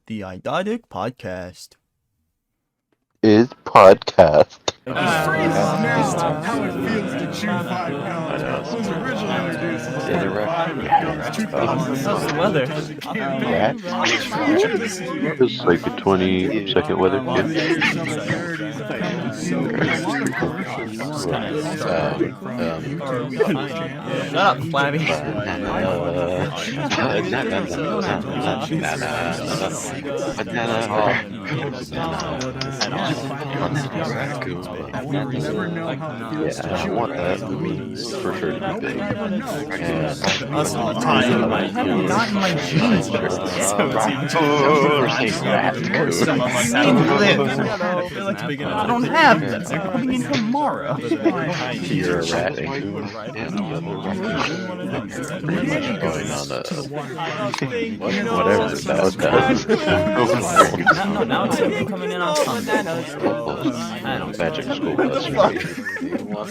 The Idotic Podcast. Is podcast. How it feels to chew 5 pounds was originally introduced as Yeah, they're 5 pounds, 2 How's the weather? It's like a 20-second weather kit. Shut up, Flabby. I want that for sure to be big. I haven't gotten my jeans yet. I don't have them. They're coming in tomorrow. You're a rat. Whatever that does. Now it's coming in on Sunday. I don't Magic school bus.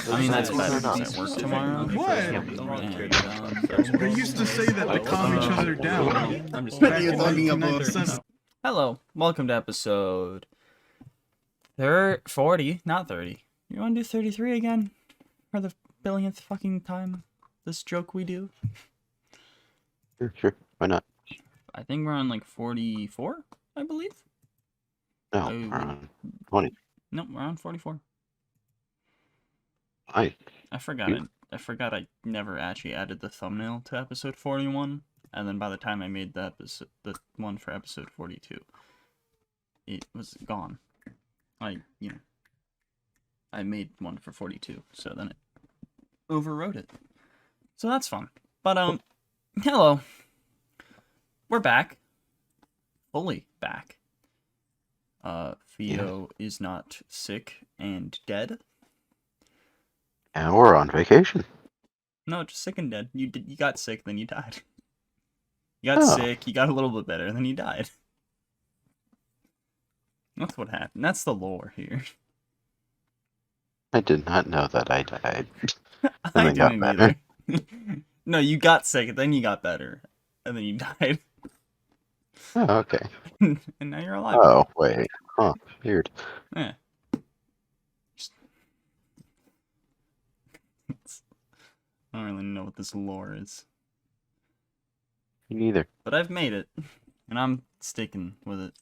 I mean, that's better than at work tomorrow. What? They used to say that to calm each other down. I'm just Back Hello, welcome to episode 40, not 30. You want to do 33 again? For the billionth fucking time? This joke we do? Sure. Why not? I think we're on like 44, I believe. No, we're on 20. Nope, we're on 44. I forgot I never actually added the thumbnail to episode 41, and then by the time I made the one for episode 42, it was gone. I made one for 42, so then it overwrote it. So that's fun. But hello. We're back. Fully back. Pheo is not sick and dead. And we're on vacation. No, just sick and dead. You got sick, then you died. You got sick, you got a little bit better, and then you died. That's what happened. That's the lore here. I did not know that I died. I didn't either. No, you got sick, then you got better, and then you died. Oh, okay. And now you're alive. Oh, wait. Huh. Weird. Yeah. I don't really know what this lore is. Me neither. But I've made it, and I'm sticking with it.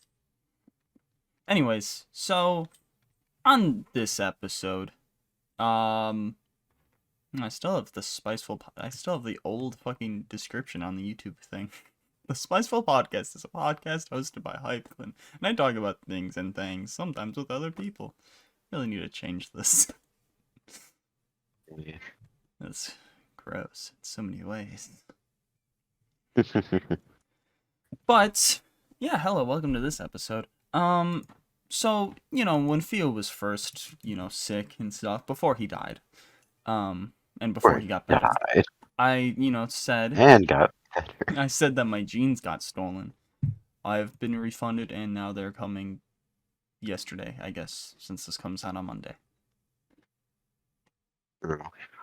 Anyways, so on this episode, I still have the I still have the old fucking description on the YouTube thing. The Spiceful Podcast is a podcast hosted by Hypclen, and I talk about things, sometimes with other people. Really need to change this. Yeah. That's gross in so many ways. But yeah, hello, welcome to this episode. So, when Pheo was first, sick and stuff, before he died, and before he got better, I, said... And got better. I said that my jeans got stolen. I've been refunded, and now they're coming yesterday, I guess, since this comes out on Monday.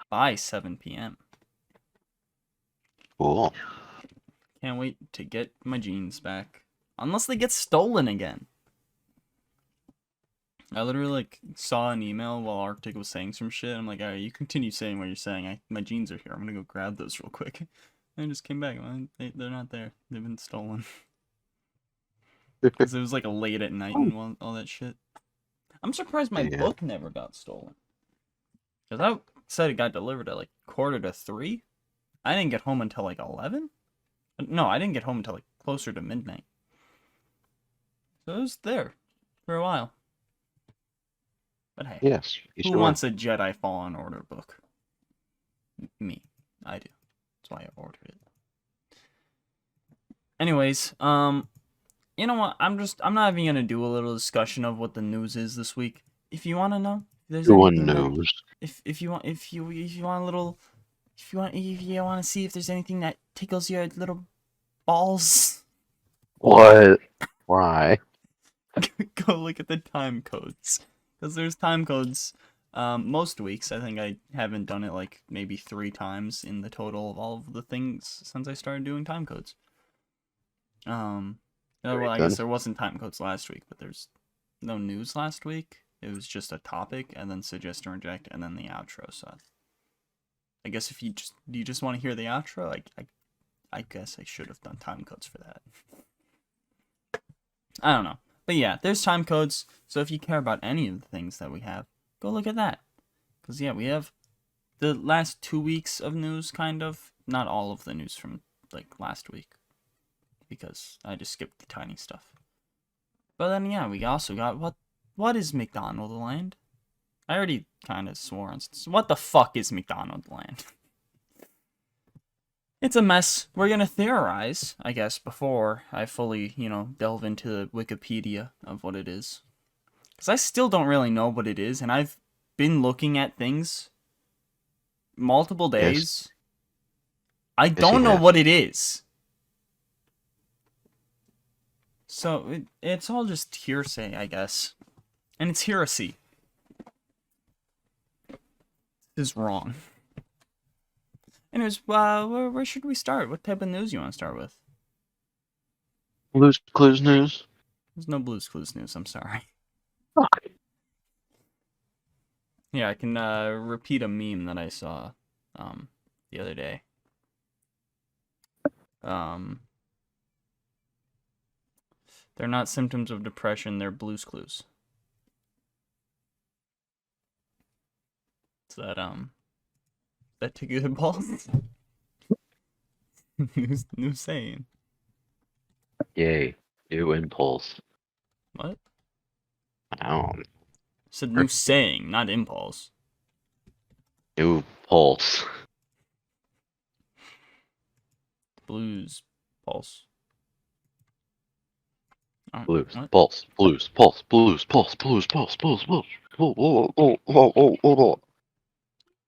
By 7 p.m. Cool. Can't wait to get my jeans back. Unless they get stolen again. I literally, saw an email while Arctic was saying some shit. I'm like, alright, you continue saying what you're saying. My jeans are here. I'm gonna go grab those real quick. And I just came back. They're not there. They've been stolen. Because it was, late at night and all that shit. I'm surprised my book never got stolen. Because I said it got delivered at, 2:45. I didn't get home until, 11? No, I didn't get home until, closer to midnight. So it was there for a while. But hey, yes, who wants a Jedi Fallen Order book? Me. I do. That's why I ordered it. Anyways, you know what? I'm not even gonna do a little discussion of what the news is this week. If you want to know, no one knows. If you want to see if there's anything that tickles your little balls. What? Why? Go look at the time codes. Because there's time codes most weeks. I think I haven't done it maybe 3 times in the total of all of the things since I started doing time codes. There's well, Very I good. guess there wasn't time codes last week, but there's no news last week. It was just a topic, and then suggest or reject, and then the outro. So I guess if you just want to hear the outro, I guess I should have done time codes for that. I don't know. But yeah, there's time codes. So if you care about any of the things that we have, go look at that. Because yeah, we have the last 2 weeks of news, kind of. Not all of the news from like last week. Because I just skipped the tiny stuff. But then yeah, we also got what is Mcdonaldland? I already kind of swore on. What the fuck is Mcdonaldland? It's a mess. We're gonna theorize, I guess, before I fully, delve into the Wikipedia of what it is. Because I still don't really know what it is, and I've been looking at things multiple days. I don't know what it is. So, it's all just hearsay, I guess. And it's heresy. This is wrong. Anyways, where should we start? What type of news you want to start with? Blues Clues news. There's no Blues Clues news, I'm sorry. Fuck. Yeah, I can repeat a meme that I saw the other day. They're not symptoms of depression, they're Blues Clues. Is that too good, balls? new saying. Yay. New impulse. What? Said new saying, not impulse. New pulse. Blues pulse. Blues. What? Pulse. Blues. Pulse. Blues. Pulse. Blues. Pulse. Blues. Blues. Oh.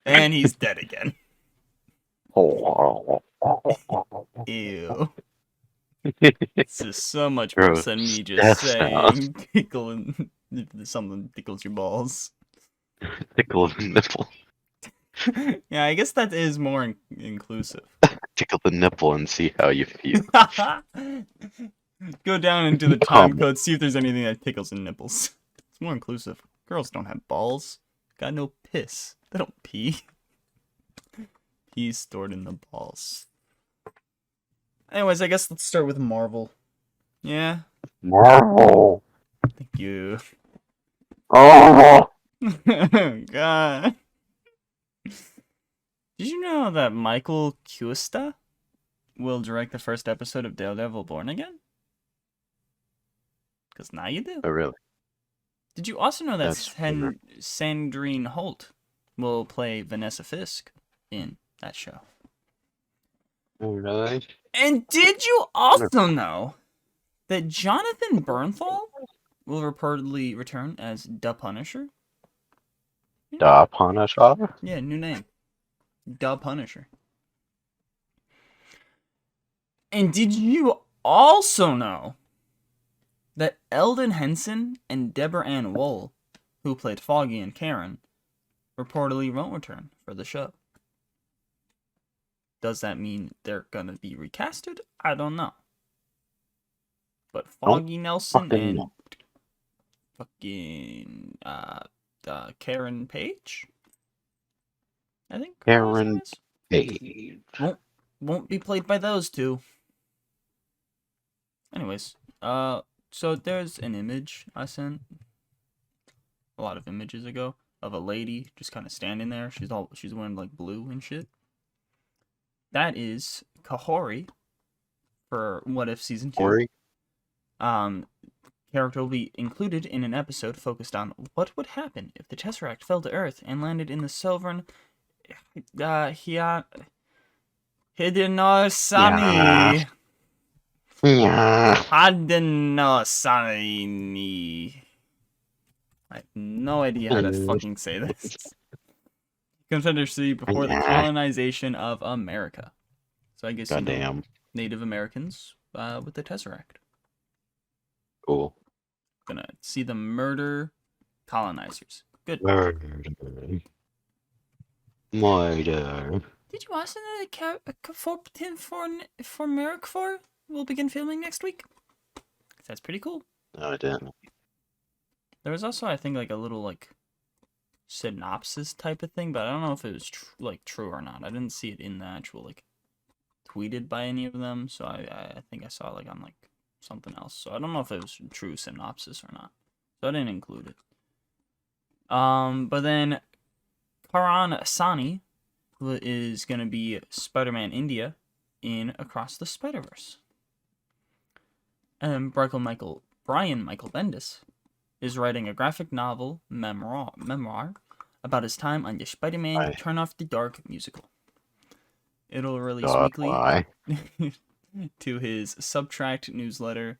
And he's dead again. Ew. This is so much worse than me just saying tickling something tickles your balls. Tickle the nipple. Yeah, I guess that is more inclusive. Tickle the nipple and see how you feel. Go down into the time code, see if there's anything that tickles the nipples. It's more inclusive. Girls don't have balls. Got no piss. They don't pee. Pee's stored in the balls. Anyways, I guess let's start with Marvel. Yeah? Marvel. Thank you. Oh. God. Did you know that Michael Bendis will direct the first episode of Daredevil Born Again? Because now you do. Oh, really? Did you also know that That's weird. Sandrine Holt will play Vanessa Fisk in that show? Oh, really? And did you also know that Jonathan Bernthal will reportedly return as the Punisher? Da Punisher? Yeah, new name. The Punisher. And did you also know that Eldon Henson and Deborah Ann Woll, who played Foggie and Karen, reportedly won't return for the show? Does that mean they're gonna be recasted? I don't know. But Foggie Nelson and fucking Karen Page, I think. Karen Page. Won't be played by those two. Anyways, so there's an image I sent a lot of images ago of a lady just kind of standing there. She's wearing like blue and shit. That is Kahori for What If Season 2. Ori? Character will be included in an episode focused on what would happen if the Tesseract fell to Earth and landed in the Sovereign Hidenosani. Yeah. Hidenosani. I have no idea how to fucking say this. Confederacy before the colonization of America. So I guess Goddamn. Native Americans with the Tesseract. Cool. Gonna see them murder colonizers. Good. Murder. Did you also know that for Merrick 4 will begin filming next week? That's pretty cool. No, I didn't. There was also, I think, like a little like synopsis type of thing, but I don't know if it was true or not. I didn't see it in the actual like tweeted by any of them, so I think I saw it like on like something else. So I don't know if it was a true synopsis or not. So I didn't include it. But then Karan Sani is gonna be Spider-Man India in Across the Spider-Verse. And Brian Michael Bendis is writing a graphic novel memoir about his time on the Spider-Man Turn Off the Dark musical. It'll release weekly to his Subtract newsletter,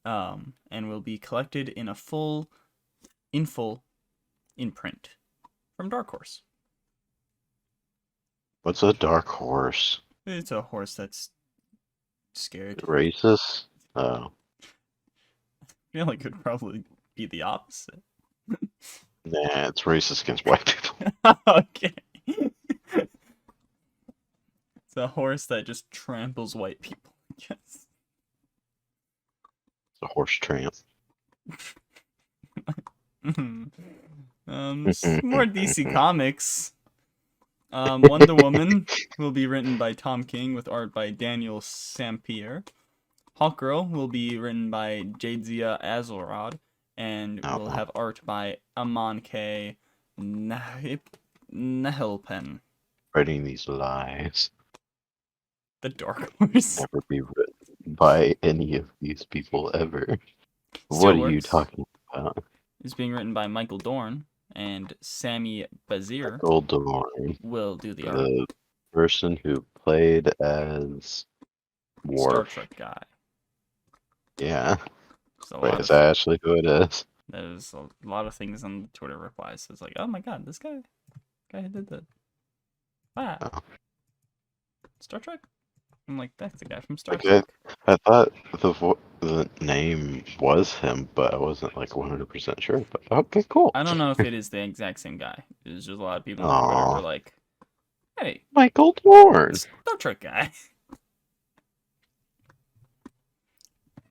and will be collected in print from Dark Horse. What's a dark horse? It's a horse that's scared. Racist? Oh. I feel like it would probably be the opposite. Nah, it's racist against white people. Okay. It's a horse that just tramples white people, I guess. It's a horse tramp. More DC Comics. Wonder Woman will be written by Tom King with art by Daniel Sampere. Hawkgirl will be written by Jadzia Azorod and will have art by Amon K. Nehelpen. Writing these lies. The Dark Horse. Never be written by any of these people ever. What are you talking about? Is being written by Michael Dorn, and Sami Bazir Michael Dorn will do the art. The person who played as Worf. Star Trek guy. Yeah. Wait, is that actually who it is? There's a lot of things on the Twitter replies. It's like, oh my god, this guy who did that. Wow. Oh. Star Trek? I'm like, that's the guy from Star Trek. I thought the name was him, but I wasn't like 100% sure. But okay, cool. I don't know if it is the exact same guy. There's just a lot of people on Twitter who are like, hey, Michael Dorn. Star Trek guy.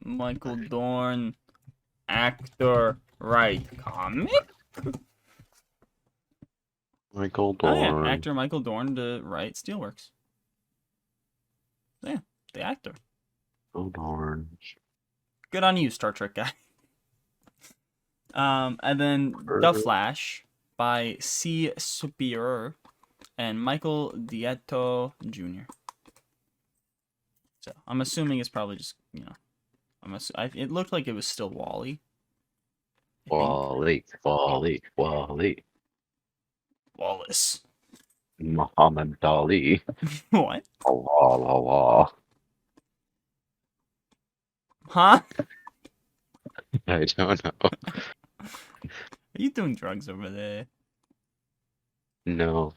Michael Dorn, actor, write comic? Michael Dorn. Oh, yeah. Actor Michael Dorn to write Steelworks. Yeah, the actor. Oh, darn. Good on you, Star Trek guy. And then The Flash by C. Superior and Michael Dieto Jr. So I'm assuming it's probably just, it looked like it was still Wally. Wally. Wallace. Muhammad Ali. What? Allah. Huh? I don't know. Are you doing drugs over there? No.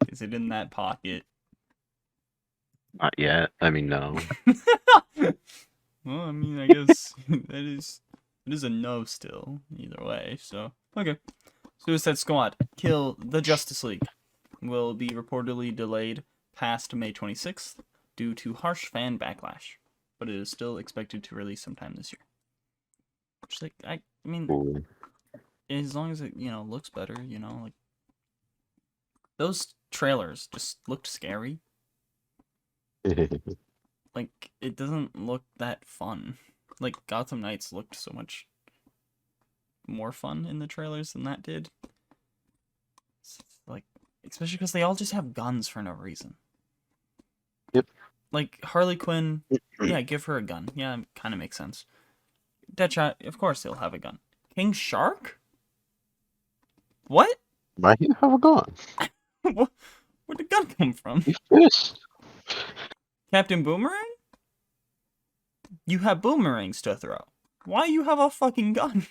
Is it in that pocket? Not yet. I mean, no. Well, I mean, I guess it is a no still, either way, so. Okay. Suicide Squad, Kill the Justice League will be reportedly delayed past May 26th due to harsh fan backlash, but it is still expected to release sometime this year. Which, like, I mean, Ooh. as long as it, looks better, like, those trailers just looked scary. Like, it doesn't look that fun. Like, Gotham Knights looked so much more fun in the trailers than that did. It's like, especially because they all just have guns for no reason. Yep. Like, Harley Quinn, yeah, give her a gun. Yeah, kind of makes sense. Deadshot, of course he'll have a gun. King Shark? What? Why do you have a gun? Where'd the gun come from? Yes. Captain Boomerang? You have boomerangs to throw. Why you have a fucking gun?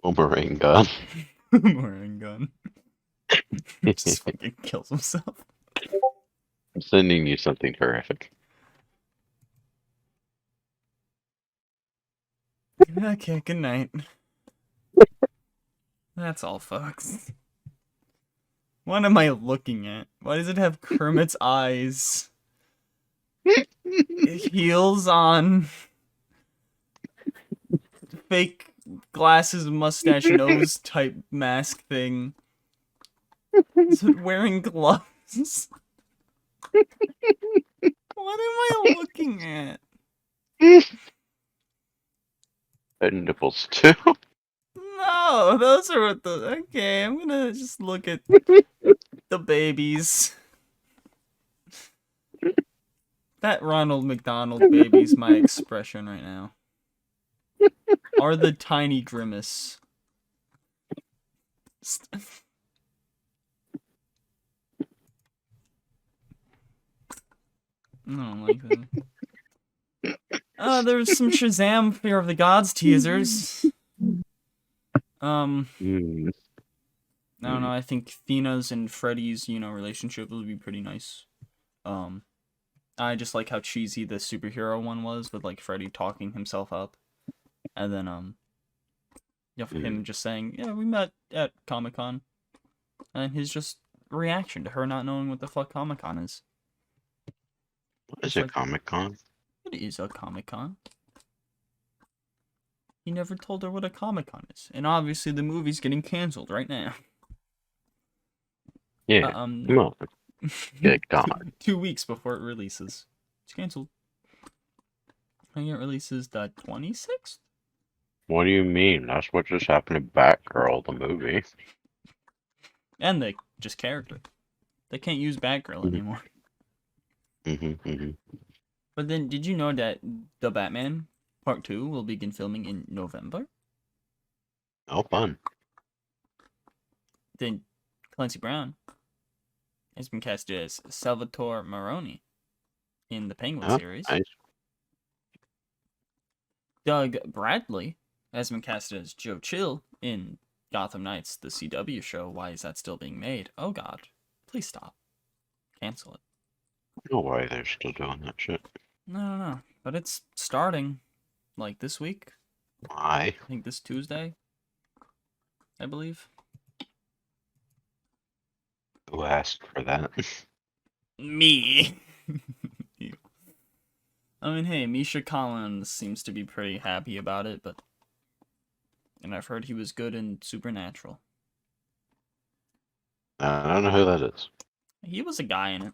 Boomerang gun. Boomerang gun. Just fucking kills himself. I'm sending you something horrific. Okay, good night. That's all, folks. What am I looking at? Why does it have Kermit's eyes? Heels on, fake glasses, mustache, nose type mask thing. Is it wearing gloves? What am I looking at? And nipples too. No, those are what the. Okay, I'm gonna just look at the babies. That Ronald McDonald baby's my expression right now. Or the tiny grimace. I don't like that. There's some Shazam Fear of the Gods teasers. I don't know, I think Thena's and Freddy's, relationship would be pretty nice. I just like how cheesy the superhero one was, with, like, Freddy talking himself up. And then, him just saying, yeah, we met at Comic-Con. And his just reaction to her not knowing what the fuck Comic-Con is. What is a Comic-Con? It is a Comic-Con. He never told her what a Comic-Con is. And obviously the movie's getting canceled right now. Yeah, come on. Good God. 2 weeks before it releases. It's canceled. I think it releases the 26th? What do you mean? That's what just happened to Batgirl, the movie. And the just character. They can't use Batgirl anymore. But then, did you know that The Batman Part 2 will begin filming in November? Oh, fun. Then Clancy Brown has been cast as Salvatore Maroni in the Penguin series. Nice. Doug Bradley has been cast as Joe Chill in Gotham Knights, the CW show. Why is that still being made? Oh god. Please stop. Cancel it. I don't know why they're still doing that shit. No. But it's starting, like, this week. Why? I think this Tuesday, I believe. Who asked for that? Me. I mean, hey, Misha Collins seems to be pretty happy about it, but... And I've heard he was good in Supernatural. I don't know who that is. He was a guy in it.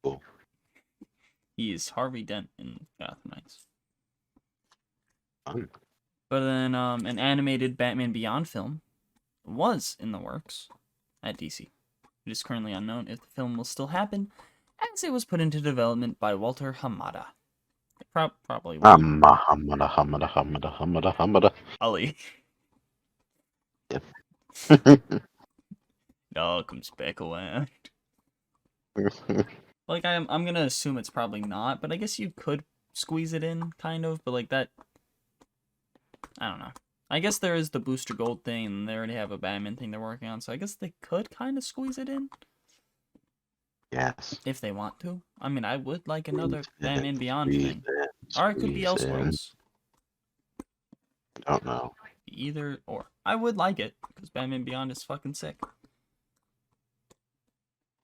Cool. He is Harvey Dent in Gotham Knights. Fun. But then, an animated Batman Beyond film was in the works at DC. It is currently unknown if the film will still happen, as it was put into development by Walter Hamada. It probably will. Hamada. Ali. Yep. It all comes back around. Like, I'm gonna assume it's probably not, but I guess you could squeeze it in, kind of, but like that... I don't know. I guess there is the Booster Gold thing, and they already have a Batman thing they're working on, so I guess they could kind of squeeze it in. Yes. If they want to. I mean, I would like another Batman Beyond thing. Or it could be Elseworlds. Don't know. Either or. I would like it, because Batman Beyond is fucking sick.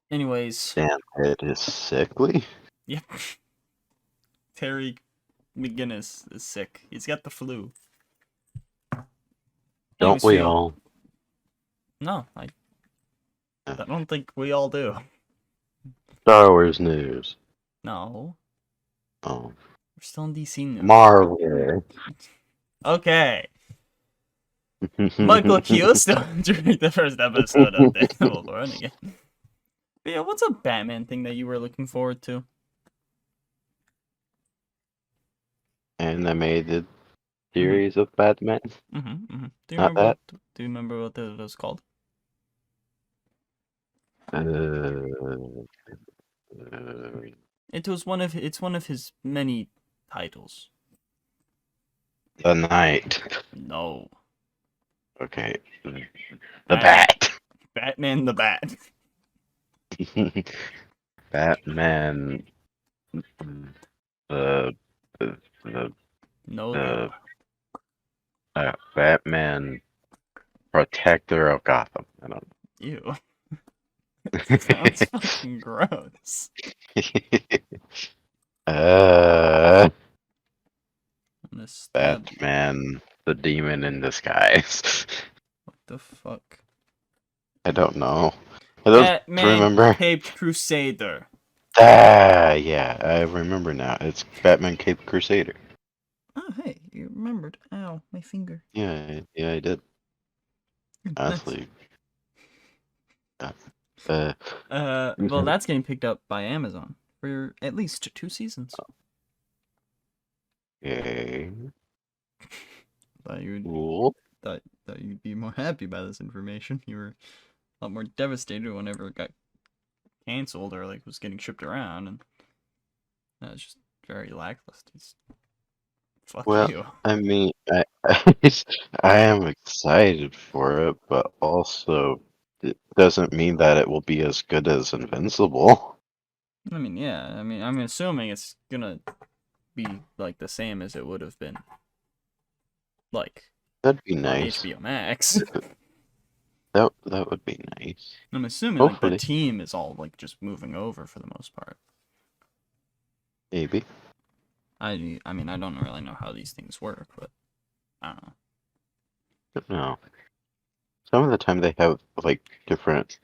Anyways. Damn, it is sickly. Yep. Terry McGinnis is sick. He's got the flu. Don't we all? No, I don't think we all do. Star Wars news. No. Oh. We're still in DC news. Marvel. Okay. Michael Pheostar during the first episode of Daredevil Born Again. But yeah, what's a Batman thing that you were looking forward to? Animated series of Batman. Do you Not remember? that. Do you remember what it was called? It's one of his many titles. The Night. No. Okay. The Bat. Batman the Bat. Batman. No. Batman. Protector of Gotham. I don't know. Ew. Sounds fucking gross. Batman, the demon in disguise. What the fuck? I don't know. I don't Batman remember. Caped Crusader. Yeah, I remember now. It's Batman Cape Crusader. Oh, hey, you remembered. Ow, my finger. Yeah, I did. Honestly. Well, that's getting picked up by Amazon for at least 2 seasons. Okay. Thought you'd Cool. thought you'd be more happy by this information. You were a lot more devastated whenever it got canceled or like was getting shipped around, and that was just very lackluster. Fuck Well, you. I mean, I am excited for it, but also it doesn't mean that it will be as good as Invincible. I mean, yeah. I mean, I'm assuming it's gonna be like the same as it would have been, like That'd be on nice. HBO Max. That would be nice. I'm assuming like Hopefully. the team is all like just moving over for the most part. Maybe. I mean, I don't really know how these things work, but I don't know. No. Some of the time they have like different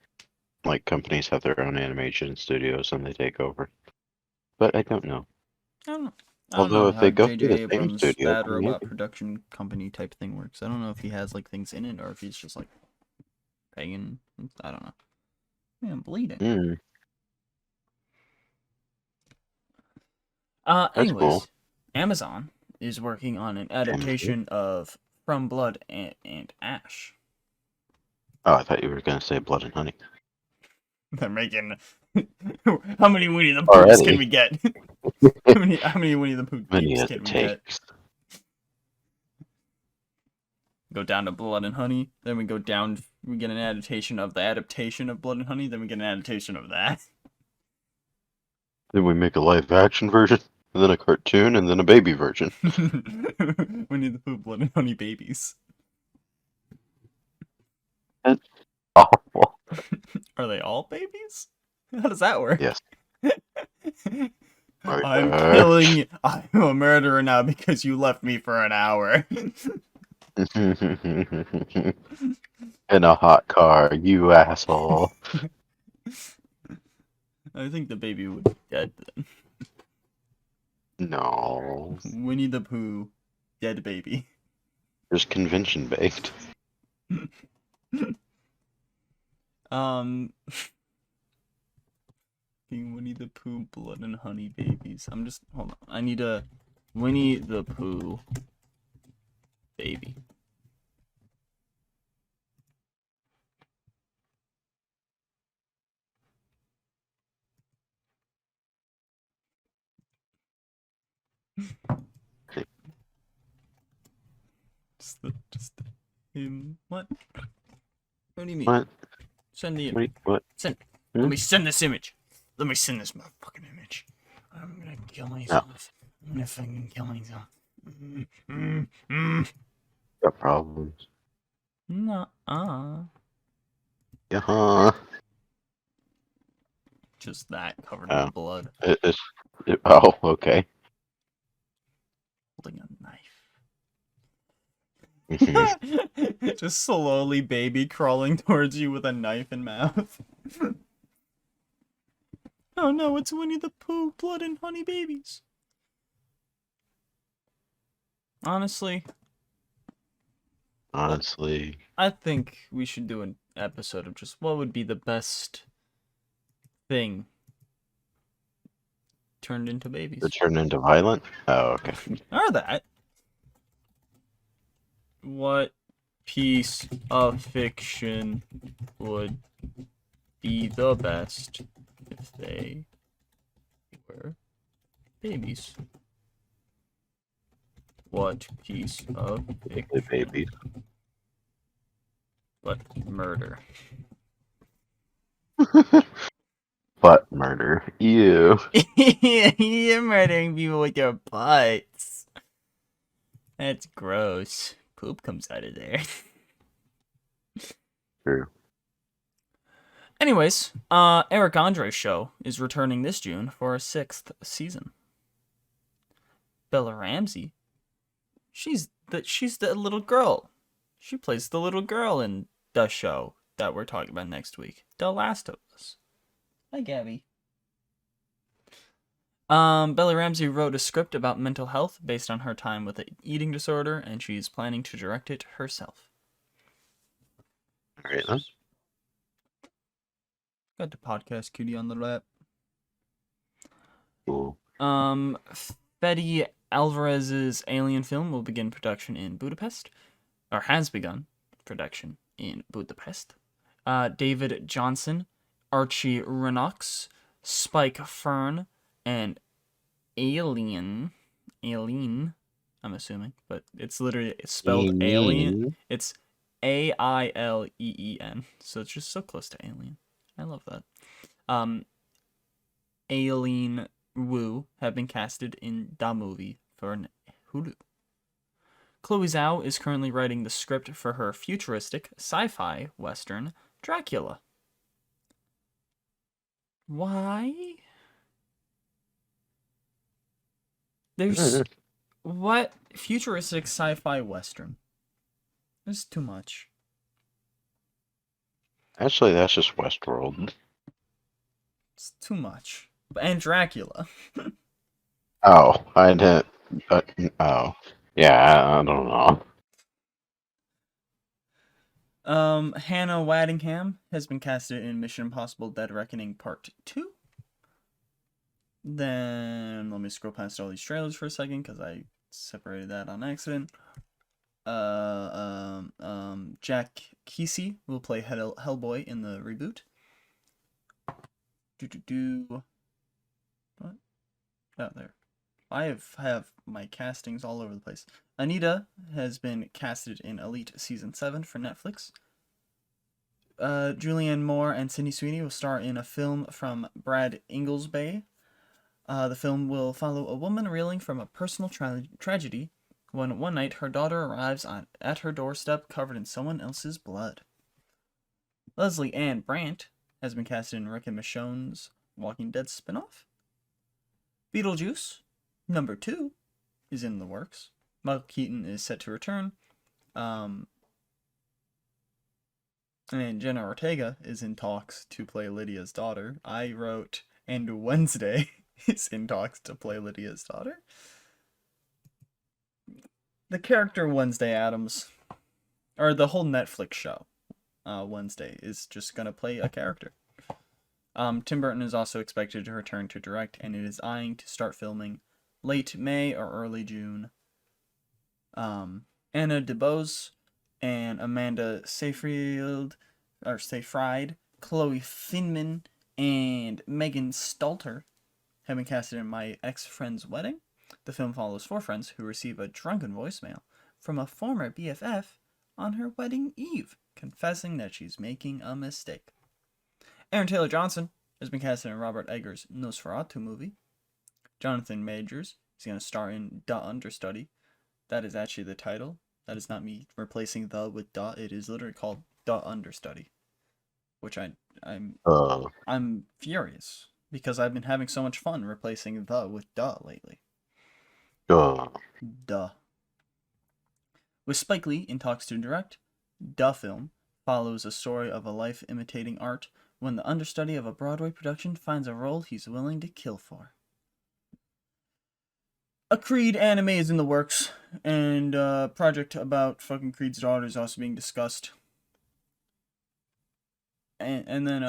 like companies have their own animation studios and they take over. But I don't know. I don't know. I don't Although know if how they go J.J. through the same Abrams' studio, Bad then Robot maybe. Production Company type thing works. I don't know if he has like things in it or if he's just like paying. I don't know. Man, I'm bleeding. That's Anyways, cool. Amazon is working on an adaptation of From Blood and Ash. Oh, I thought you were gonna say Blood and Honey. They're making. How many Winnie the Poohs Already. can we get? how many Winnie the Pooh Many games as can it we get? takes. Go down to Blood and Honey, then we go down. We get an adaptation of the adaptation of Blood and Honey, then we get an adaptation of that. Then we make a live action version, and then a cartoon, and then a baby version. Winnie the Pooh, Blood and Honey babies. That's awful. Are they all babies? How does that work? Yes. I'm killing you. I'm a murderer now because you left me for an hour. In a hot car, you asshole. I think the baby would be dead then. No. Winnie the Pooh, dead baby. There's convention based. Winnie the Pooh, Blood and Honey babies. Hold on. I need a Winnie the Pooh baby. Just him. What? What do you mean? What? Send the image. Wait, what? Send. Hmm? Let me send this image. Let me send this motherfucking image. I'm gonna kill myself. I'm gonna fucking kill myself. Got problems. Nuh-uh. Yeah. Just that covered Oh. in blood. Oh, okay. Holding a knife. Mhm. Just slowly baby crawling towards you with a knife in mouth. Oh no, it's Winnie the Pooh, Blood and Honey babies. Honestly, I think we should do an episode of just what would be the best thing turned into babies. To turn into violent? Oh, okay. Or that. What piece of fiction would be the best if they were babies? What piece of The fiction? baby. But murder. Butt murder. Ew. You're murdering people with your butts. That's gross. Poop comes out of there. True. Anyways, Eric Andre's show is returning this June for a 6th season. Bella Ramsey She's the little girl. She plays the little girl in the show that we're talking about next week, The Last of Us. Hi, Gabby. Bella Ramsey wrote a script about mental health based on her time with an eating disorder, and she's planning to direct it herself. All right, then. Got the podcast cutie on the lap. Cool. Fede Alvarez's Alien film will begin production in Budapest, or has begun production in Budapest. David Johnson, Archie Renox, Spike Fern, and Alien, I'm assuming, but it's spelled Alien. It's Aileen, so it's just so close to Alien. I love that. Aileen Wu have been casted in the movie for Hulu. Chloe Zhao is currently writing the script for her futuristic sci-fi western Dracula. Why? There's what futuristic sci-fi western? There's too much. Actually, that's just Westworld. It's too much. And Dracula. Oh, I didn't. Oh, yeah, I don't know. Hannah Waddingham has been casted in Mission Impossible: Dead Reckoning Part 2. Then let me scroll past all these trailers for a second because I separated that on accident. Jack Kesey will play Hellboy in the reboot. What? Oh, there. I have my castings all over the place. Anita has been casted in Elite Season 7 for Netflix. Julian Moore and Sydney Sweeny will star in a film from Brad Inglesbay. The film will follow a woman reeling from a personal tragedy when one night her daughter arrives at her doorstep covered in someone else's blood. Leslie Ann Brandt has been casted in Rick and Michonne's Walking Dead spinoff. Beetlejuice number 2 is in the works. Michael Keaton is set to return. And Jenna Ortega is in talks to play Lydia's daughter. I wrote, and Wednesday is in talks to play Lydia's daughter. The character Wednesday Addams, or the whole Netflix show, Wednesday, is just going to play a character. Tim Burton is also expected to return to direct, and it is eyeing to start filming late May or early June. Anna DeBose and Amanda Seyfried, Chloe Finman, and Megan Stalter have been casted in My Ex-Friend's Wedding. The film follows 4 friends who receive a drunken voicemail from a former BFF on her wedding eve, confessing that she's making a mistake. Aaron Taylor Johnson has been casted in Robert Eggers' Nosferatu movie. Jonathan Majors is going to star in The Understudy. That is actually the title. That is not me replacing the with the. It is literally called The Understudy, which I'm furious because I've been having so much fun replacing the with the lately. Duh. With Spike Lee in talks to direct, the film follows a story of a life imitating art when the understudy of a Broadway production finds a role he's willing to kill for. A Creed anime is in the works, and a project about fucking Creed's daughter is also being discussed. And then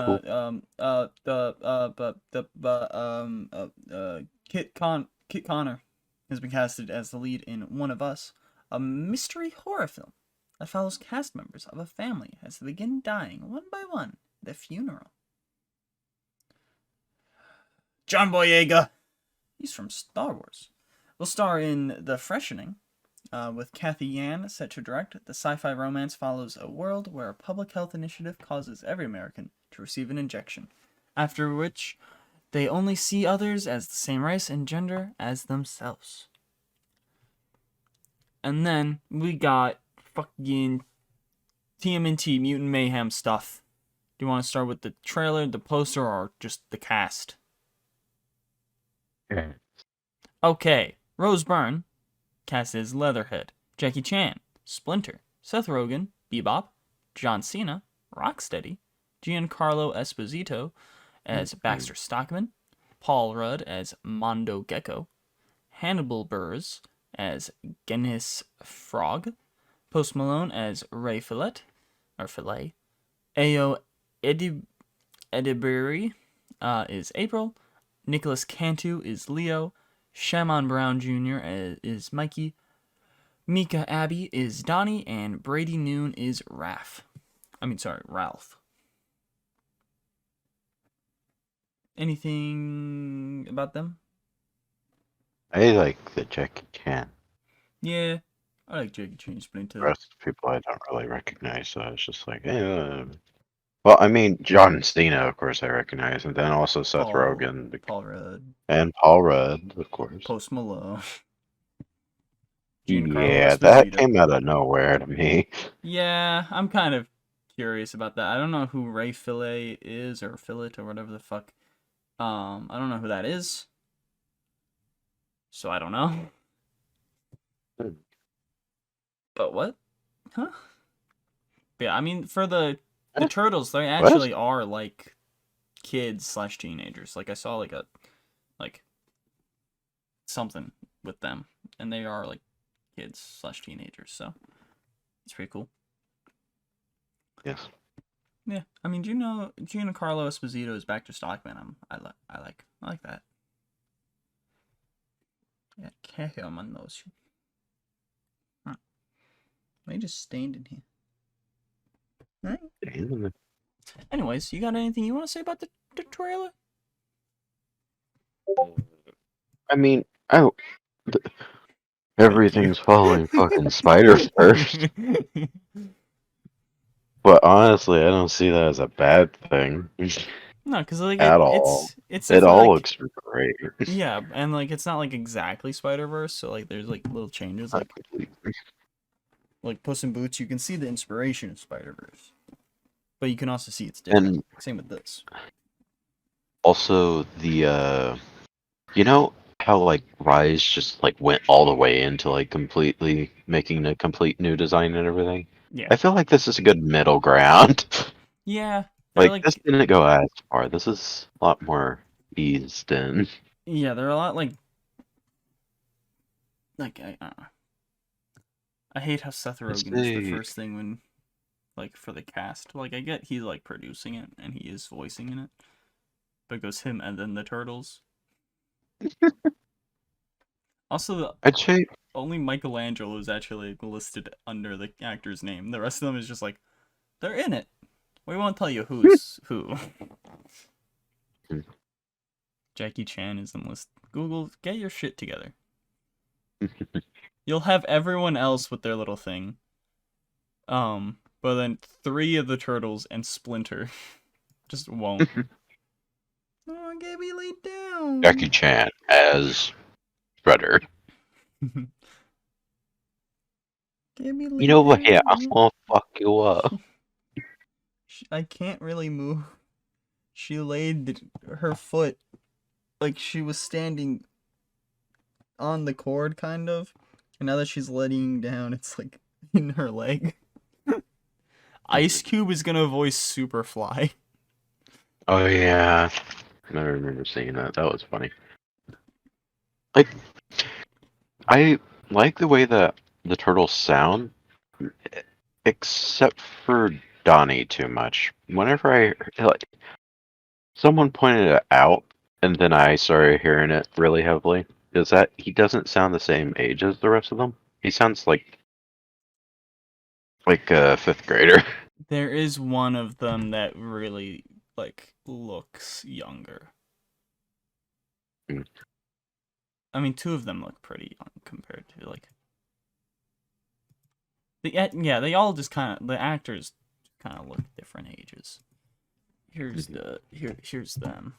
Kit Connor has been casted as the lead in One of Us, a mystery horror film that follows cast members of a family as they begin dying one by one at a funeral. John Boyega, he's from Star Wars, will star in The Freshening, with Kathy Yan set to direct. The sci-fi romance follows a world where a public health initiative causes every American to receive an injection, after which they only see others as the same race and gender as themselves. And then we got fucking TMNT Mutant Mayhem stuff. Do you want to start with the trailer, the poster, or just the cast? Okay, Rose Byrne, cast as Leatherhead. Jackie Chan, Splinter, Seth Rogen, Bebop, John Cena, Rocksteady, Giancarlo Esposito as Baxter Stockman, Paul Rudd as Mondo Gecko, Hannibal Buress as Genghis Frog, Post Malone as Ray Fillet, Ayo Edibiri is April, Nicholas Cantu is Leo, Shamon Brown Jr. is Mikey, Mika Abbey is Donnie, and Brady Noon is Ralph. Anything about them? I like the Jackie Chan. Yeah, I like Jackie Chan Splinter. The rest of the people I don't really recognize, so it's just like, Well, I mean, John Cena, of course, I recognize, and then also Seth Rogen. Paul Rudd. And Paul Rudd, of course. Post Malone. Yeah, that came out of nowhere to me. Yeah, I'm kind of curious about that. I don't know who Ray Fillet is, or Fillet, or whatever the fuck. I don't know who that is. So I don't know. But what? Huh? But yeah, I mean, for the turtles, they actually are like kids/teenagers. Like I saw like something with them, and they are like kids/teenagers. So it's pretty cool. Yes. Yeah, I mean, do you know Giancarlo Esposito is Baxter Stockman? I like that. Yeah, can't hear my nose. Huh. They just stained in here. Right? Anyways, you got anything you want to say about the trailer? I mean, everything's following fucking Spider-Verse. But honestly, I don't see that as a bad thing. No, because like at all. It all like, looks great. Yeah, and like it's not like exactly Spider-Verse, so like there's like little changes, like Puss in Boots. You can see the inspiration of Spider-Verse, but you can also see it's different. And same with this. Also, the you know how like Rise just like went all the way into like completely making a complete new design and everything. Yeah, I feel like this is a good middle ground. Yeah. Like this didn't go as far. This is a lot more eased in. Yeah, they're a lot like I hate how Seth Rogen is the first thing when like for the cast. Like I get he's like producing it and he is voicing in it, but it goes him and then the turtles. Also, only Michelangelo is actually listed under the actor's name. The rest of them is just like they're in it. We won't tell you who's who. Jackie Chan is in the list. Google, get your shit together. You'll have everyone else with their little thing. But then 3 of the turtles and Splinter just won't. Oh, Gabby laid down. Jackie Chan as Shredder. You know what? Yeah, I'm gonna fuck you up. I can't really move. She laid her foot like she was standing on the cord, kind of. And now that she's laying down, it's like in her leg. Ice Cube is gonna voice Superfly. Oh yeah, I remember seeing that. That was funny. Like, I like the way that the turtles sound, except for Donnie too much. Whenever someone pointed it out, and then I started hearing it really heavily, is that he doesn't sound the same age as the rest of them. He sounds like a 5th grader. There is one of them that really like looks younger. I mean, 2 of them look pretty young compared to like. They all just kind of the actors kind of look different ages. Here's them.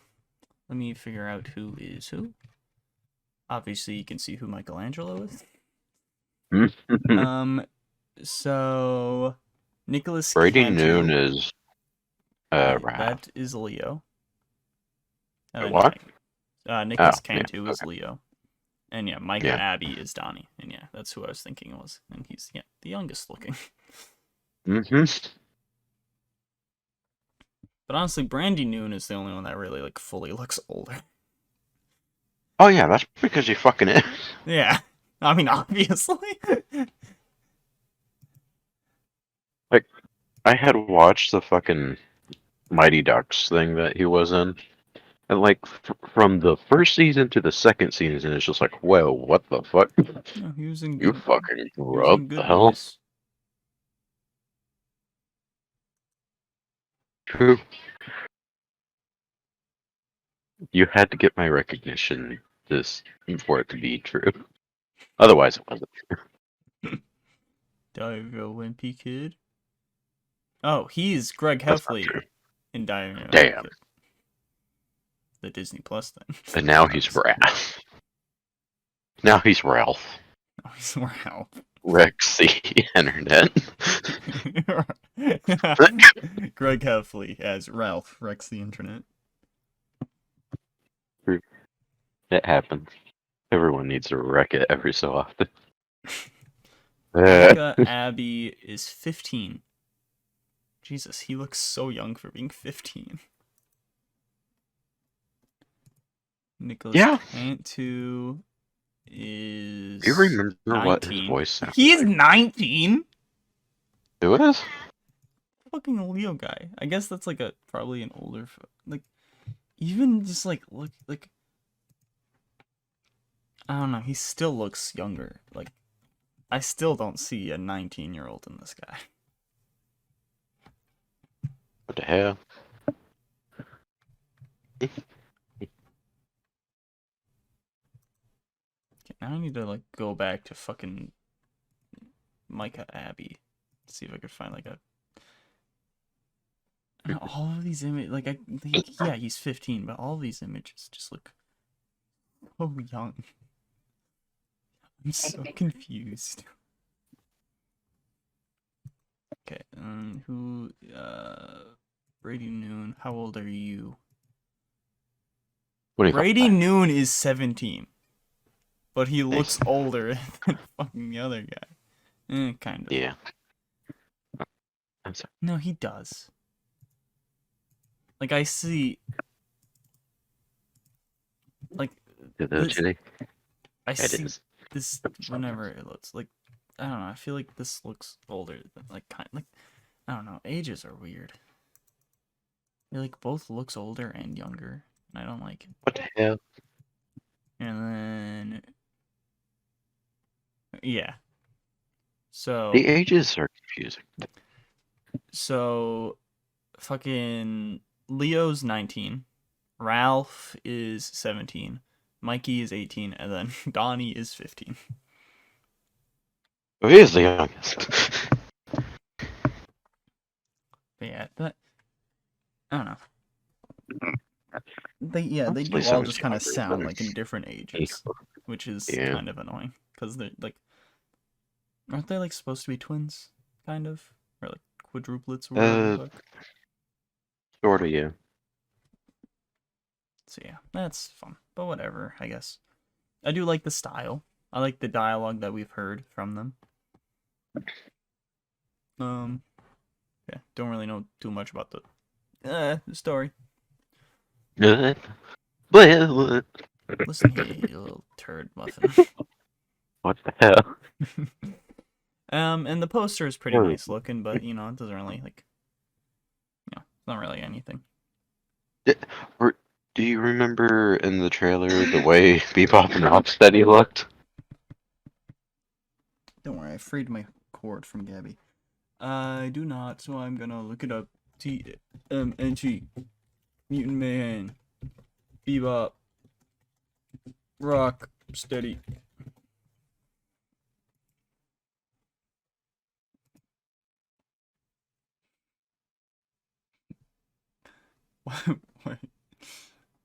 Let me figure out who is who. Obviously, you can see who Michelangelo is. So Nicholas Brady Cantu, Noon is that is Leo. What? Nicholas Cantu is okay. Leo. And yeah, Micah Yeah. Abbey is Donnie. And yeah, that's who I was thinking it was. And he's the youngest looking. Mm-hmm. But honestly, Brandy Noon is the only one that really like fully looks older. Oh yeah, that's because he fucking is. Yeah. I mean, obviously. Like, I had watched the fucking Mighty Ducks thing that he was in, and like from the first season to the second season, it's just like, whoa, what the fuck? No, he was in You good. fucking He was what in the Good hell? Boys. True. You had to get my recognition just for it to be true. Otherwise, it wasn't. Diary of a Wimpy Kid. Oh, he's Greg That's not Heffley true. in Diary of a Wimpy Damn. Kid. The Disney Plus thing. And now he's Ralph. Now he's Ralph. Oh, he's Ralph. Rex the internet. Greg Heffley as Ralph, Rex the Internet. It happens. Everyone needs to wreck it every so often. Micah Abbey is 15. Jesus, he looks so young for being 15. Nicholas Yeah. Cantu is. Do you remember 19. what his voice sounds He's like? 19? Who is? Fucking Leo guy. I guess that's like probably an older like even just like look like I don't know, he still looks younger. Like I still don't see a 19-year-old in this guy. What the hell? Okay, now I need to like go back to fucking Micah Abbey. See if I could find like a all of these images, like yeah, he's 15, but all of these images just look so young. I'm so confused. Okay, Brady Noon, how old are you? 25. Brady Noon is 17, but he looks older than fucking the other guy. Kind of. Yeah. I'm sorry. No, he does. Like I see, like I see this whenever it looks like I don't know. I feel like this looks older than like I don't know. Ages are weird. They like both looks older and younger, and I don't like it. What the hell? And then yeah. So The ages are confusing. So fucking Leo's 19, Ralph is 17, Mikey is 18, and then Donnie is 15. Oh, he is the youngest. But yeah, that I don't know. They do Honestly, all just sounds kind of younger, sound but- like in different ages, which is Yeah. kind of annoying because they're like, aren't they like supposed to be twins, kind of, or like quadruplets or whatever the fuck? Sorta, yeah. So yeah, that's fun, but whatever, I guess. I do like the style. I like the dialogue that we've heard from them. Yeah, don't really know too much about the story. What? Listen here, you little turd muffin. What the hell? And the poster is pretty Oh. nice looking, but it doesn't really like, it's not really anything. Do you remember in the trailer the way Bebop and Rocksteady looked? Don't worry, I freed my cord from Gabby. I do not, so I'm gonna look it up. TMNG, Mutant Mayhem, Bebop, Rock Steady.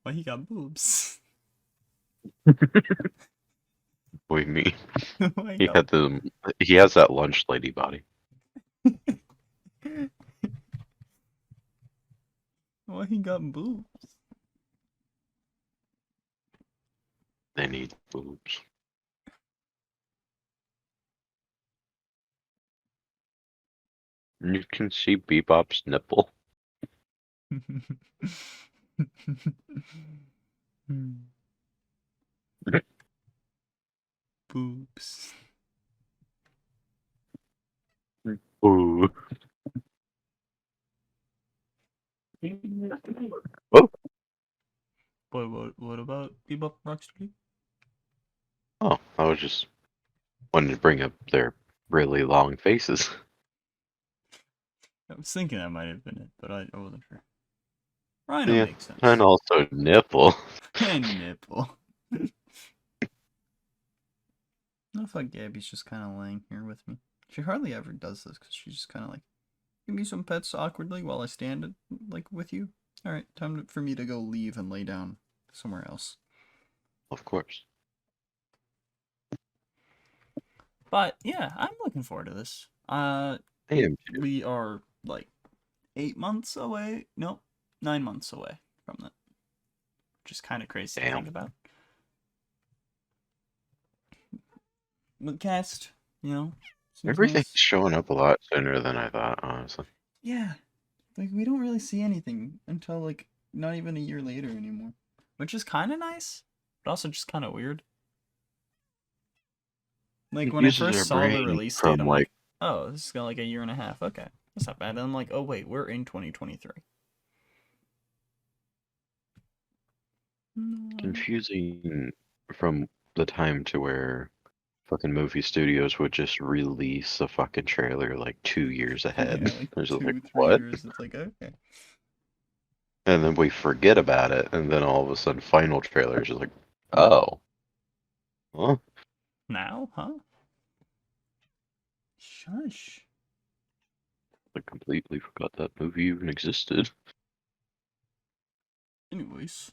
Why he got boobs? What do you mean? Why He has that lunch lady body. Why he got boobs? They need boobs. You can see Bebop's nipple. Boobs. Ooh. Oh, What about Bebop Rocksteady? oh, I was just wanted to bring up their really long faces. I was thinking that might have been it, but I wasn't sure. Rhino Yeah, makes sense. and also nipple. And nipple. I thought Gabby's just kind of laying here with me. She hardly ever does this because she's just kind of like, give me some pets awkwardly while I stand like with you. All right, for me to go leave and lay down somewhere else. Of course. But yeah, I'm looking forward to this. I am too. We are like 8 months away. Nope, 9 months away from that. Which is kind of crazy to think about. But cast, Everything's nice. showing up a lot sooner than I thought, honestly. Yeah, like we don't really see anything until like not even a year later anymore, which is kind of nice, but also just kind of weird. Like when I first saw the release date, I'm like, oh, this is got like a year and a half. Okay, that's not bad. And I'm like, oh wait, we're in 2023. Confusing from the time to where fucking movie studios would just release a fucking trailer like 2 years ahead. Yeah, like There's 2, like, 3 what? years. It's like, okay. And then we forget about it, and then all of a sudden, final trailer is just like, oh. Huh? Now, huh? Shush. I completely forgot that movie even existed. Anyways,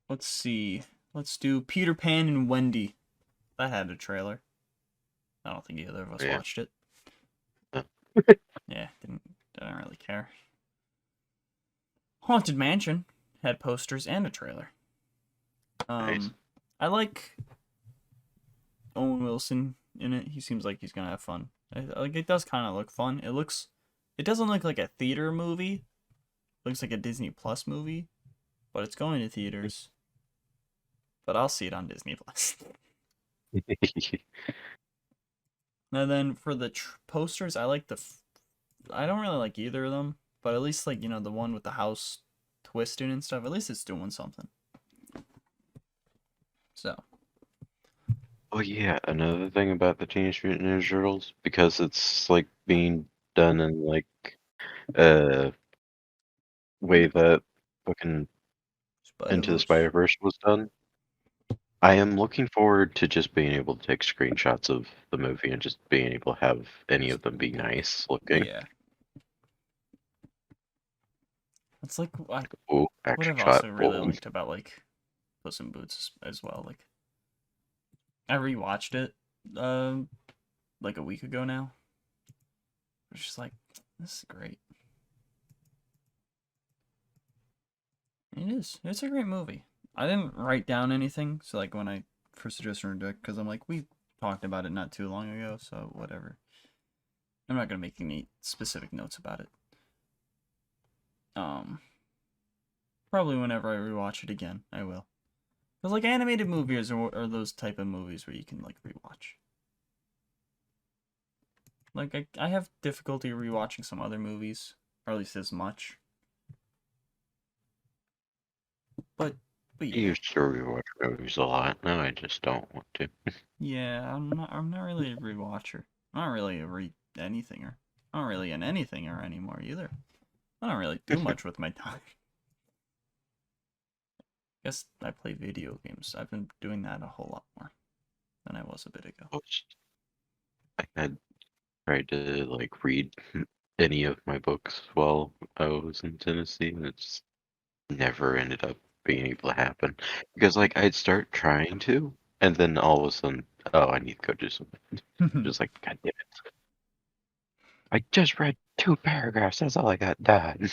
let's see. Let's do Peter Pan and Wendy. That had a trailer. I don't think either of us watched it. Yeah, didn't really care. Haunted Mansion had posters and a trailer. Nice. I like Owen Wilson in it. He seems like he's gonna have fun. Like it does kind of look fun. It doesn't look like a theater movie. It looks like a Disney Plus movie, but it's going to theaters. But I'll see it on Disney Plus. And then for the posters, I like I don't really like either of them, but at least like the one with the house twisting and stuff. At least it's doing something. So. Oh yeah, another thing about the Teenage Mutant Ninja Turtles, because it's like being done in like a way that fucking Into the Spider-Verse was done. I am looking forward to just being able to take screenshots of the movie and just being able to have any of them be nice looking. Yeah. It's like what I've shot also really bold. liked about like Puss in Boots as well. Like I rewatched it like a week ago now. It's just like, this is great. It is. It's a great movie. I didn't write down anything, so like when I first suggested it, because I'm like, we talked about it not too long ago, so whatever. I'm not gonna make any specific notes about it. Probably whenever I rewatch it again, I will. Because like animated movies are those type of movies where you can like rewatch. Like I have difficulty rewatching some other movies, or at least as much. But yeah. I used to rewatch movies a lot. Now I just don't want to. Yeah, I'm not really a rewatcher. I'm not really a anythinger. I'm not really an anythinger anymore either. I don't really do much with my time. Guess I play video games. I've been doing that a whole lot more than I was a bit ago. I had tried to like read any of my books while I was in Tennessee, and it just never ended up being able to happen. Because like I'd start trying to, and then all of a sudden, oh, I need to go do something. Just like, God damn it. I just read 2 paragraphs, that's all I got done.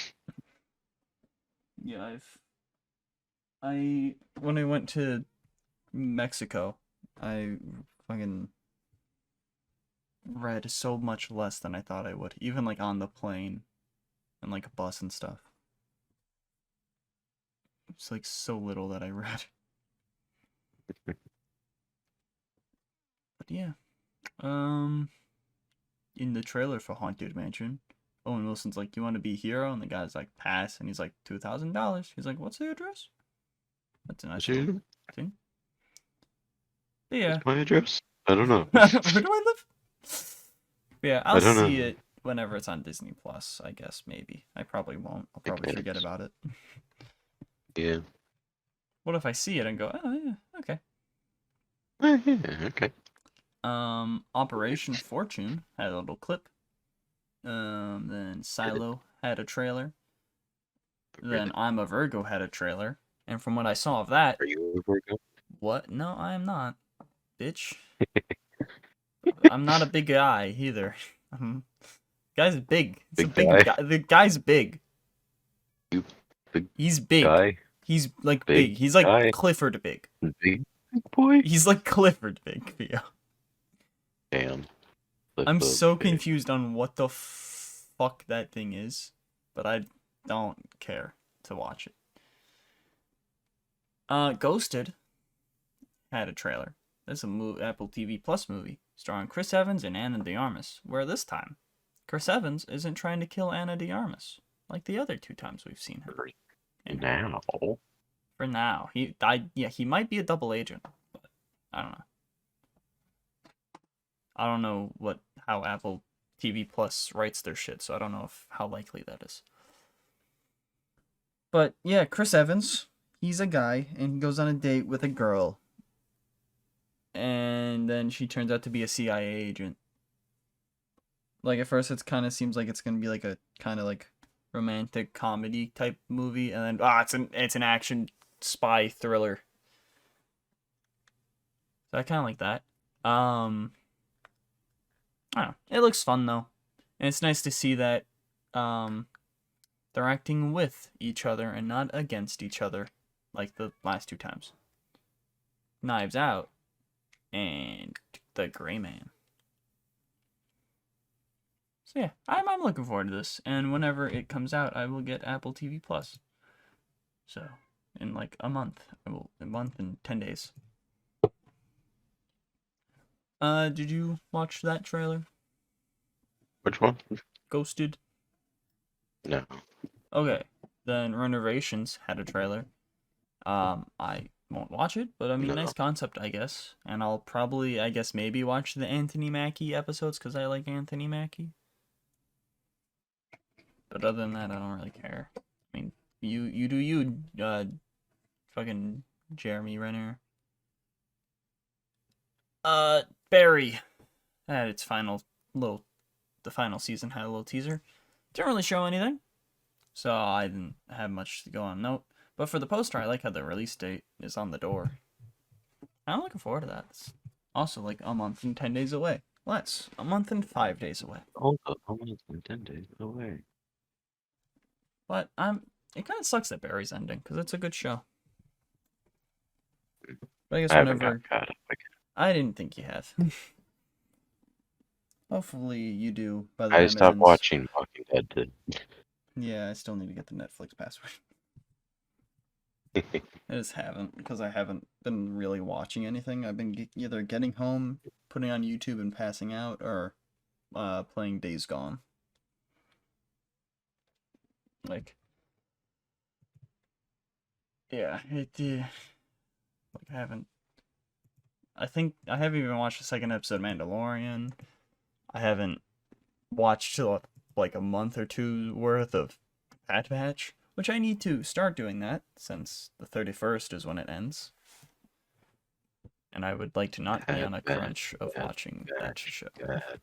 Yeah, when I went to Mexico, I fucking read so much less than I thought I would, even like on the plane and like a bus and stuff. It's like so little that I read. But yeah. In the trailer for Haunted Mansion, Owen Wilson's like, "You want to be a hero?" And the guy's like, "Pass." And he's like, $2,000. He's like, "What's the address?" That's a nice little thing. But yeah. My address? I don't know. Where do I live? But yeah, I'll don't see know. it whenever it's on Disney Plus, I guess, maybe. I probably won't. I'll probably forget about it. Yeah. What if I see it and go, "Oh, yeah, okay." Yeah, okay. Operation Fortune had a little clip. Then Silo had a trailer. Then I'm a Virgo had a trailer. And from what I saw of that, Are you a Virgo? what? No, I am not, bitch. I'm not a big guy either. Guy's big. It's a Big big guy? guy. The guy's big. You big He's big. guy? He's like Big big. He's like guy? Clifford big. Big boy? He's like Clifford big, Pheo. Damn. I'm so big. confused on what the fuck that thing is, but I don't care to watch it. Ghosted had a trailer. That's a Apple TV Plus movie starring Chris Evans and Ana de Armas, where this time Chris Evans isn't trying to kill Ana de Armas like the other 2 times we've seen him. Now. For now, he might be a double agent, but I don't know. I don't know how Apple TV Plus writes their shit, so I don't know how likely that is. But yeah, Chris Evans, he's a guy, and he goes on a date with a girl. And then she turns out to be a CIA agent. Like, at first it kind of seems like it's going to be like a kind of like romantic comedy type movie, and then it's an action spy thriller. So I kind of like that. I don't know. It looks fun though, and it's nice to see that they're acting with each other and not against each other like the last 2 times. Knives Out and The Gray Man. So yeah, I'm looking forward to this, and whenever it comes out, I will get Apple TV Plus. So in like a month, a month and 10 days. Did you watch that trailer? Which one? Ghosted? No. Okay, then Renovations had a trailer. I won't watch it, but I mean, nice concept, I guess. And I'll probably, I guess, maybe watch the Anthony Mackie episodes because I like Anthony Mackie. But other than that, I don't really care. I mean, you do you, fucking Jeremy Renner. Barry had its the final season had a little teaser. Didn't really show anything, so I didn't have much to go on note. But for the poster, I like how the release date is on the door. I'm looking forward to that. It's also like a month and 10 days away. Well, that's a month and 5 days away. Also, a month and 10 days away. But it kind of sucks that Barry's ending because it's a good show. But I guess whenever I didn't think you have. Hopefully you do. By the I time stopped watching Walking Dead too. Yeah, I still need to get the Netflix password. I just haven't, because I haven't been really watching anything. I've been either getting home, putting on YouTube and passing out, or playing Days Gone. Like, yeah, I think I haven't even watched the second episode of Mandalorian. I haven't watched like a month or 2 worth of Bad Batch, which I need to start doing that since the 31st is when it ends. And I would like to not be on a crunch of watching that show. Bad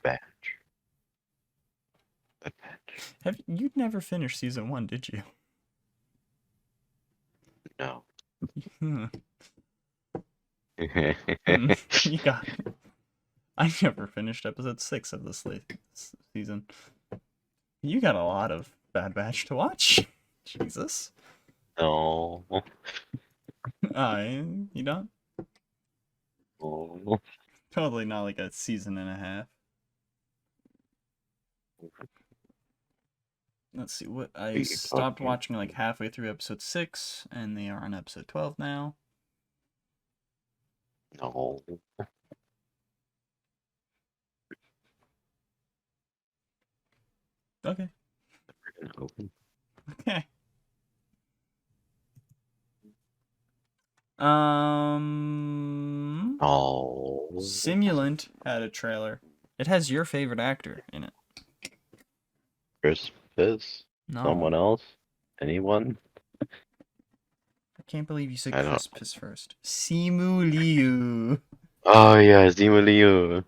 Batch. You'd never finished season 1, did you? No. You got it. I never finished episode 6 of this season. You got a lot of Bad Batch to watch. Jesus. No. You don't? No. Totally not like a season and a half. Let's see what I stopped watching like halfway through episode 6, and they are on episode 12 now. No. Okay. Open. Okay. Oh. Simulant had a trailer. It has your favorite actor in it. Chris Piss? No. Someone else? Anyone? I can't believe you said I don't- Chris Piss first. Simu Liu. Oh yeah, Zimu Liu.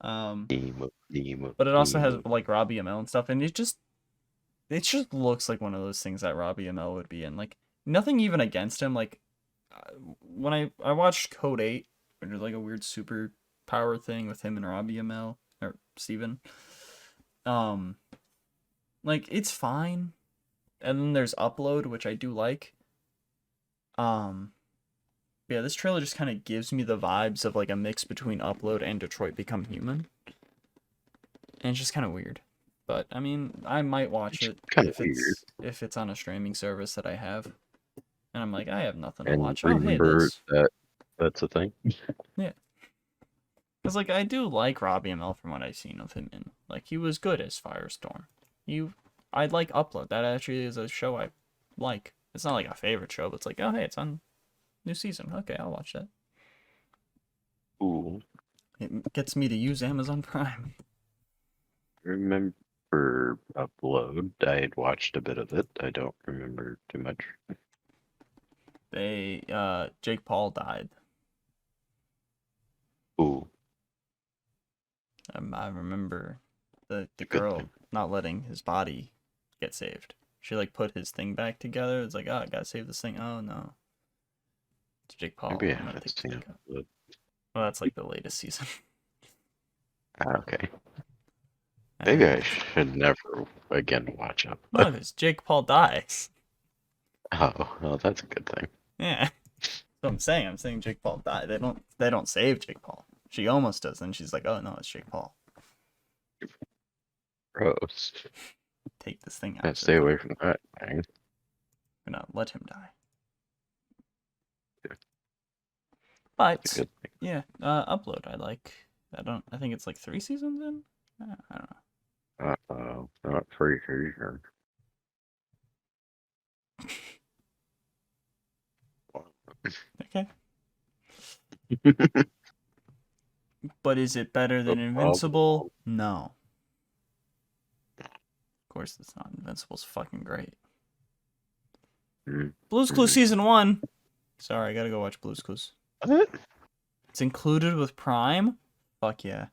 But it also has like Robbie Amell and stuff, and it just looks like one of those things that Robbie Amell would be in. Like nothing even against him. Like when I watched Code 8, which is like a weird super power thing with him and Robbie Amell or Steven. Like it's fine. And then there's Upload, which I do like. Yeah, this trailer just kind of gives me the vibes of like a mix between Upload and Detroit Become Human. And it's just kind of weird. But I mean, I might watch it if it's on a streaming service that I have. And I'm like, I have nothing to watch. Remember that's a thing. Yeah. Because like I do like Robbie Amell from what I've seen of him in. Like he was good as Firestorm. I like Upload. That actually is a show I like. It's not like a favorite show, but it's like, oh hey, it's on new season. Okay, I'll watch that. Ooh. It gets me to use Amazon Prime. Remember Upload? I had watched a bit of it. I don't remember too much. Jake Paul died. Ooh. I remember the girl not letting his body get saved. She like put his thing back together. It's like, oh, I gotta save this thing. Oh no. It's Jake Paul. Maybe I haven't seen it. Well, that's like the latest season. Okay. Maybe I should never again watch it. No, because Jake Paul dies. Oh, well, that's a good thing. Yeah. That's what I'm saying. I'm saying Jake Paul died. They don't save Jake Paul. She almost does, and she's like, oh no, it's Jake Paul. Gross. Take this thing out. Gotta stay away from that thing. We're not let him die. Yeah. But yeah, Upload I like. I think it's like 3 seasons in. I don't know. Uh-oh, not free here. Okay. But is it better than Invincible? No. Of course it's not. Invincible's fucking great. Blue's Clues Season 1. Sorry, I gotta go watch Blue's Clues. What? It's included with Prime? Fuck yeah.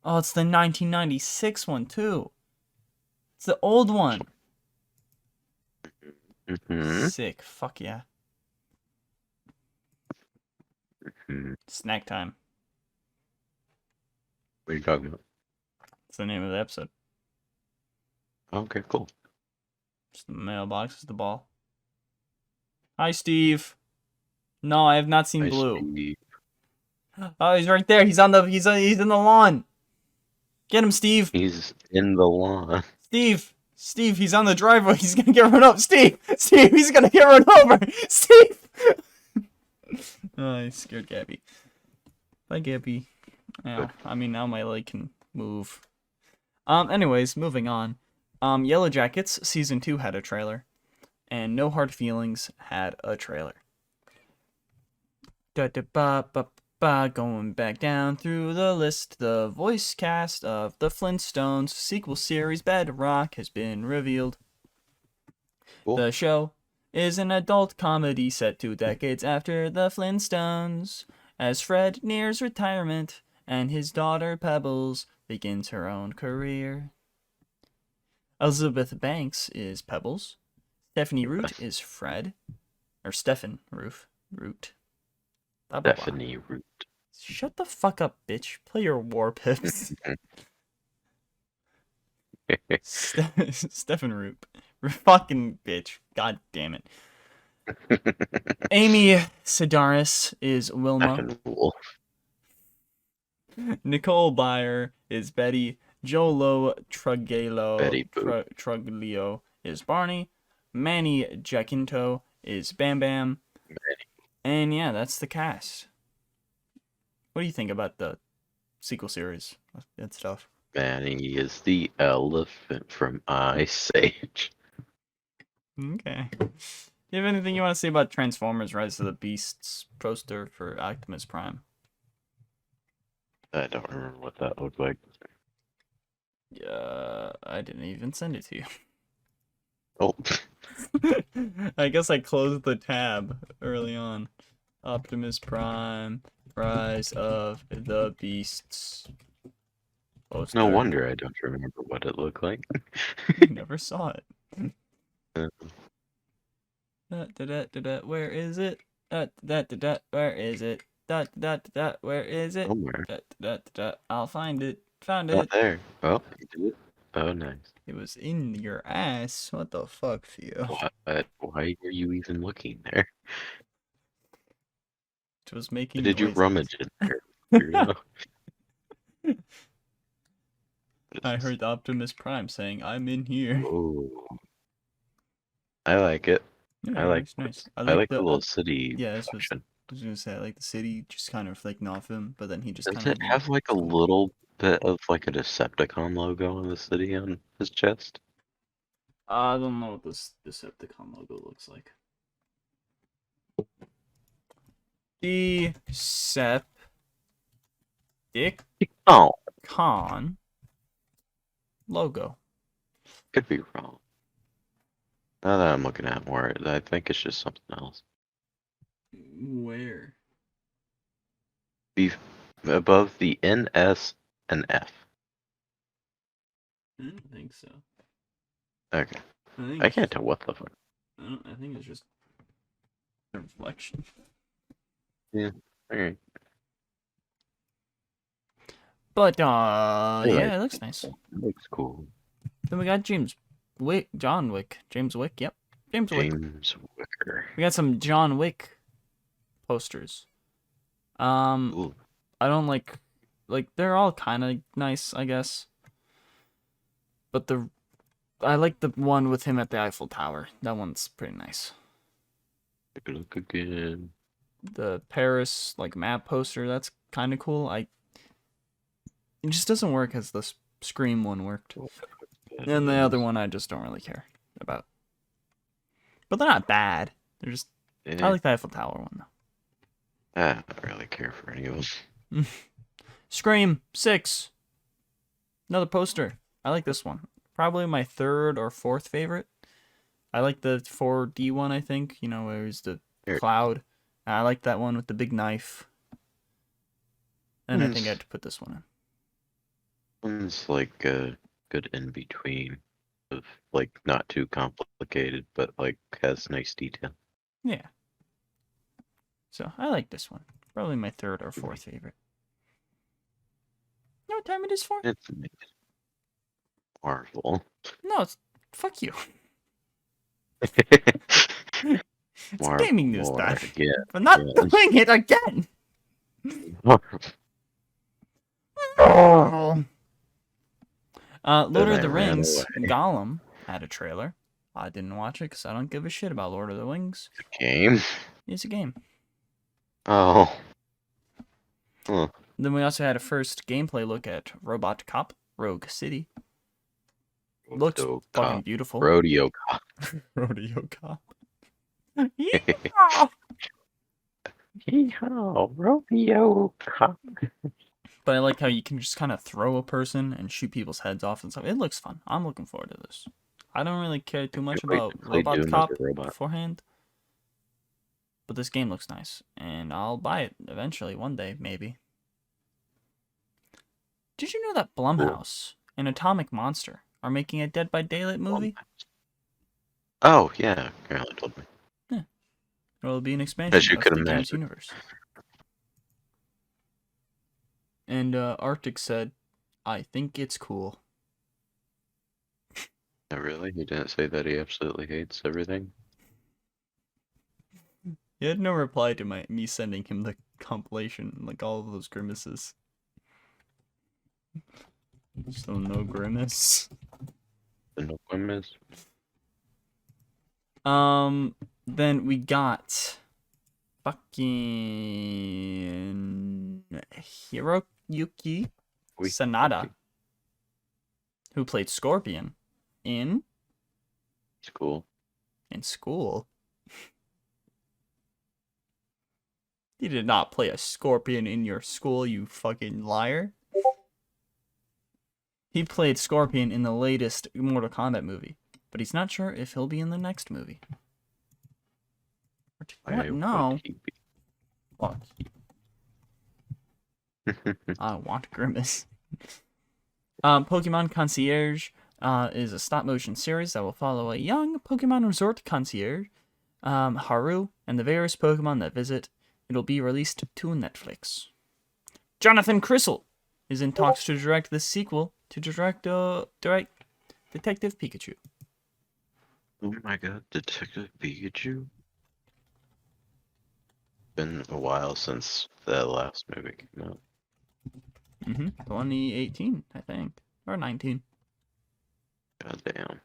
Oh, it's the 1996 one, too. It's the old one. Sick. Fuck yeah. Snack time. What are you talking about? It's the name of the episode. Okay, cool. Just the mailbox is the ball. Hi, Steve. No, I have not seen Blue. Steve. Oh, he's right there. He's in the lawn. Get him, Steve. He's in the lawn. Steve, he's on the driveway. He's gonna get run over. Steve, he's gonna get run over. Steve. Oh, I scared Gabby. Bye, Gabby. Yeah, I mean now my leg can move. Anyways, moving on. Yellow Jackets season 2 had a trailer, and No Hard Feelings had a trailer. Going back down through the list, the voice cast of the Flintstones sequel series Bedrock has been revealed. Cool. The show is an adult comedy set 2 decades after the Flintstones, as Fred nears retirement and his daughter Pebbles begins her own career. Elizabeth Banks is Pebbles. Stephanie Root is Fred. Or Stephen Root. Blah, blah, blah. Stephanie Root. Shut the fuck up, bitch. Play your war pips. Stephen Root. Fucking bitch. God damn it. Amy Sedaris is Wilma. Nicole Byer is Betty. Jolo Betty Boop. Truglio is Barney. Manny Jacinto is Bam Bam. And yeah, that's the cast. What do you think about the sequel series and stuff? Manny is the elephant from Ice Age. Okay. Do you have anything you want to say about Transformers Rise of the Beasts poster for Optimus Prime? I don't remember what that looked like. Yeah, I didn't even send it to you. Oh, I guess I closed the tab early on. Optimus Prime, Rise of the Beasts. Poster. no wonder I don't remember what it looked like. Never saw it. Where is it? Where is it? Where is it? Somewhere. I'll find it. Found Oh, it. there. Oh, you did it. Oh, nice. It was in your ass. What the fuck, Pheo? Why were you even looking there? It was making Did you noises. rummage in there? Weirdo? I heard Optimus Prime saying, "I'm in here." Oh, I like it. Yeah, I like nice. I like the little city yeah, this was, section. I was gonna say, I like the city just kind of reflecting off him, but then he just Does kind it have like a little bit of like a Decepticon logo on the city on his chest? I don't know what this Decepticon logo looks like. Decepticon Oh, logo. could be wrong. Now that I'm looking at more, I think it's just something else. Where? Above the N, S, and F. I don't think so. Okay. I I can't tell what the fuck. I think it's just a reflection. Yeah. Alright. But like yeah, it looks nice. It looks cool. Then we got James Wick. Yep. James Wick. James Wicker. We got some John Wick posters. Ooh. I don't like they're all kind of nice, I guess. But I like the one with him at the Eiffel Tower. That one's pretty nice. Take a look again. The Paris map poster, that's kind of cool. It just doesn't work as the Scream one worked. And the other one I just don't really care about. But they're not bad. They're just I like the Eiffel Tower one though. I don't really care for any of them. Scream 6. Another poster. I like this one. Probably my third or fourth favorite. I like the 4D one, I think. You know, where it's the cloud. I like that one with the big knife. And I think I had to put this one in. One's like a good in between of like not too complicated, but like has nice detail. Yeah. So I like this one. Probably my third or fourth favorite. You know what time it is for? It's Marvel. No, it's fuck you. It's It's gaming news time. Yeah. But not doing it again. Lord of the Rings, Gollum had a trailer. I didn't watch it because I don't give a shit about Lord of the Rings. It's a game? It's a game. Oh. Huh. Then we also had a first gameplay look at RoboCop Rouge City. Looks fucking beautiful. Rodeo Cop. Rodeo Cop. Yeehaw! Yeehaw, Rodeo Cop. But I like how you can just kind of throw a person and shoot people's heads off and stuff. It looks fun. I'm looking forward to this. I don't really care too much about RoboCop beforehand. But this game looks nice. And I'll buy it eventually, one day, maybe. Did you know that Blumhouse and Atomic Monster are making a Dead by Daylight movie? Oh, yeah. Carolyn told me. Yeah. It'll be an expansion of the game's universe. And Arctic said, I think it's cool. Oh, really? He didn't say that he absolutely hates everything? He had no reply to me sending him the compilation, like all of those grimaces. So no grimace. No grimace. Then we got fucking Hiroyuki Sanada, who played Scorpion in School. In School. You did not play a Scorpion in your school, you fucking liar. He played Scorpion in the latest Mortal Kombat movie, but he's not sure if he'll be in the next movie. What? No. Fuck. I want Grimace. Pokemon Concierge is a stop-motion series that will follow a young Pokemon Resort concierge, Haru, and the various Pokemon that visit. It'll be released to Netflix. Jonathan Crystal is in talks to direct the sequel to direct Detective Pikachu. Oh my god, Detective Pikachu? Been a while since the last movie came out. 2018, I think. Or 19. God damn.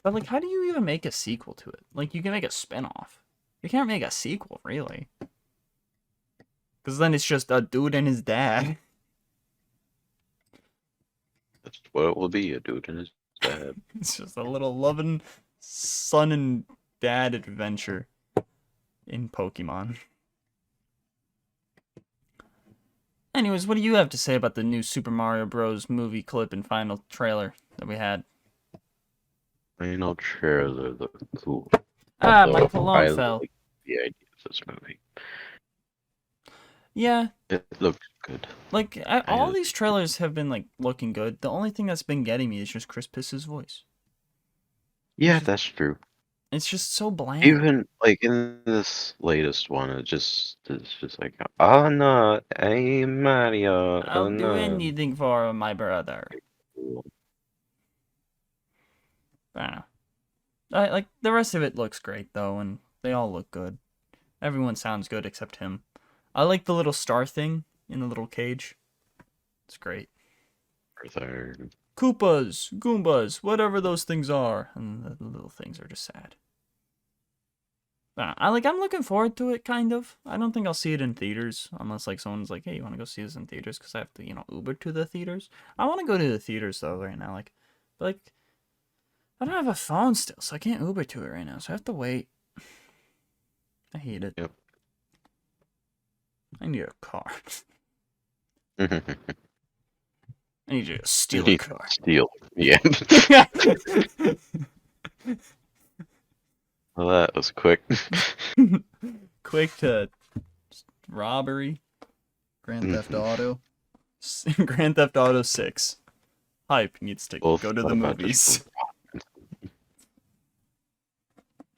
But, like, how do you even make a sequel to it? Like, you can make a spin-off. You can't make a sequel, really. Because then it's just a dude and his dad. That's what it will be, a dude and his dad. It's just a little loving son and dad adventure in Pokemon. Anyways, what do you have to say about the new Super Mario Bros. Movie clip and final trailer that we had? Final trailer look cool. Ah, Although my cologne I fell. like the idea of this movie. Yeah, It looks good. like, all these trailers have been, like, looking good. The only thing that's been getting me is just Chris Piss's voice. Yeah, that's true. It's just so bland. Even like in this latest one, it's just like, oh no, hey Mario, I'll oh do no. anything for my brother. Cool. I don't know. Like, the rest of it looks great, though, and they all look good. Everyone sounds good except him. I like the little star thing in the little cage. It's great. Koopas, Goombas, whatever those things are. And the little things are just sad. I'm looking forward to it, kind of. I don't think I'll see it in theaters, unless, like, someone's like, hey, you want to go see this in theaters? Because I have to, Uber to the theaters. I want to go to the theaters, though, right now. But I don't have a phone still, so I can't Uber to it right now, so I have to wait. I hate it. Yep. I need a car. I I need you to steal a car. Steal. Yeah. Well, that was quick. Quick to robbery. Grand Theft Auto. Grand Theft Auto 6. Hype needs to go to the movies.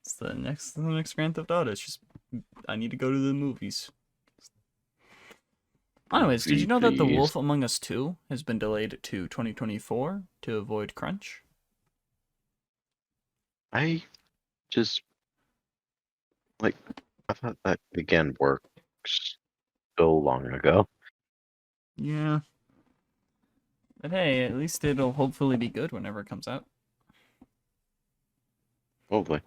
It's the next Grand Theft Auto. It's just, I need to go to the movies. Anyways, did you know that The Wolf Among Us 2 has been delayed to 2024 to avoid crunch? I thought that began work so long ago. Yeah. But hey, at least it'll hopefully be good whenever it comes out. Hopefully.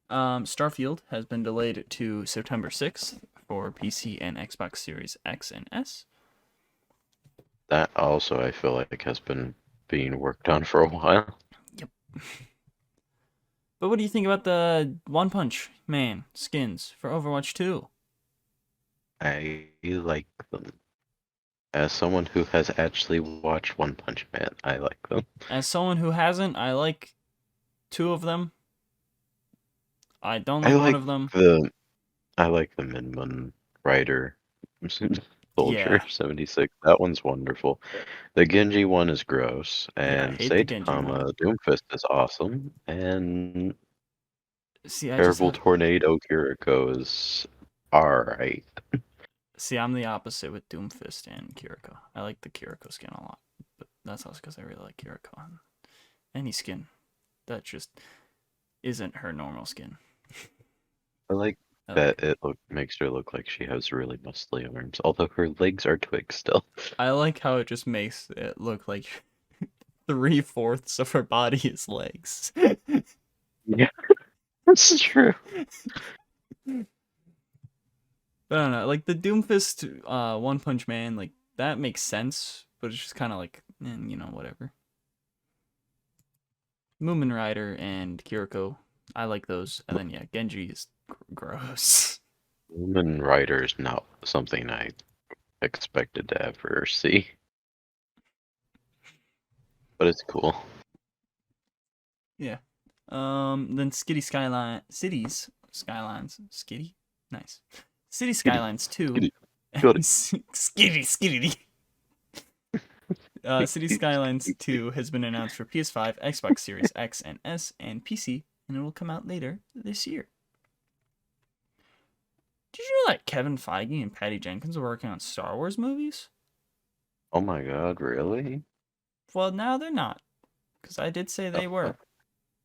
Starfield has been delayed to September 6th for PC and Xbox Series X and S. That also, I feel like, has been being worked on for a while. Yep. But what do you think about the One Punch Man skins for Overwatch 2? I like them. As someone who has actually watched One Punch Man, I like them. As someone who hasn't, I like 2 of them. I don't like one of them. I like the Minmun Rider Soldier 76. That one's wonderful. The Genji one is gross. And Saitama Doomfist is awesome. And Terrible Tornado Kiriko is alright. See, I'm the opposite with Doomfist and Kiriko. I like the Kiriko skin a lot. But that's also because I really like Kiriko. Any skin that just isn't her normal skin. I like that it makes her look like she has really muscly arms, although her legs are twigs still. I like how it just makes it look like 3/4 of her body is legs. Yeah, that's true. But I don't know, like the Doomfist One Punch Man, like that makes sense, but it's just kind of like, whatever. Moomin Rider and Kiriko, I like those. And then yeah, Genji is gross. Woman Rider is not something I expected to ever see, but it's cool. Yeah. Then Cities Skylines, Skitty, nice. City Skylines 2. Skitty. City Skylines 2 has been announced for PS5, Xbox Series X and S, and PC, and it will come out later this year. Did you know that Kevin Feige and Patty Jenkins are working on Star Wars movies? Oh my god, really? Well, now they're not, because I did say they were.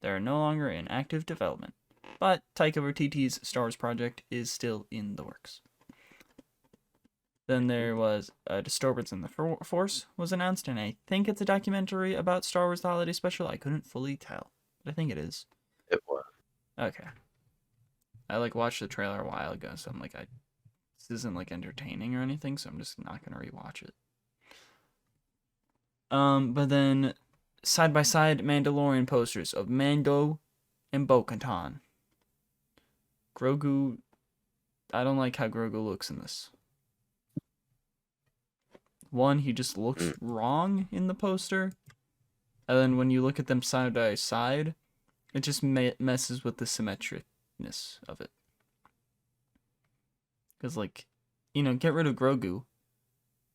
They're no longer in active development, but Taika Waititi's Star Wars project is still in the works. Then there was a Disturbance in the Force was announced, and I think it's a documentary about Star Wars The Holiday Special. I couldn't fully tell, but I think it is. It was. Okay. I watched the trailer a while ago, so I'm like, this isn't entertaining or anything, so I'm just not gonna rewatch it. But then side by side Mandalorian posters of Mando and Bo-Katan. Grogu, I don't like how Grogu looks in this. One, he just looks wrong in the poster, and then when you look at them side by side, it just messes with the symmetricness of it. Because, get rid of Grogu,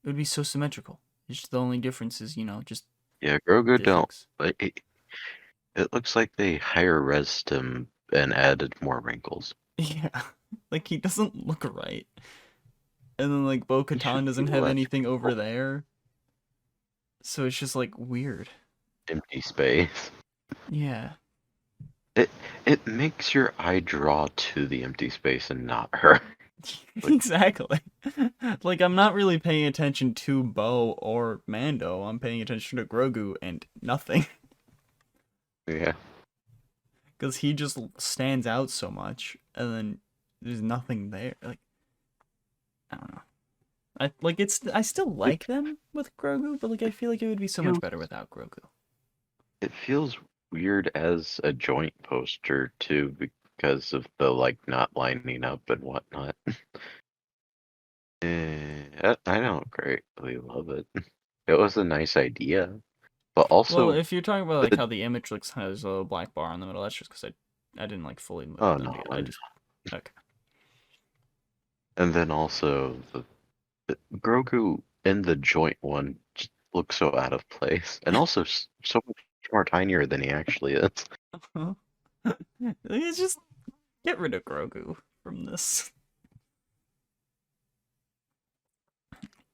it would be so symmetrical. It's just the only difference is, just... Yeah, Grogu physics. don't... It looks like they higher-resed him and added more wrinkles. Yeah, he doesn't look right. And then, Bo-Katan doesn't have anything over there. So it's just, weird. Empty space. Yeah. It makes your eye draw to the empty space and not her. Exactly. I'm not really paying attention to Bo or Mando. I'm paying attention to Grogu and nothing. Yeah. Because he just stands out so much, and then there's nothing there. I don't know. I still like them with Grogu, but I feel like it would be so much better without Grogu. It feels weird as a joint poster too, because of the not lining up and whatnot. I don't greatly love it. It was a nice idea, but also. Well, if you're talking about how the image looks, has a little black bar in the middle, that's just because I didn't fully move. Oh no! Okay. And then also the Grogu in the joint one just looks so out of place, and also so much more tinier than he actually is. Just get rid of Grogu from this.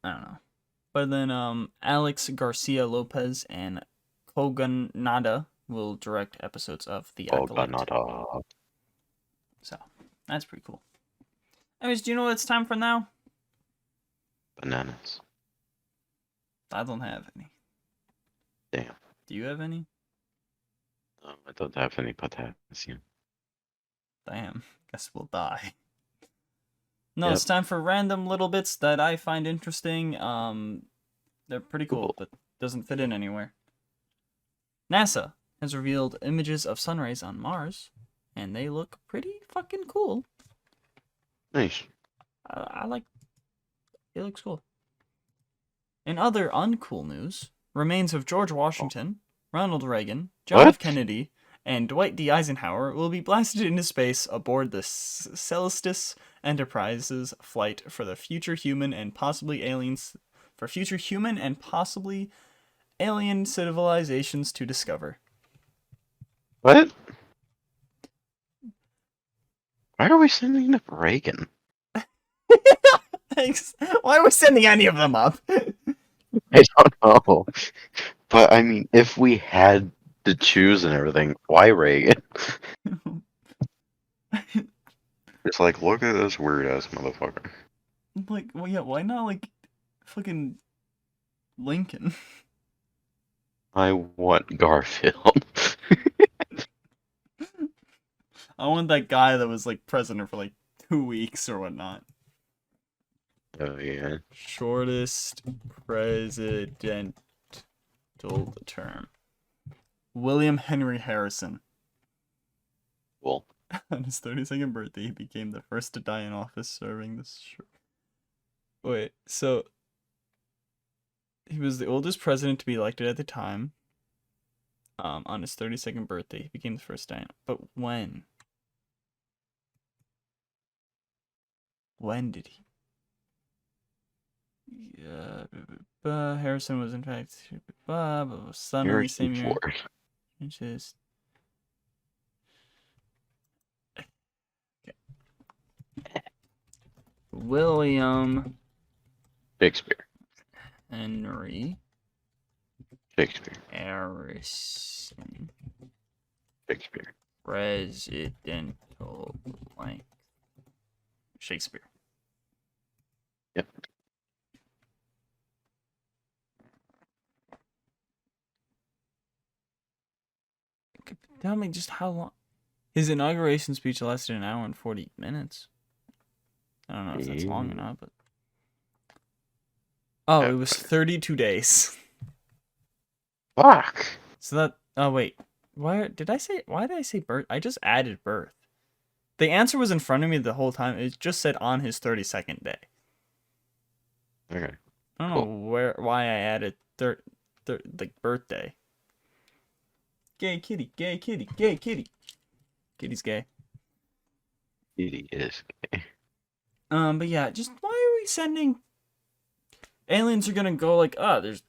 I don't know. But then Alex Garcia Lopez and Kogan Nada will direct episodes of The Acolyte. So, that's pretty cool. Anyways, do you know what it's time for now? Bananas. I don't have any. Damn. Do you have any? No, I don't have any potassium. Damn. Guess we'll die. No, It's time for random little bits that I find interesting. They're pretty cool, but doesn't fit in anywhere. NASA has revealed images of sunrays on Mars, and they look pretty fucking cool. Nice. It looks cool. In other uncool news, remains of George Washington, Ronald Reagan, John F. Kennedy, and Dwight D. Eisenhower will be blasted into space aboard the Celestis Enterprise's flight for future human and possibly alien civilizations to discover. What? Why are we sending up Reagan? Why are we sending any of them up? I don't know. But I mean, if we had to choose and everything, why Reagan? It's like, look at this weird ass motherfucker. Like, well, yeah, why not like fucking Lincoln? I want Garfield. I want that guy that was like president for like 2 weeks or whatnot. Oh yeah. Shortest presidential term. William Henry Harrison. Well, On his 32nd birthday, he became the first to die in office serving this. Wait, so he was the oldest president to be elected at the time. On his 32nd birthday, he became the first to die. But when? When did he? Yeah, Harrison was in fact son of the same year. Ford. Which is William Shakespeare. Henry Shakespeare. Harrison. Shakespeare. Presidential blank. Shakespeare. Yep. Tell me just how long. His inauguration speech lasted an hour and 40 minutes. I don't know if that's long or not, but. Oh, it was 32 days. Fuck. So that. Oh, wait. Why did I say birth? I just added birth. The answer was in front of me the whole time. It just said on his 32nd day. Okay. I don't know why I added like birthday. Gay kitty, gay kitty, gay kitty. Kitty's gay. Kitty is gay. But yeah, just why are we sending aliens are gonna go like, there's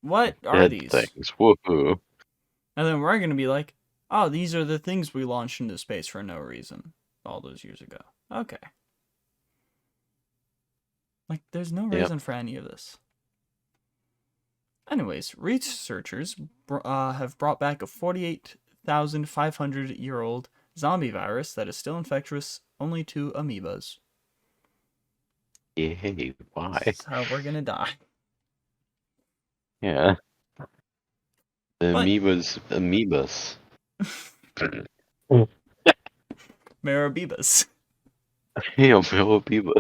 what are Dead these? things. Woohoo. And then we're gonna be like, oh, these are the things we launched into space for no reason all those years ago. Okay. Like, there's no reason for any of this. Anyways, researchers have brought back a 48,500-year-old zombie virus that is still infectious only to amoebas. Yay, why? That's how we're gonna die. Yeah. The But- amoebas. Marabibas. Hey, amoeba.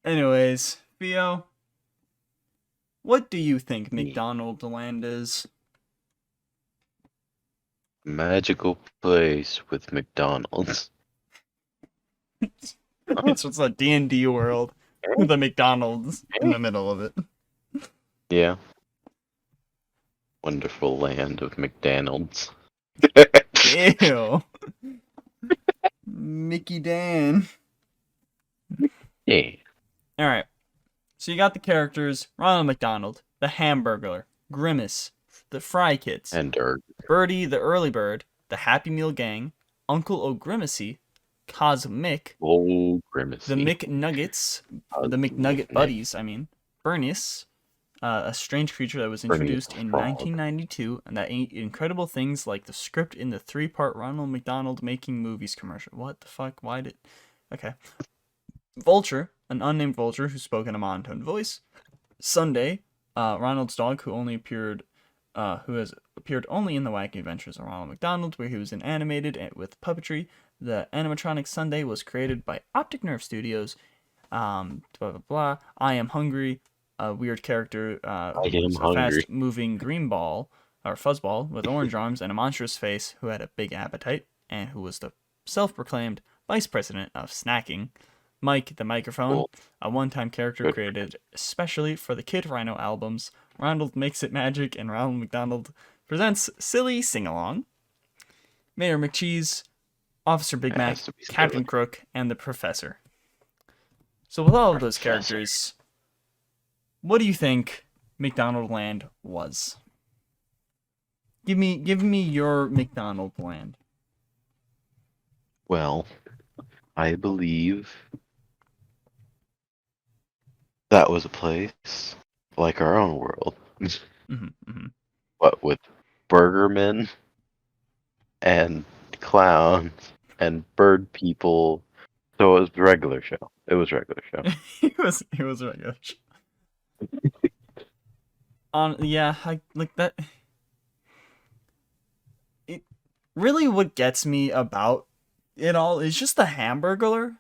Anyways, Pheo, what do you think Mcdonaldland is? Magical place with McDonald's. It's just a D&D world with a McDonald's in the middle of it. Yeah. Wonderful land of McDonald's. Ew. Mickey Dan. Yeah. Alright. So you got the characters, Ronald McDonald, the Hamburglar, Grimace, the Fry Kids, And Dirk. Birdie the Early Bird, the Happy Meal Gang, Uncle O'Grimacy, Cosmic, Oh, Grimacy. the McNuggets, the McNugget Buddies, I mean, Bernice, a strange creature that was introduced in Frog. 1992, and that ate incredible things like the script in the 3-part Ronald McDonald Making Movies commercial. What the fuck? Why did... Okay. Vulture, an unnamed vulture who spoke in a monotone voice. Sunday, Ronald's dog who has appeared only in the Wacky Adventures of Ronald McDonald, where he was animated with puppetry. The animatronic Sunday was created by Optic Nerve Studios. Blah blah blah. I Am Hungry, a weird character who's a fast-moving green ball or fuzzball with orange arms and a monstrous face, who had a big appetite and who was the self-proclaimed vice president of snacking. Mike the Microphone, a one-time character created especially for the Kid Rhino albums. Ronald Makes It Magic and Ronald McDonald Presents Silly Sing-Along. Mayor McCheese, Officer Big Mac, Captain Crook, and the Professor. So with all of those characters, what do you think McDonaldland was? Give me your McDonaldland. Well, I believe that was a place like our own world. Mm-hmm. But with burger men and clowns and bird people. So it was a regular show. It was a regular show. It was regular. Yeah, I like that. It really what gets me about it all is just the Hamburglar,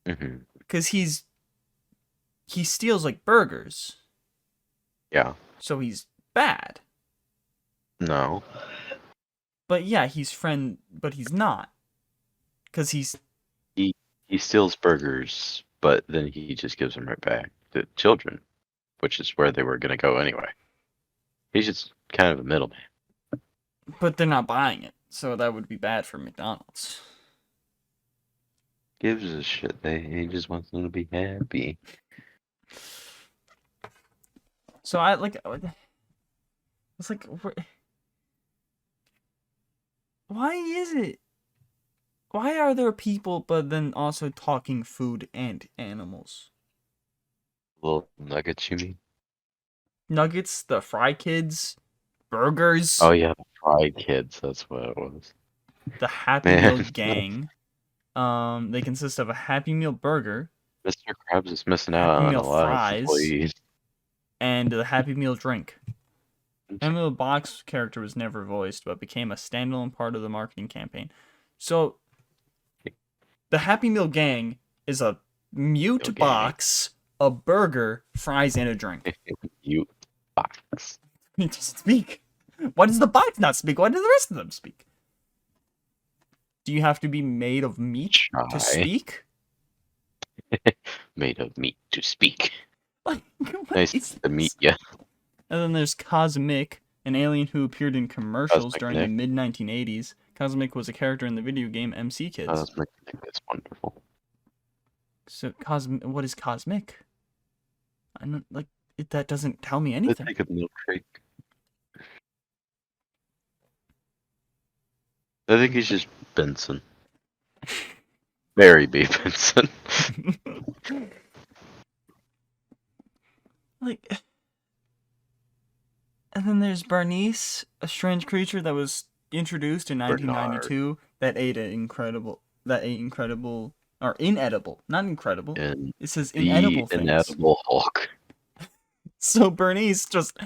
Hmm. because he steals like burgers, Yeah. so he's bad. No. But yeah, but he's not, because He steals burgers, but then he just gives them right back to children, which is where they were gonna go anyway. He's just kind of a middleman. but they're not buying it, so that would be bad for McDonald's. Gives a shit. He just wants them to be happy. So I like, it's like, why is it? Why are there people, but then also talking food and animals? Little nuggets, you mean? Nuggets, the Fry Kids, burgers, Oh yeah, the Fry Kids. That's what it was. the Happy Man. Meal gang. They consist of a Happy Meal burger Mr. Krabs is missing Happy out on Meal a lot fries. of employees. and the Happy Meal drink. Happy Meal box character was never voiced, but became a standalone part of the marketing campaign. So, the Happy Meal gang is a mute Meal gang. box, a burger, fries, and a drink. You box. It doesn't speak. Why does the box not speak? Why do the rest of them speak? Do you have to be made of meat Shy. to speak? Made of meat to speak. Like, what Nice is to meet this? ya. And then there's Cosmic, an alien who appeared in commercials Cosmic during the Nick. mid-1980s. Cosmic was a character in the video game MC Kids. Cosmic is wonderful. So what is Cosmic? I don't like it. That doesn't tell me I anything. think of Milkshake. I think he's just Benson. Barry B. Benson. Like, and then there's Bernice, a strange creature that was introduced in 1992 that ate inedible, not incredible. And It says the inedible things. inedible Hulk. So Bernice just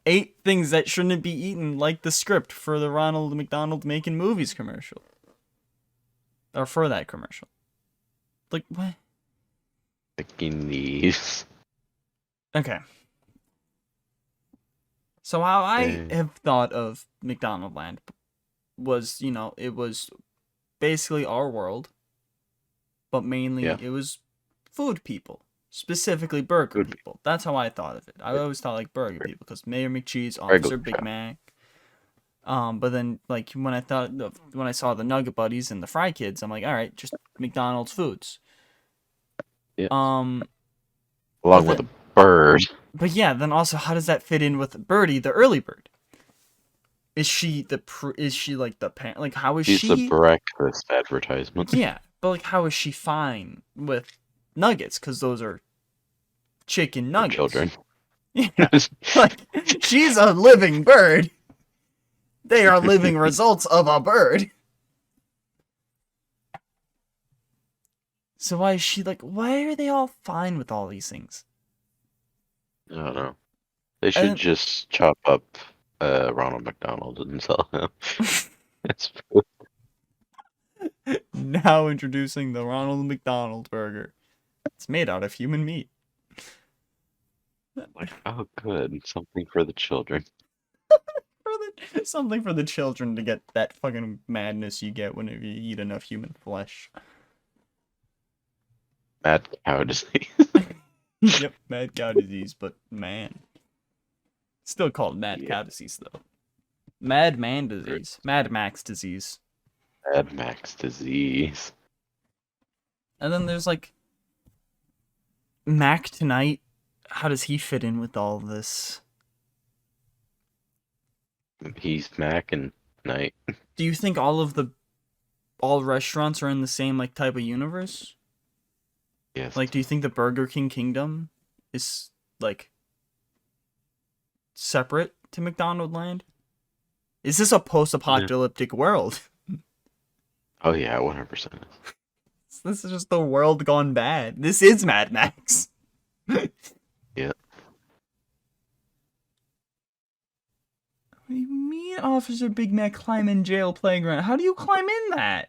ate things that shouldn't be eaten, like the script for the Ronald McDonald Making Movies commercial. Or for that commercial. Like, what? Picking these. Okay. So how I Yeah. have thought of McDonaldland was, it was basically our world, but mainly Yeah. it was food people. Specifically burger Food people. That's how I thought of it. I always thought like burger people because Mayor McCheese, Regular Officer Big Joe. Mac. But then like when I saw the Nugget Buddies and the Fry Kids, I'm like, all right, just McDonald's foods. Yeah. But Along with a bird. But yeah, then also how does that fit in with Birdie, the early bird? Is she like the parent? Like how is She's she? the breakfast advertisement. Yeah, but like how is she fine with nuggets? Because those are chicken nuggets. Children. Yeah, like she's a living bird. They are living results of a bird. So why is she like? Why are they all fine with all these things? I don't know. They should And- just chop up Ronald McDonald and sell him. It's Now introducing the Ronald McDonald burger. It's made out of human meat. like, oh, good. Something for the children. Something for the children to get that fucking madness you get whenever you eat enough human flesh. Mad cow disease. Yep, mad cow disease, but man. Still called mad cow disease, though. Mad man disease. Mad Max disease. Mad Max disease. And then there's like Mac Tonight. How does he fit in with all this? He's Mac and Night. Do you think all restaurants are in the same like type of universe? Yes. Like, do you think the Burger King Kingdom is like separate to McDonaldland? Is this a post-apocalyptic world? Oh yeah, 100%. This is just the world gone bad. This is Mad Max. Yeah. What do you mean, Officer Big Mac climb in jail playground? How do you climb in that?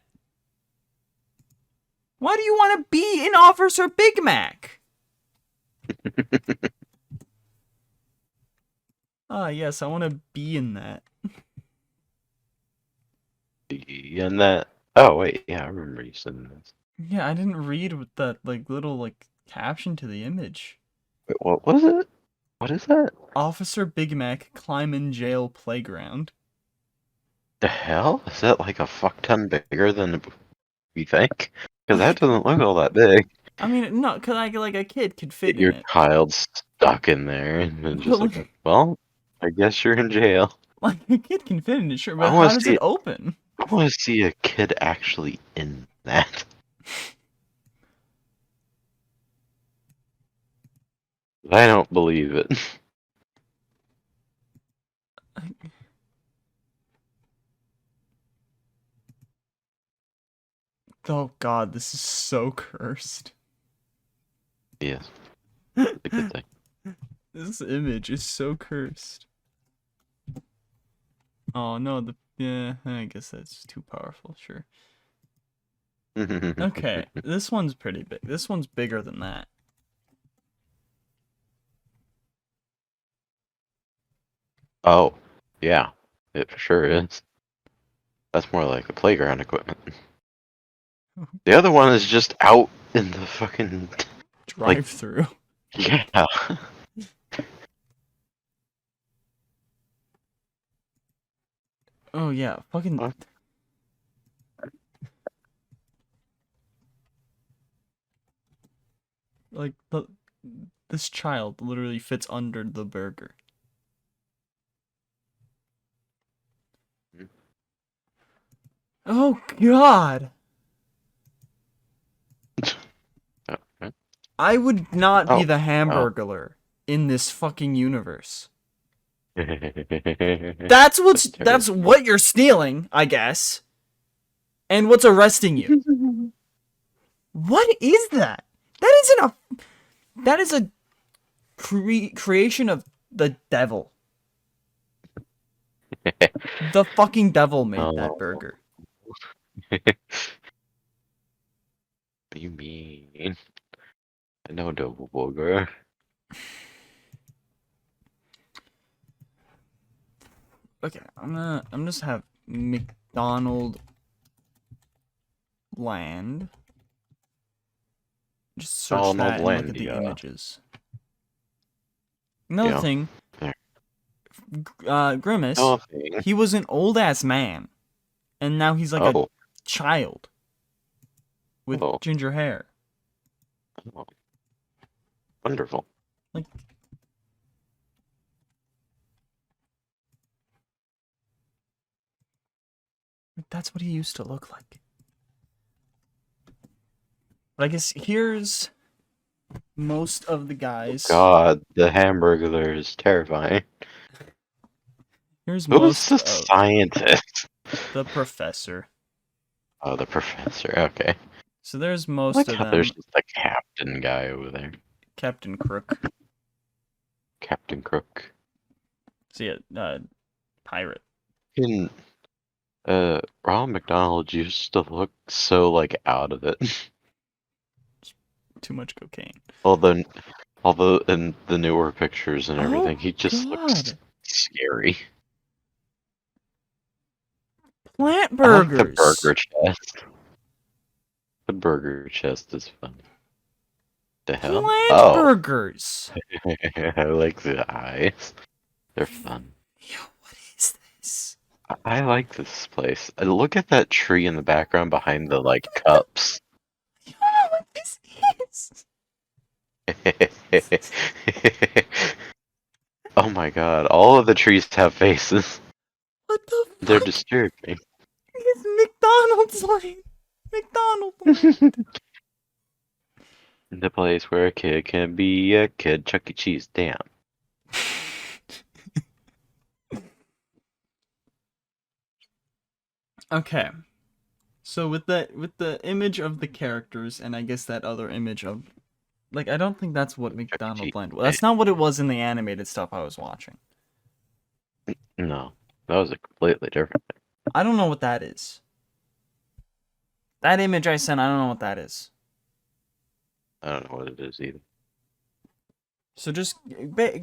Why do you want to be in Officer Big Mac? Ah, yes, I want to be in that. And that. Oh wait, yeah, I remember you saying this. Yeah, I didn't read with that little caption to the image. Wait, what was it? What is that? Officer Big Mac climb in jail playground. The hell? Is that like a fuck ton bigger than we think? Because that doesn't look all that big. I mean, no, because a kid could fit Your in it. child's stuck in there, and then just like, well, I guess you're in jail. Like, a kid can fit in it, sure, but I wanna how does see it it. open? I want to see a kid actually in that. I don't believe it. Oh god, this is so cursed. Yes, it's a good thing. This image is so cursed. Oh no, yeah, I guess that's too powerful, sure. Okay, this one's pretty big. This one's bigger than that. Oh, yeah, it for sure is. That's more like the playground equipment. The other one is just out in the fucking Drive through. yeah. Oh yeah, fucking. What? Like this child literally fits under the burger. Oh god. Okay. I would not be Oh, the wow. Hamburglar in this fucking universe. That's That's what you're stealing, I guess. And what's arresting you? What is that? That is a creation of the devil. The fucking devil made that Oh. burger. What do you mean? I know double burger. Okay, I'm just have McDonaldland. Just search that and look at the Donaldlandia. images. Another Yeah. thing, There. Grimace, Nothing. he was an old ass man, and now he's like a Oh. child with Oh. ginger hair. Oh. Wonderful. Like, that's what he used to look like. But I guess here's most of the guys. God, the Hamburglar is terrifying. Here's Who's most the of scientist? the professor. Oh, the professor. Okay. So there's I most like of how them. there's just a captain guy over there. Captain Crook. Captain Crook. So yeah, pirate. In Ronald McDonald used to look so like out of it. Too much cocaine. Although in the newer pictures and everything, he just looks God. scary. Plant I like the burgers. burger chest. The burger chest is fun. The hell? Plant burgers. I like the eyes. They're fun. Yo, what is this? I like this place. Look at that tree in the background behind the like cups. You don't know what this is. Oh my god, all of the trees have faces. What the fuck? They're disturbing. It's McDonald's lane. McDonald's lane. The place where a kid can be a kid. Chuck E. Cheese. Damn. Okay. So with the image of the characters, and I guess that other image of, like, I don't think that's what Mcdonaldland was. That's not what it was in the animated stuff I was watching. No, that was a completely different thing. I don't know what that is. That image I sent, I don't know what that is. I don't know what it is either. So just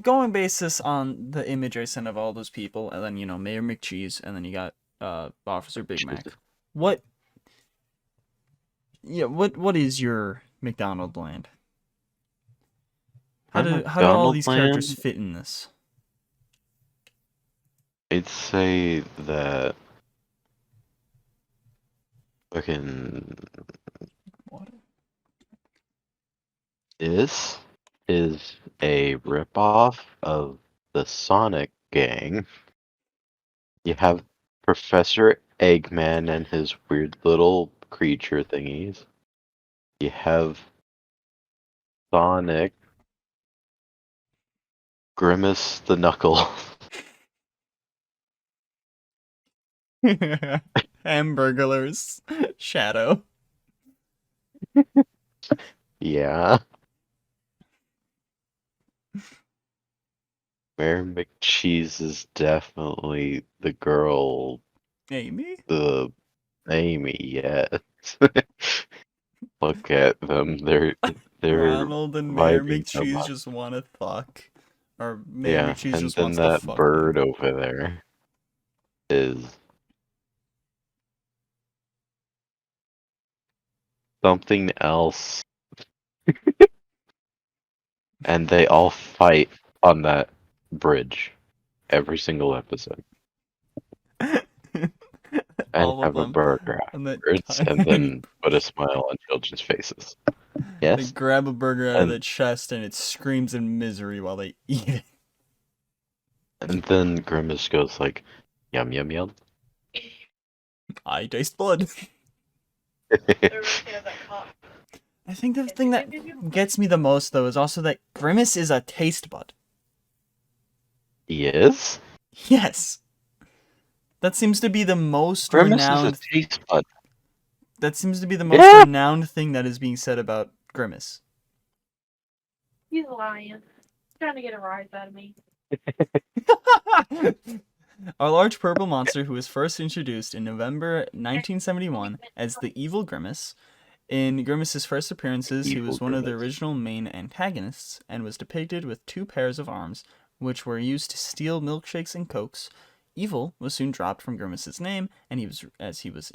going basis on the image I sent of all those people, and then, you know, Mayor McCheese, and then you got Officer Big Mac. What is your McDonaldland? How do all these characters fit in this? I'd say that fucking What? this is a ripoff of the Sonic gang. You have Professor Eggman and his weird little creature thingies. You have Sonic, Grimace the Knuckle. Hamburglers. Shadow. Yeah. Mayor McCheese is definitely the girl. Amy? The Amy, yes. Look at them. They're Ronald and Mayor vibing so McCheese much. just want to fuck. Or Mayor Yeah, McCheese and just then wants to that fuck. bird over there is something else. And they all fight on that bridge every single episode. And All of have a them. burger And that afterwards, and then put a smile on children's faces. They Yes? grab a burger out of And- the chest and it screams in misery while they eat it. And then Grimace goes like, yum yum yum. I taste blood. I think the thing that gets me the most, though, is also that Grimace is a taste bud. He is? Yes. That seems to be the most Grimace renowned. is a taste bud. That seems to be the most Yeah. renowned thing that is being said about Grimace. He's lying. He's trying to get a rise out of me. Our large purple monster, who was first introduced in November 1971 as the Evil Grimace. In Grimace's first appearances, he was one of the original main antagonists and was depicted with 2 pairs of arms, which were used to steal milkshakes and cokes. Evil was soon dropped from Grimace's name, and as he was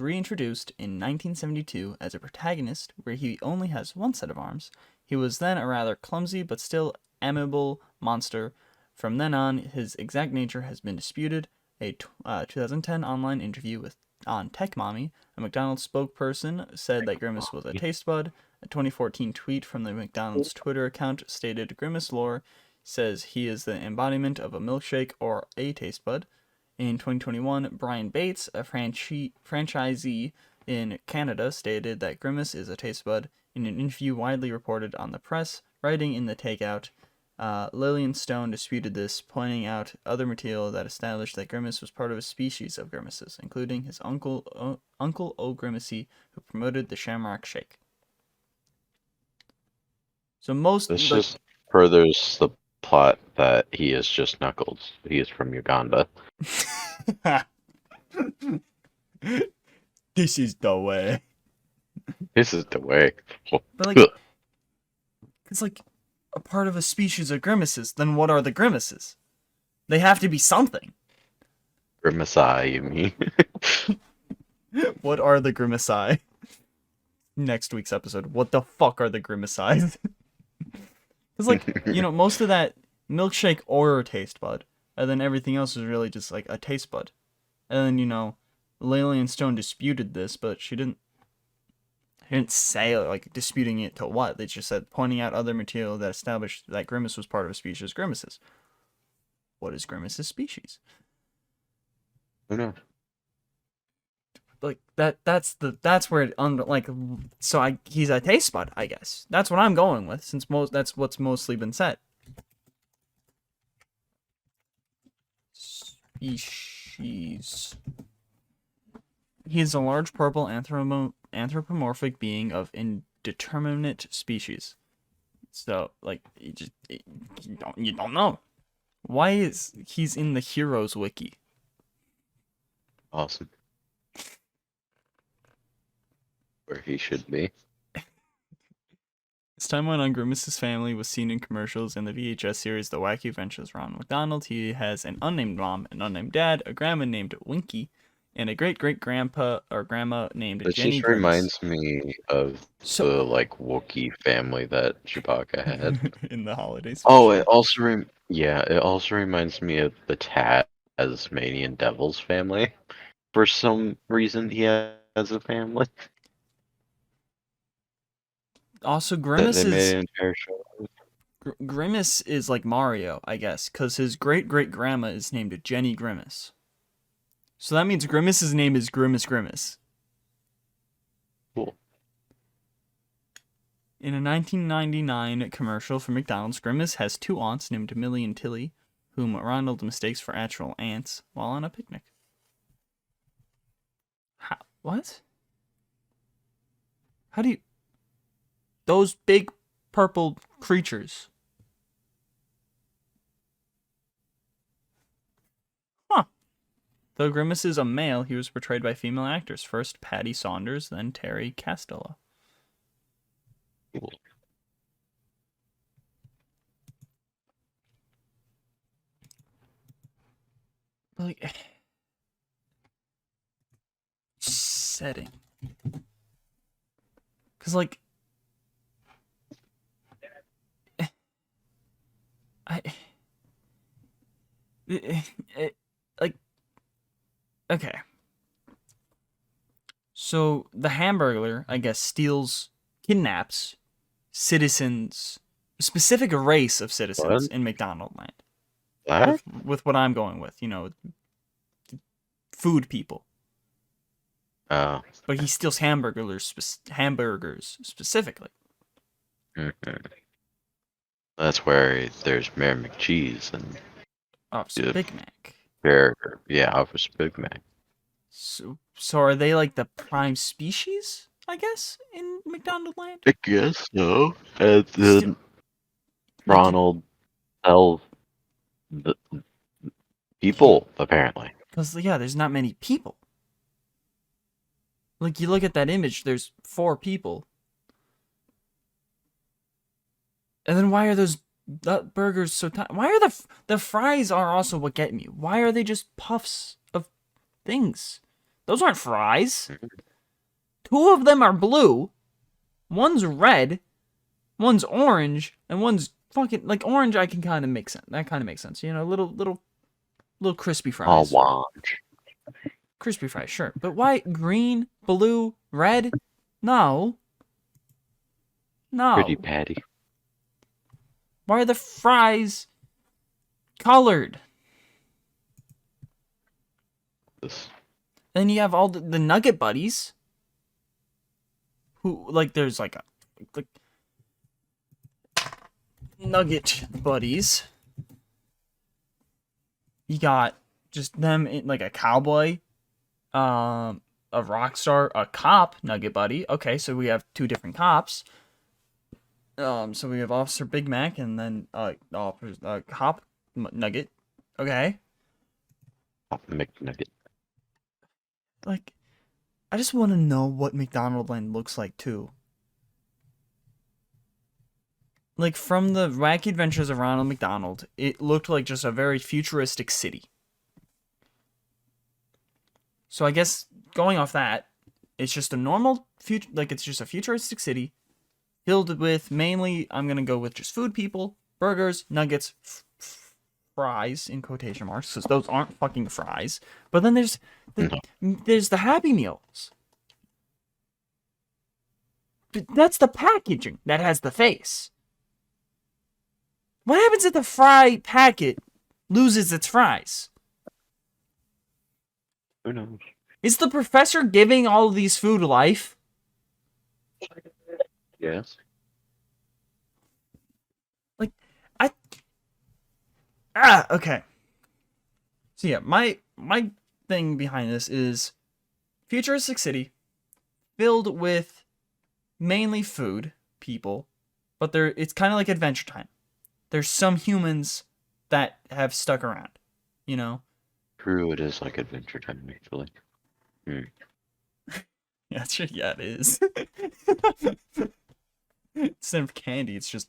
reintroduced in 1972 as a protagonist, where he only has 1 set of arms. He was then a rather clumsy but still amiable monster. From then on, his exact nature has been disputed. A 2010 online interview on Tech Mommy, a McDonald's spokesperson, said that Grimace was a taste bud. A 2014 tweet from the McDonald's Twitter account stated Grimace lore says he is the embodiment of a milkshake or a taste bud. In 2021, Brian Bates, a franchisee in Canada, stated that Grimace is a taste bud in an interview widely reported on the press. Writing in the Takeout, Lillian Stone disputed this, pointing out other material that established that Grimace was part of a species of grimaces, including his Uncle O. Grimacy, who promoted the Shamrock Shake. So This just furthers the plot that he is just Knuckles. He is from Uganda. This is the way. This is the way. But like, it's like a part of a species of grimaces. Then what are the grimaces? They have to be something. Grimace eye, you mean? What are the grimaci? Next week's episode. What the fuck are the grimaci? Because, like, you know, most of that milkshake or a taste bud, and then everything else is really just like a taste bud. And then, you know, Lillian Stone disputed this, but she didn't say, like, disputing it to what. They just said pointing out other material that established that Grimace was part of a species of grimaces. What is Grimace's species? Who knows? Like, that's where it he's a taste bud, I guess. That's what I'm going with, since that's what's mostly been said. Yeesh. Jeez. He is a large purple anthropomorphic being of indeterminate species. So, like, you don't know. Why is he's in the Heroes Wiki? Awesome. Where he should be. As time went on, Grimace's family was seen in commercials in the VHS series The Wacky Adventures of Ronald McDonald. He has an unnamed mom, an unnamed dad, a grandma named Winky, and a great-great-grandpa or grandma named It Jenny just Grimace. reminds me of the, like, Wookiee family that Chewbacca had. In the holidays. Oh, it also it also reminds me of the Tasmanian Devil's family. For some reason, he has a family. Also, That Grimace they made is an entire show. Grimace is like Mario, I guess, because his great-great-grandma is named Jenny Grimace. So that means Grimace's name is Grimace Grimace. Cool. In a 1999 commercial for McDonald's, Grimace has two aunts named Millie and Tilly, whom Ronald mistakes for actual aunts while on a picnic. What? How do you... Those big purple creatures. Huh. Though Grimace is a male, he was portrayed by female actors. First Patty Saunders, then Terry Castello. Cool. Like... setting. Because, like... like, okay. So the Hamburglar, I guess, kidnaps citizens, a specific race of citizens in McDonaldland. What? With what I'm going with, food people. Oh. But he steals hamburgers specifically. Mm-hmm. That's where there's Mayor McCheese and Officer Big Mac. Officer Big Mac. So are they like the prime species, I guess, in McDonaldland? I guess so. And then Ronald tells the people, apparently. Because, there's not many people. Like, you look at that image, there's 4 people. And then why are those burgers so tiny? Why are the fries are also what get me? Why are they just puffs of things? Those aren't fries. 2 of them are blue. One's red. One's orange. And one's fucking, like, orange I can kind of make sense. That kind of makes sense. Little crispy fries. Orange. Crispy fries, sure. But why green, blue, red? No. Pretty Patty. Why are the fries colored? Then you have all the nugget buddies. Who, like, there's like nugget buddies. You got just them in like a cowboy, a rock star, a cop nugget buddy. Okay, so we have 2 different cops. So we have Officer Big Mac and then Hop Nugget. Okay. Hop McNugget. Like, I just want to know what McDonaldland looks like too. Like, from the Wacky Adventures of Ronald McDonald, it looked like just a very futuristic city. So I guess going off that, it's just a normal it's just a futuristic city. Filled with mainly, I'm going to go with just food people, burgers, nuggets, fries, in quotation marks, because those aren't fucking fries. But then there's the Happy Meals. But that's the packaging that has the face. What happens if the fry packet loses its fries? Who knows? Is the professor giving all of these food life? Yes. Okay. So yeah, my thing behind this is futuristic city filled with mainly food people, but it's kind of like Adventure Time. There's some humans that have stuck around, you know? True, it is like Adventure Time, actually. Yeah, sure, yeah, it is. Instead of candy, it's just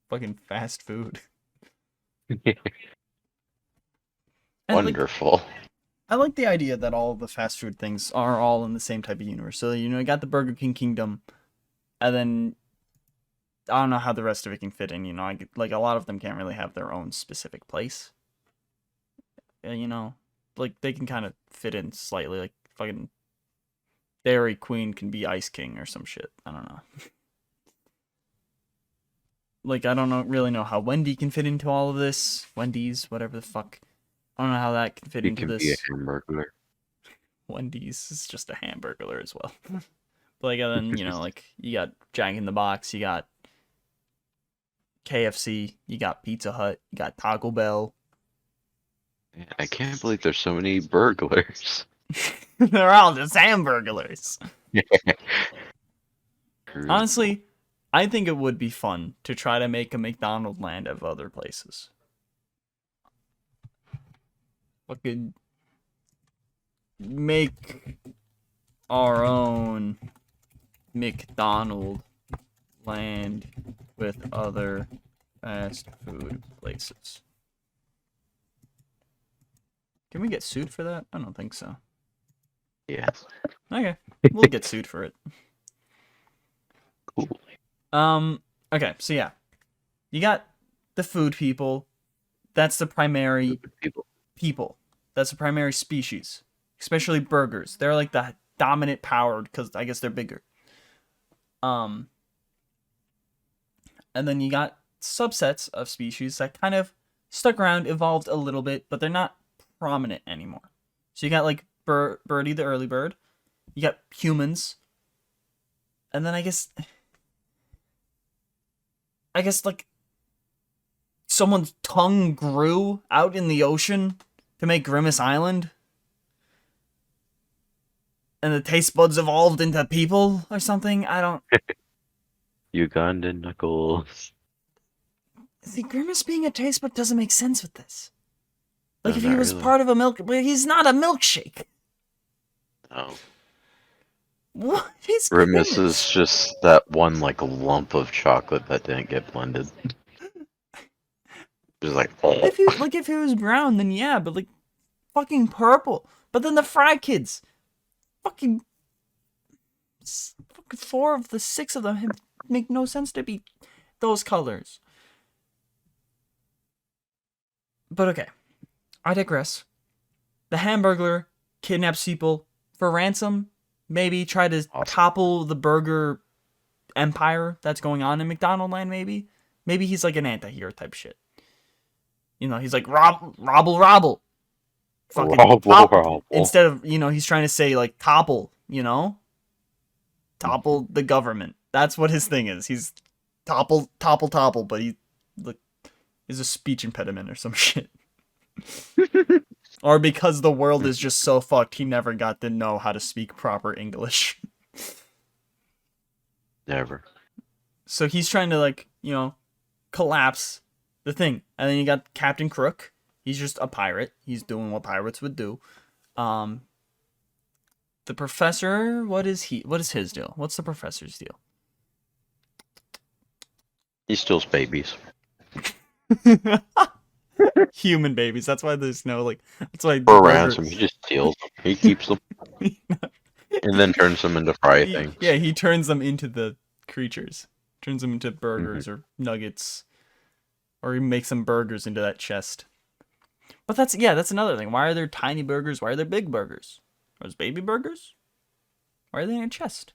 fucking fast food. And, Wonderful. I like the idea that all the fast food things are all in the same type of universe. So, you know, you got the Burger King Kingdom, and then I don't know how the rest of it can fit in, you know. Like, a lot of them can't really have their own specific place. You know, like, they can kind of fit in slightly. Like, fucking Dairy Queen can be Ice King or some shit. I don't know. Like, I don't really know how Wendy can fit into all of this. Wendy's, whatever the fuck. I don't know how that can fit into this. You can be a hamburger. Wendy's is just a hamburger as well. But like, then, you know, like, you got Jack in the Box, you got KFC, you got Pizza Hut, you got Taco Bell. I can't believe there's so many burglars. They're all just hamburglers. Honestly, I think it would be fun to try to make a Mcdonaldland of other places. Fucking make our own McDonald land with other fast food places. Can we get sued for that? I don't think so. Yes. Okay, we'll get sued for it. Cool. Okay, so yeah. You got the food people. That's the primary people. That's the primary species. Especially burgers. They're like the dominant power because I guess they're bigger. And then you got subsets of species that kind of stuck around, evolved a little bit, but they're not prominent anymore. So you got like Birdie the early bird. You got humans. And then I guess like someone's tongue grew out in the ocean to make Grimace Island. And the taste buds evolved into people or something. I don't... Ugandan Knuckles. See, Grimace being a taste bud doesn't make sense with this. Like, No, if he not was really. part of a milk... But he's not a milkshake. Oh. What is Grimace Grimace? is just that one, like, lump of chocolate that didn't get blended. Just like, If he was brown, then yeah, but like, fucking purple. But then the Fry Kids, fucking 4 of the 6 of them make no sense to be those colors. But okay, I digress. The Hamburglar kidnaps people for ransom. Maybe try to topple the burger empire that's going on in Mcdonaldland. Maybe he's like an anti-hero type shit. You know, he's like, robble. Fucking Robble. Instead of, you know, he's trying to say, like, topple, you know? Topple the government. That's what his thing is. He's topple, but he is a speech impediment or some shit. Or because the world is just so fucked, he never got to know how to speak proper English. Never. So he's trying to, like, you know, collapse the thing. And then you got Captain Crook. He's just a pirate. He's doing what pirates would do. The professor, what is his deal? What's the professor's deal? He steals babies. Human babies. That's why there's no, like, that's why For ransom, he just steals them. He keeps them. And then turns them into fry things. Yeah, he turns them into the creatures. Turns them into burgers or nuggets. Or he makes some burgers into that chest. But that's another thing. Why are there tiny burgers? Why are there big burgers? Are those baby burgers? Why are they in a chest?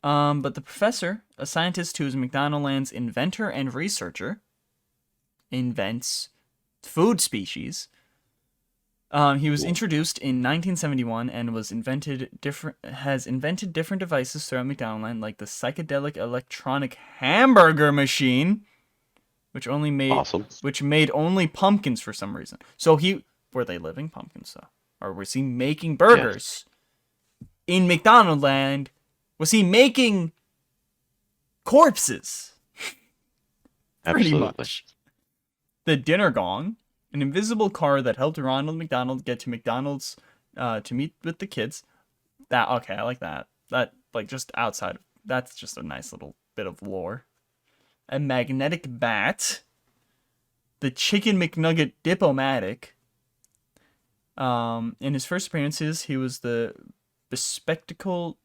But the professor, a scientist who is Mcdonaldland's inventor and researcher, invents food species. He was introduced in 1971 and has invented different devices throughout Mcdonaldland, like the psychedelic electronic hamburger machine, which made only pumpkins for some reason. So he were they living pumpkins though? Or was he making burgers in McDonaldland? Was he making corpses? Pretty Absolutely. much. The dinner gong, an invisible car that helped Ronald McDonald get to McDonald's to meet with the kids. That okay, I like that. That like just outside. That's just a nice little bit of lore. A magnetic bat. The Chicken McNugget Diplomatic. In his first appearances, he was the bespectacled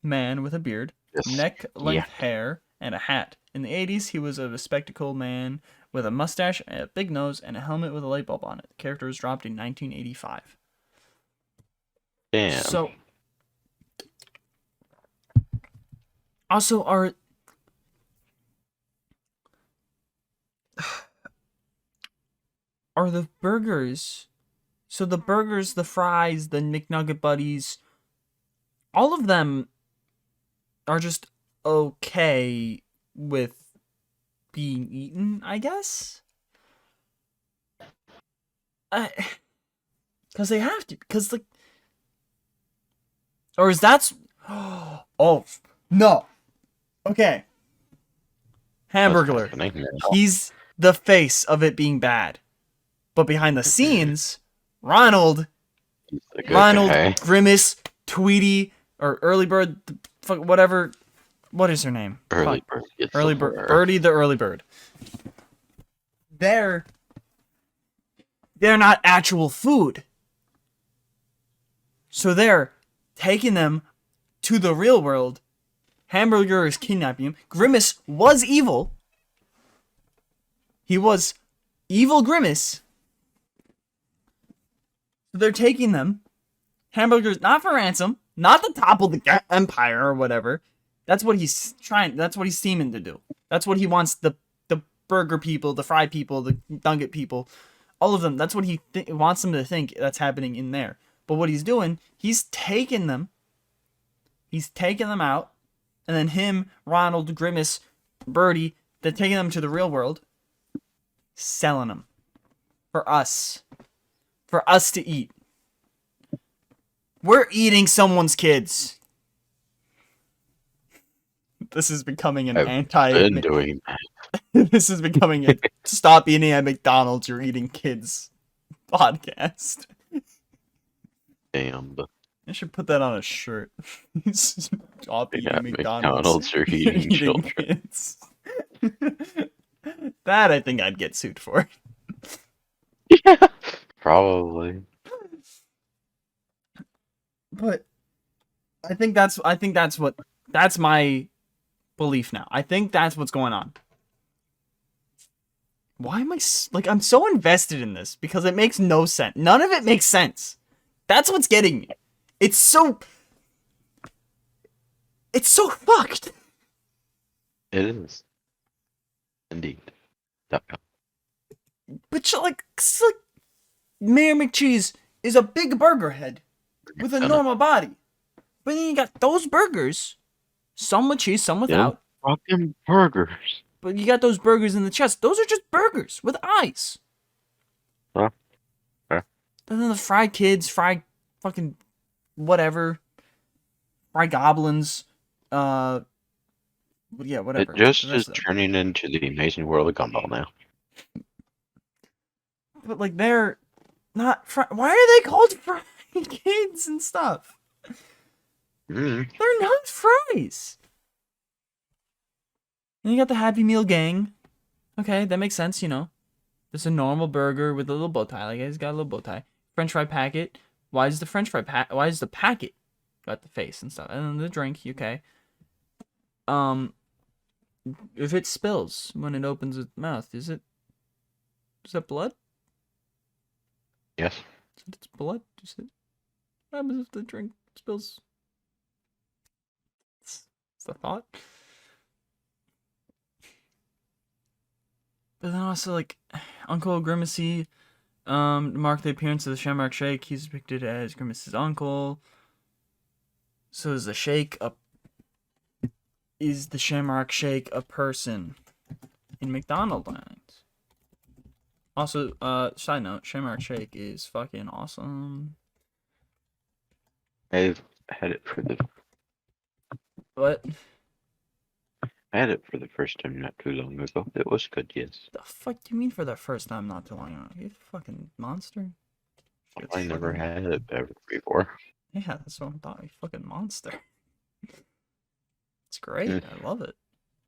man with a beard, neck-length hair, and a hat. In the 80s, he was a bespectacled man with a mustache, a big nose, and a helmet with a light bulb on it. The character was dropped in 1985. Damn. So, also, are the burgers... So the burgers, the fries, the McNugget buddies, all of them are just okay with being eaten, I guess? Because they have to. Because, like... Or is that... Oh, no. Okay. Hamburglar. He's the face of it being bad. But behind the scenes... Ronald, Grimace, Tweety, or Early Bird, whatever. What is her name? Early Bird. Early Bird. Birdie the Early Bird. They're not actual food. So they're taking them to the real world. Hamburger is kidnapping him. Grimace was evil. He was evil Grimace. They're taking them. Hamburgers, not for ransom, not to topple the empire or whatever. That's what he's trying. That's what he's seeming to do. That's what he wants the burger people, the fry people, the nugget people, all of them. That's what he wants them to think that's happening in there. But what he's doing, he's taking them. He's taking them out, and then him, Ronald, Grimace, Birdie, they're taking them to the real world, selling them for us. For us to eat. We're eating someone's kids. This is becoming an been doing This is becoming a stop eating at McDonald's, you're eating kids podcast. Damn. I should put that on a shirt. Stop eating Yeah, McDonald's. are eating children. Kids. That I think I'd get sued for. Yeah. Probably. But I think that's my belief now. I think that's what's going on. Why am I I'm so invested in this because it makes no sense. None of it makes sense. That's what's getting me. It's so fucked. It is. Indeed. But like Mayor McCheese is a big burger head with a normal body. But then you got those burgers, some with cheese, some without. Fucking burgers. But you got those burgers in the chest. Those are just burgers with eyes. Huh? And then the fried kids, fried fucking whatever. Fried goblins. Yeah, whatever. It just is turning into the amazing world of Gumball now. But like they're not why are they called fried kids and stuff? They're not fries. And you got the Happy Meal gang. Okay, that makes sense, you know. Just a normal burger with a little bow tie. Like he's got a little bow tie. French fry packet. Why is the why is the packet got the face and stuff? And then the drink, okay. If it spills when it opens its mouth, is that blood? Yes. It's blood? What happens if the drink spills? It's the thought. But then also, like, Uncle Grimacy, to mark the appearance of the Shamrock Shake, he's depicted as Grimace's uncle. So is the Shake is the Shamrock Shake a person in McDonaldland? Also, side note, Shamrock Shake is fucking awesome. I've had it for the What? I had it for the first time not too long ago. It was good, yes. The fuck do you mean for the first time not too long ago? You fucking monster. Shit's I never fucking- had it ever before. Yeah, that's what I thought. You fucking monster. It's great. I love it.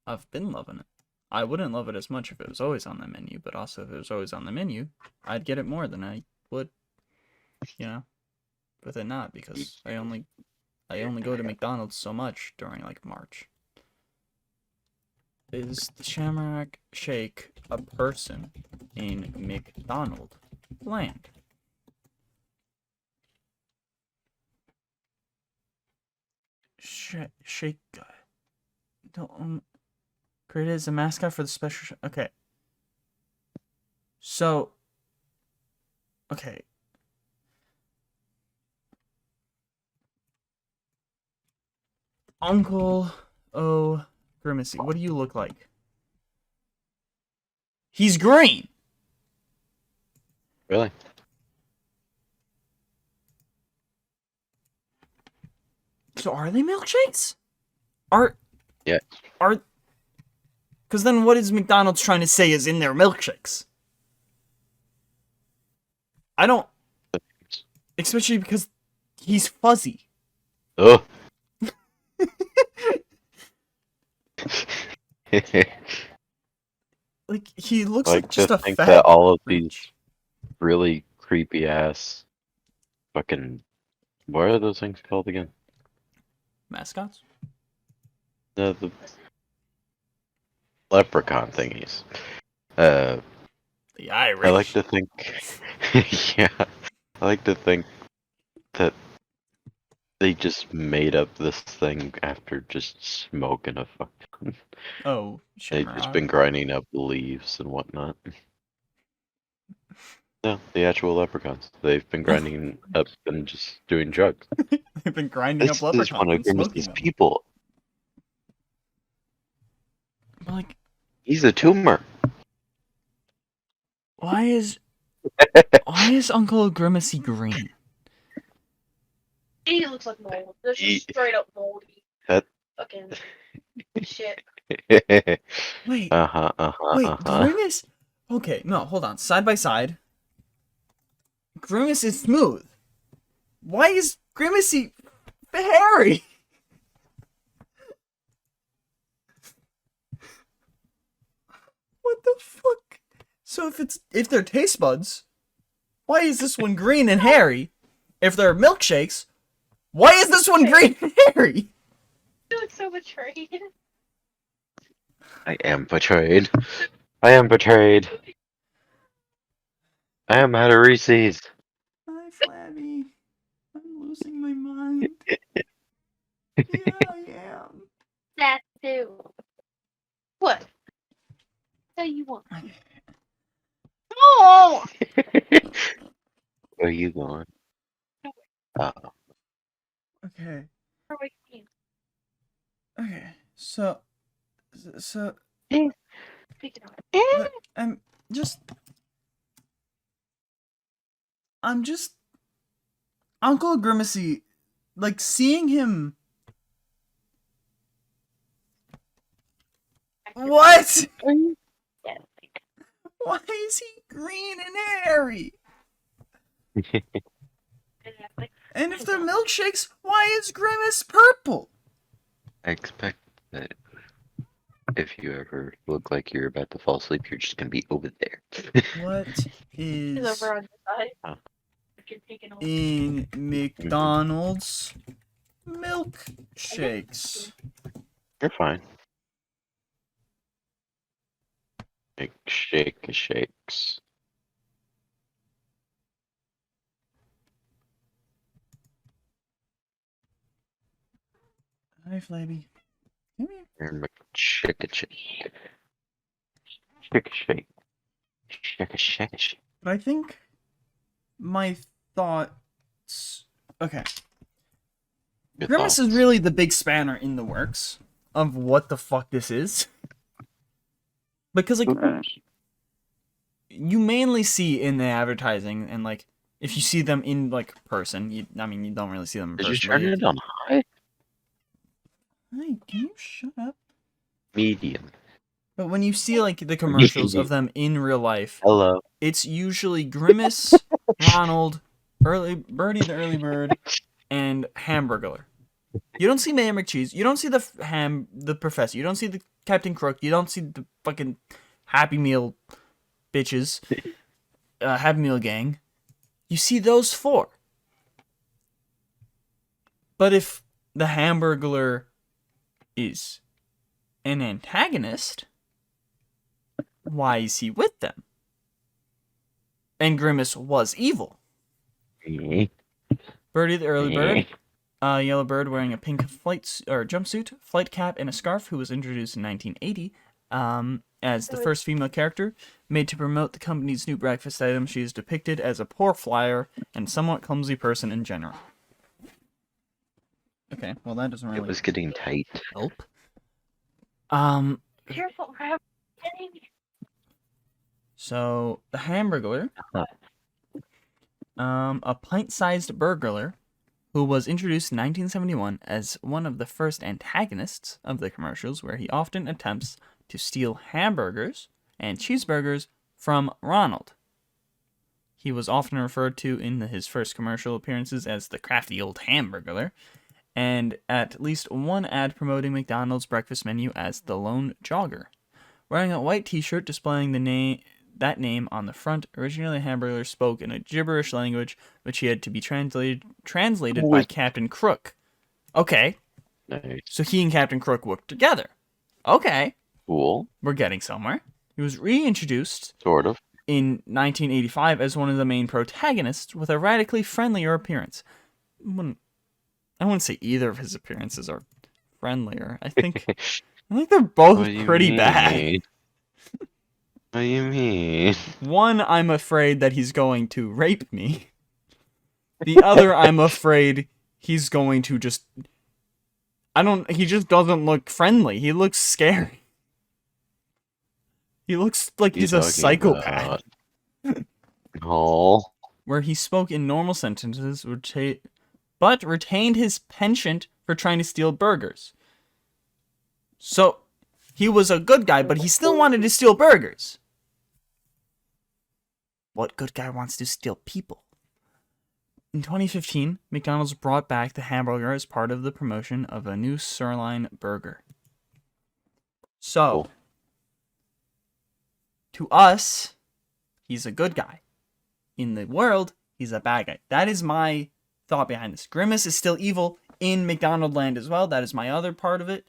I've been loving it. I wouldn't love it as much if it was always on the menu, but also if it was always on the menu, I'd get it more than I would, with it not, because I only go to McDonald's so much during like March. Is the Shamrock Shake a person in McDonaldland? Shake guy. Don't created as a mascot for the special. Okay. So. Okay. Uncle O Grimacy, what do you look like? He's green. Really? So are they milkshakes? Yeah. Because then what is McDonald's trying to say is in their milkshakes? I don't... Especially because he's fuzzy. Oh. Like, he looks like like just to a think fat that all of Grinch. these really creepy ass fucking what are those things called again? Mascots? The leprechaun thingies. The Irish. I like to think yeah. I like to think that they just made up this thing after just smoking a fucking Oh, they've Shamrock. just been grinding up leaves and whatnot. No, the actual leprechauns. They've been grinding up and just doing drugs. They've been grinding This up is leprechauns one of and smoking Grimace's them. people. But like, He's a tumor. why is Uncle Grimacy green? He looks like mold. This He- is straight up moldy. That- Fucking shit. Wait, wait, Uh-huh. Grimace. Okay, no, hold on. Side by side, Grimace is smooth. Why is Grimacy hairy? What the fuck? So if they're taste buds, why is this one green and hairy? If they're milkshakes, why is this one green and hairy? You look so betrayed. I am betrayed. I am betrayed. I am at a Reese's. Hi, Flabby. I'm losing my mind. Yeah, I am. That too. What? What do you want? Oh! Where are you going? Oh. Okay. Where are we going? Okay. So, Speaking of but I'm just Uncle Grimacy, like seeing him. What? yeah. Why is he green and hairy? And if they're milkshakes, why is Grimace purple? I expect that if you ever look like you're about to fall asleep, you're just gonna be over there. What He's is over on the side. Huh. If you're taking over. in McDonald's milkshakes? You're fine. Shakes. Hi, Flabby. Come here. You're shake. Shake. But I think my thoughts. Okay. Good Grimace is thoughts. really the big spanner in the works of what the fuck this is. Because, like, you mainly see in the advertising, and like if you see them in like person, you don't really see them in Did person. you turn it on high? Hey, can you shut up? Medium. But when you see like the commercials of them in real life, Hello. it's usually Grimace, Ronald, Birdie the Early Bird, and Hamburglar. You don't see Mayor McCheese. You don't see the Professor. You don't see the Captain Crook. You don't see the fucking Happy Meal bitches, Happy Meal gang. You see those four. But if the Hamburglar is an antagonist, why is he with them? And Grimace was evil. Birdie the Early Bird, a yellow bird wearing a pink jumpsuit, flight cap, and a scarf, who was introduced in 1980 as the first female character. Made to promote the company's new breakfast item, she is depicted as a poor flyer and somewhat clumsy person in general. Okay, well that doesn't really It was getting tight. help. Careful, I have So the Hamburglar, a pint-sized burglar, who was introduced in 1971 as one of the first antagonists of the commercials, where he often attempts to steal hamburgers and cheeseburgers from Ronald. He was often referred to in his first commercial appearances as the crafty old Hamburglar, and at least one ad promoting McDonald's breakfast menu as the Lone Jogger. Wearing a white t-shirt displaying that name on the front, originally Hamburglar spoke in a gibberish language, which he had to be translated by Captain Crook. Okay. Nice. So he and Captain Crook worked together. Okay. Cool. We're getting somewhere. He was reintroduced Sort of. in 1985 as one of the main protagonists with a radically friendlier appearance. I wouldn't say either of his appearances are friendlier. I think they're both pretty bad. What do you mean? One, I'm afraid that he's going to rape me. The other, I'm afraid he's going to just... he just doesn't look friendly. He looks scary. He looks like he's a psychopath. Oh. Where he spoke in normal sentences, but retained his penchant for trying to steal burgers. So, he was a good guy, but he still wanted to steal burgers. What good guy wants to steal people? In 2015, McDonald's brought back the hamburger as part of the promotion of a new sirloin burger. So, to us, he's a good guy. In the world, he's a bad guy. That is my thought behind this. Grimace is still evil in Mcdonaldland as well. That is my other part of it.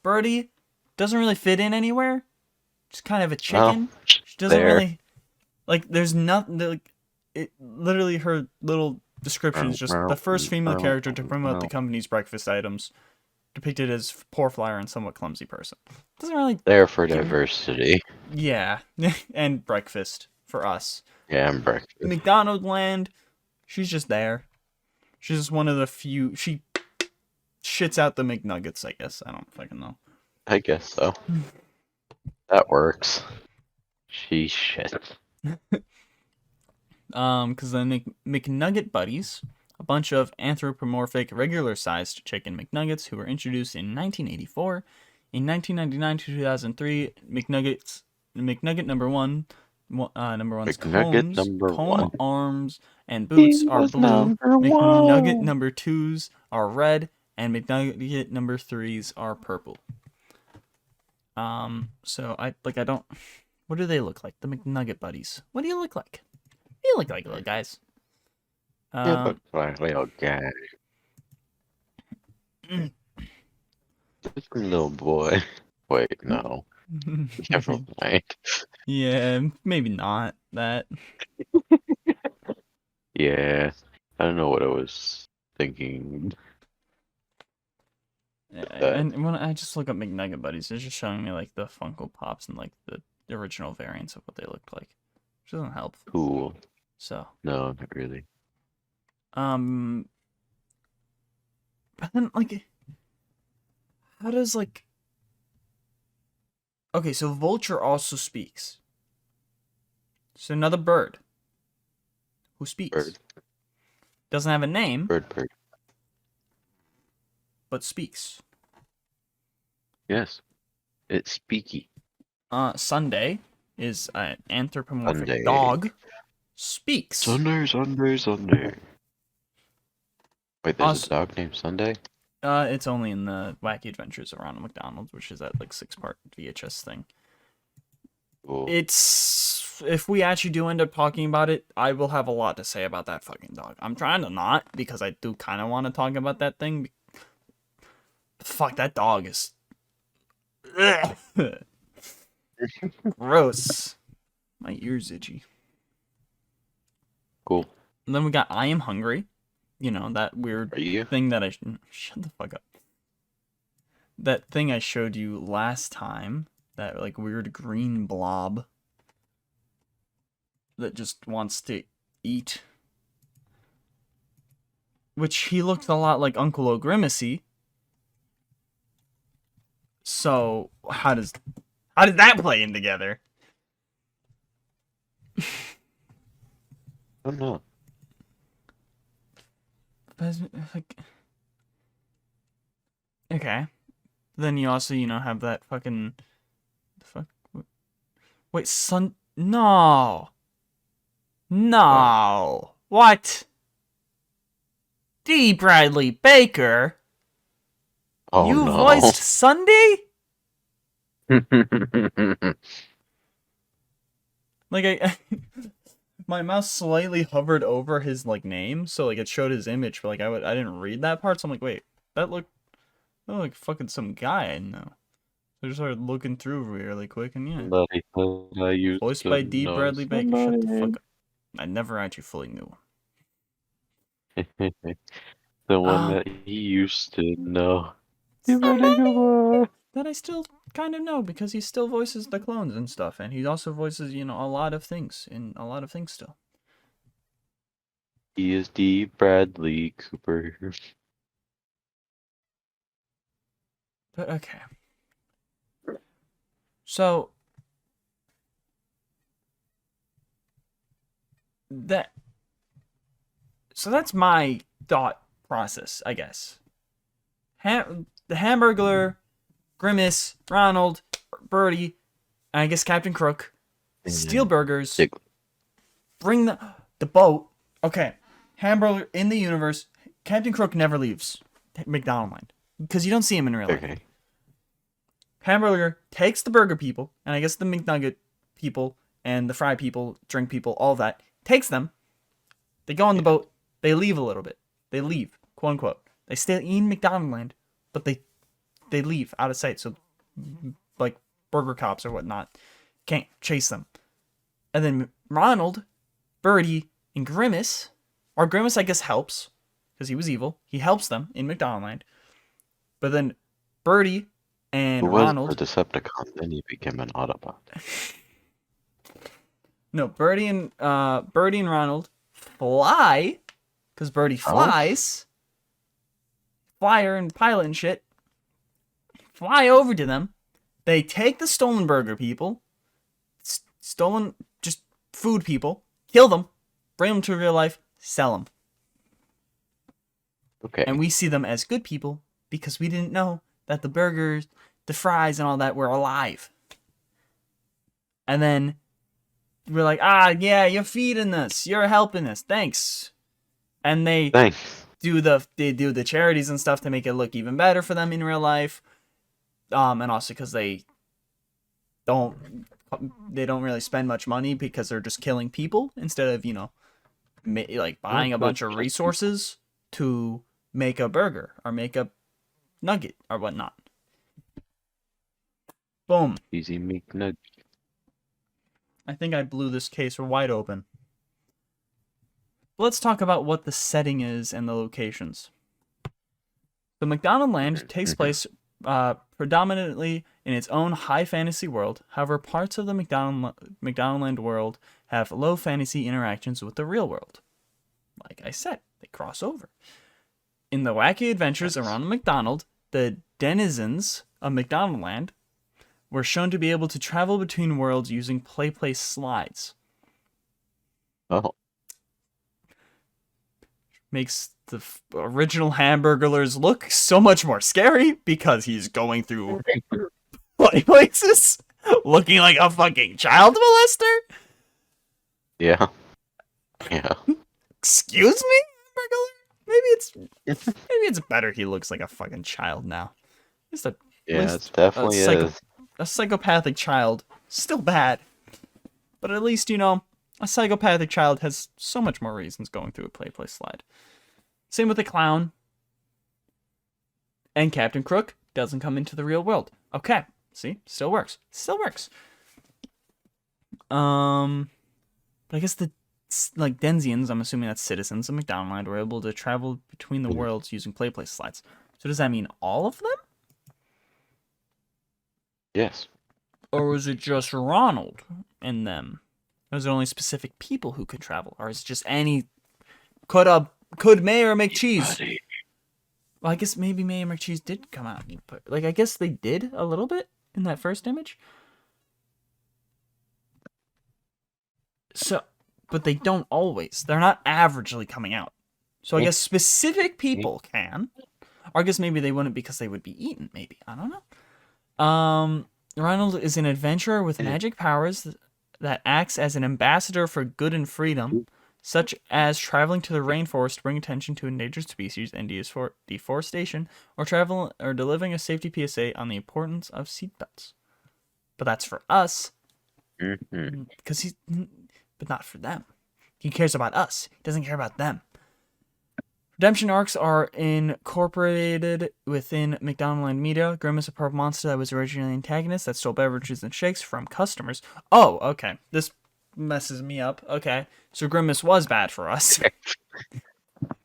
Birdie doesn't really fit in anywhere. Just kind of a chicken. She doesn't really... Like, there's nothing... Like, it literally, her little description is just the first female character to promote the company's breakfast items, depicted as poor flyer and somewhat clumsy person. Doesn't really... There for diversity. Yeah. And breakfast for us. Yeah, and breakfast. Mcdonaldland, she's just there. She's just one of the few... She shits out the McNuggets, I guess. I don't fucking know. I guess so. That works. She shit. Because the McNugget Buddies, a bunch of anthropomorphic, regular-sized chicken McNuggets who were introduced in 1984. In 1999 to 2003, McNugget number one's comb, arms, and boots are blue. McNugget number 2's are red, and McNugget number 3's are purple. So I don't... What do they look like? The McNugget Buddies. What do you look like? You look like little guys. You look like little guy. Just a little boy. Wait, no. Never mind. Yeah, maybe not that. Yeah, I don't know what I was thinking. And when I just look up McNugget Buddies, it's just showing me like the Funko Pops and like the original variants of what they looked like, which doesn't help. Cool. So no, not really. But then like, how does like? Okay, so Vulture also speaks. It's another bird who speaks. Bird. Doesn't have a name, Bird. but speaks. Yes. It's Speaky. Sunday is an anthropomorphic Sunday. dog. Speaks. Sunday. Wait, there's Also- a dog named Sunday? It's only in the Wacky Adventures around McDonald's, which is that like 6-part VHS thing. Cool. It's, if we actually do end up talking about it, I will have a lot to say about that fucking dog. I'm trying to not, because I do kind of want to talk about that thing. Fuck, that dog is gross. My ear's itchy. Cool. And then we got I Am Hungry. You know, that weird Are you? thing that shut the fuck up. That thing I showed you last time, that like weird green blob that just wants to eat. Which he looked a lot like Uncle O'Grimacy. So how does that play in together? I don't know. Like, okay. Then you also, have that fucking... Wait, No! No! What? D. Bradley Baker? Oh, You no. voiced Sunday? Like, my mouse slightly hovered over his, name, so, it showed his image, but, I didn't read that part, so I'm like, wait, that looked like fucking some guy I know. So I just started looking through really quick, and yeah. Somebody said I used Voiced to by D. know Bradley Baker. Shut the somebody. fuck up. I never actually fully knew him. The one that he used to know. You ready to war? That I still kind of know, because he still voices the clones and stuff, and he also voices, a lot of things, in a lot of things still. He is D. Bradley Cooper. But okay. So that's my thought process, I guess. The Hamburglar, Grimace, Ronald, Birdie, and I guess Captain Crook steal burgers. Dig- Bring the boat. Okay, Hamburglar in the universe. Captain Crook never leaves McDonaldland because you don't see him in real life. Okay. Hamburger takes the burger people, and I guess the McNugget people, and the fry people, drink people, all that, takes them. They go on the boat. They leave a little bit. They leave, quote unquote. They stay in McDonaldland, but they leave out of sight. So, like, burger cops or whatnot can't chase them. And then Ronald, Birdie, and Grimace, or Grimace, I guess, helps, because he was evil. He helps them in McDonaldland. But then Birdie and Who was Ronald... a Decepticon, then he became an Autobot. No, Birdie and Ronald fly, because Birdie flies. Flyer and pilot and shit. Fly over to them. They take the stolen burger people, stolen just food people, kill them, bring them to real life, sell them. Okay. And we see them as good people because we didn't know that the burgers, the fries, and all that were alive. And then we're like, yeah, you're feeding us, you're helping us, thanks. And they Thanks. do the charities and stuff to make it look even better for them in real life. And also because they don't really spend much money because they're just killing people instead of, buying a bunch of resources to make a burger or make a nugget or whatnot. Boom. Easy meat nugget. I think I blew this case wide open. Let's talk about what the setting is and the locations. The McDonaldland takes place predominantly in its own high fantasy world. However, parts of the McDonaldland world have low fantasy interactions with the real world. Like I said, they cross over. In the wacky adventures around the McDonald, the denizens of McDonaldland were shown to be able to travel between worlds using play slides. Oh, Makes the original Hamburglers look so much more scary because he's going through funny places, looking like a fucking child molester. yeah. Yeah. Excuse me, Hamburglar? Maybe it's better he looks like a fucking child now. Just a Yeah, least it definitely is. a psychopathic child, still bad, but at least a psychopathic child has so much more reasons going through a play slide. Same with the clown. And Captain Crook doesn't come into the real world. Okay, see, still works. But I guess the Denzians, I'm assuming that's citizens of Mcdonaldland, were able to travel between the worlds using play slides. So does that mean all of them? Yes. Or was it just Ronald and them? Was it only specific people who could travel? Or is it just any... Could Mayor McCheese? Well, I guess maybe Mayor McCheese did come out. But, I guess they did a little bit in that first image. So, but they don't always. They're not averagely coming out. So I guess specific people can. Or I guess maybe they wouldn't because they would be eaten, maybe. I don't know. Ronald is an adventurer with magic powers that acts as an ambassador for good and freedom, such as traveling to the rainforest to bring attention to endangered species and deforestation, or delivering a safety PSA on the importance of seatbelts. But that's for us, because but not for them. He cares about us. He doesn't care about them. Redemption arcs are incorporated within Mcdonaldland media. Grimace, a purple monster that was originally antagonist that stole beverages and shakes from customers. Oh, okay. This messes me up. Okay. So Grimace was bad for us.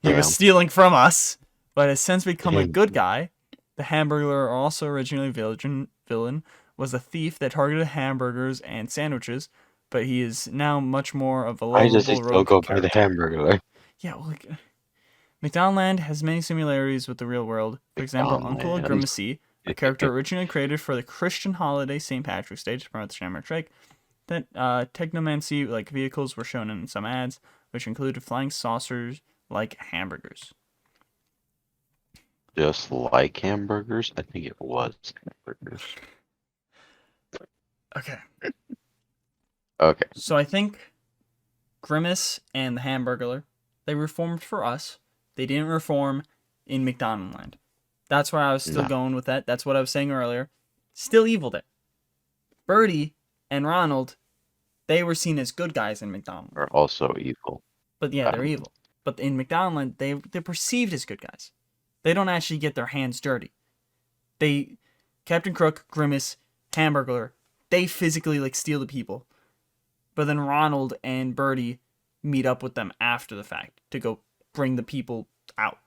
He was stealing from us, but has since become a good guy. The Hamburglar, also originally villain, was a thief that targeted hamburgers and sandwiches, but he is now much more of a lovable I just still go by the Hamburglar. Yeah, well, Mcdonaldland has many similarities with the real world. For example, Uncle Grimacy, a character originally created for the Christian holiday St. Patrick's Day to promote the Shamrock Shake. That technomancy-like vehicles were shown in some ads, which included flying saucers like hamburgers. Just like hamburgers? I think it was hamburgers. Okay. Okay. So I think Grimace and the Hamburglar, they reformed for us. They didn't reform in Mcdonaldland. That's where I was still going with that. That's what I was saying earlier. Still evil there. Birdie and Ronald, they were seen as good guys in Mcdonaldland. Are also evil. But yeah, they're evil. But in Mcdonaldland, they're perceived as good guys. They don't actually get their hands dirty. Captain Crook, Grimace, Hamburglar, they physically steal the people. But then Ronald and Birdie meet up with them after the fact to go bring the people out.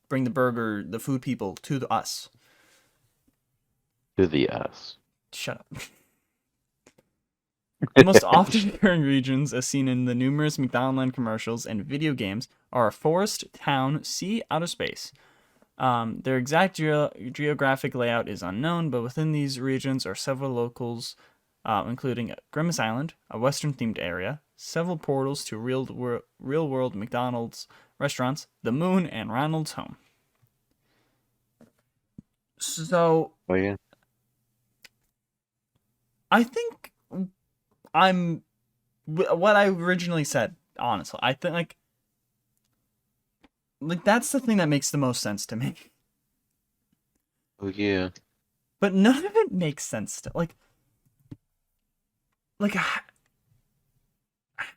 Bring the food people to us. To the us. Shut up. The most often occurring regions, as seen in the numerous Mcdonaldland commercials and video games, are a forest, town, sea, outer space. Their exact geographic layout is unknown, but within these regions are several locals, including Grimace Island, a western-themed area, several portals to real-world McDonald's restaurants, the moon, and Ronald's home. So, Oh yeah. I think what I originally said, honestly. I think, that's the thing that makes the most sense to me. Oh yeah. But none of it makes sense to,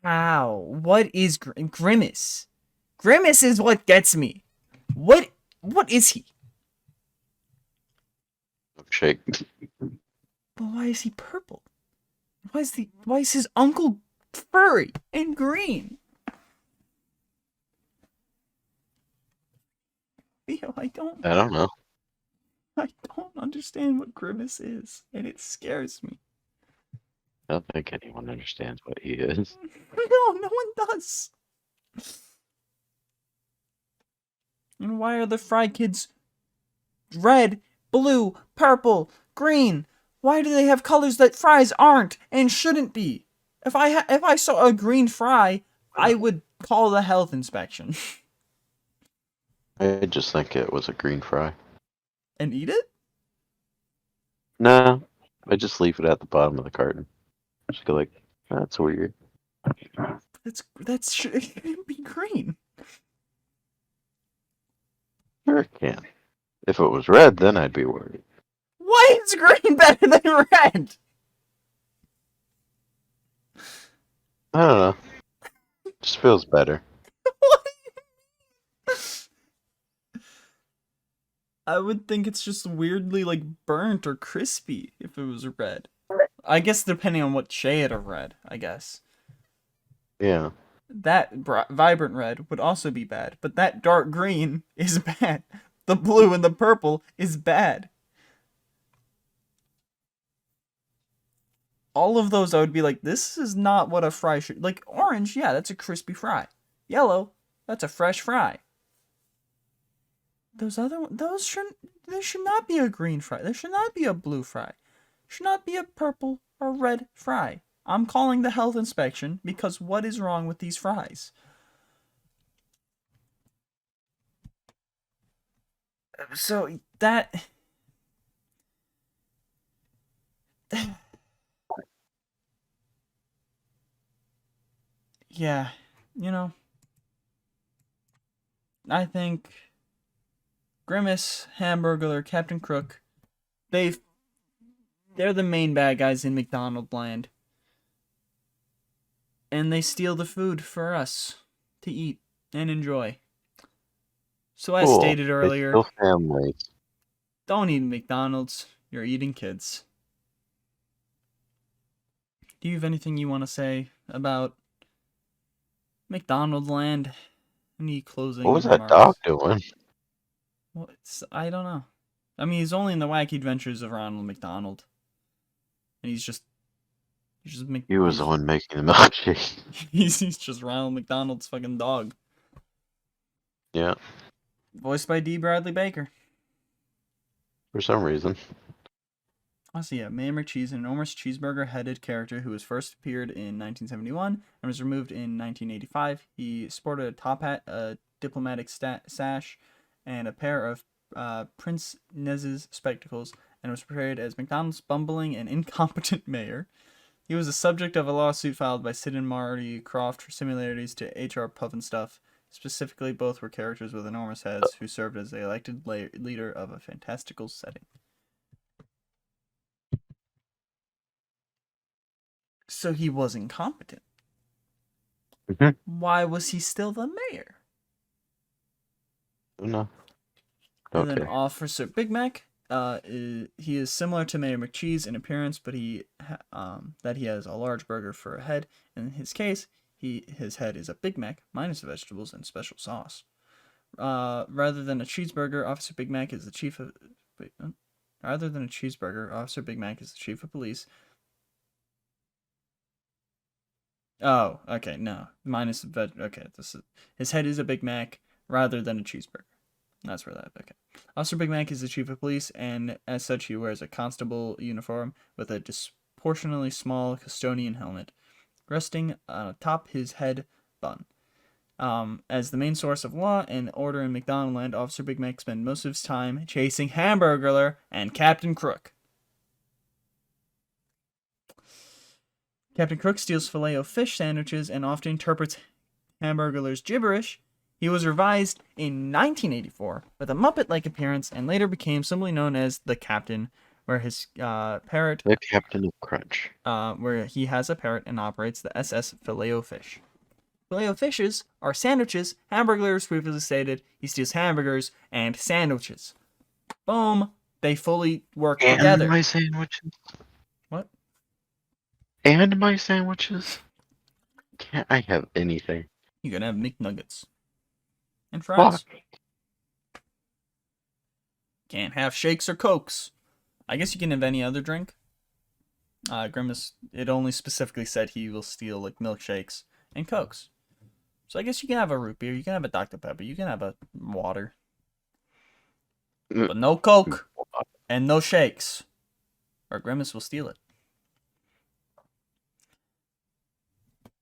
how? What is Grimace? Grimace is what gets me. What is he? Shake. But why is he purple? Why is his uncle furry and green? Pheo, I don't know. I don't understand what Grimace is, and it scares me. I don't think anyone understands what he is. No one does. And why are the Fry Kids red, blue, purple, green? Why do they have colors that Fries aren't and shouldn't be? If I saw a green Fry, I would call the health inspection. I just think it was a green fry. And eat it? Nah, I just leave it at the bottom of the carton. Just go like, that's weird. It should be green. Sure it can. If it was red, then I'd be worried. Why is green better than red? I don't know. Just feels better. What? I would think it's just weirdly like burnt or crispy if it was red. I guess depending on what shade of red, I guess. Yeah. That vibrant red would also be bad, but that dark green is bad. The blue and the purple is bad. All of those I would be like, this is not what a fry should... Like, orange, yeah, that's a crispy fry. Yellow, that's a fresh fry. There should not be a green fry. There should not be a blue fry. There should not be a purple or red fry. I'm calling the health inspection because what is wrong with these fries? So that... Yeah, I think Grimace, Hamburglar, Captain Crook, they're the main bad guys in Mcdonaldland. And they steal the food for us to eat and enjoy. So as stated earlier, They steal families. don't eat McDonald's. You're eating kids. Do you have anything you want to say about Mcdonaldland? Any closing What was that remarks? dog doing? Well, I don't know. I mean, he's only in the wacky adventures of Ronald McDonald. And he's just He was the one making the milkshake. he's just Ronald McDonald's fucking dog. Yeah, Voiced by D. Bradley Baker. for some reason. I see. Mayor McCheese, an enormous cheeseburger-headed character who was first appeared in 1971 and was removed in 1985. He sported a top hat, a diplomatic sash, and a pair of Prince Nez's spectacles, and was portrayed as McDonald's bumbling and incompetent mayor. He was the subject of a lawsuit filed by Sid and Marty Krofft for similarities to H.R. Puffenstuff. Specifically, both were characters with enormous heads who served as the elected leader of a fantastical setting. So he was incompetent. Mm-hmm. Why was he still the mayor? No. And then Okay. Officer Big Mac, he is similar to Mayor McCheese in appearance, but he has a large burger for a head. In his case, his head is a Big Mac minus the vegetables and special sauce. Rather than a cheeseburger, Officer Big Mac is the chief of. Rather than a cheeseburger, Officer Big Mac is the chief of police. Oh, okay, no. Minus the veg. Okay, his head is a Big Mac rather than a cheeseburger. That's where that. Okay. Officer Big Mac is the chief of police, and as such, he wears a constable uniform with a disproportionately small custodian helmet, resting atop his head bun. As the main source of law and order in Mcdonaldland, Officer Big Mac spends most of his time chasing Hamburglar and Captain Crook. Captain Crook steals Filet-O-Fish sandwiches and often interprets Hamburglar's gibberish. He was revised in 1984 with a Muppet-like appearance and later became simply known as the Captain, where his parrot... The Captain of Crunch. Where he has a parrot and operates the SS Filet-O-Fish. Filet-O-Fishes are sandwiches. Hamburglar, previously stated, he steals hamburgers and sandwiches. Boom! They fully work together. And my sandwiches. What? And my sandwiches. Can't I have anything? You can have McNuggets. And fries. Fuck. Can't have shakes or cokes. I guess you can have any other drink. Grimace, it only specifically said he will steal like milkshakes and cokes. So I guess you can have a root beer, you can have a Dr. Pepper, you can have a water. But no coke and no shakes. Or Grimace will steal it.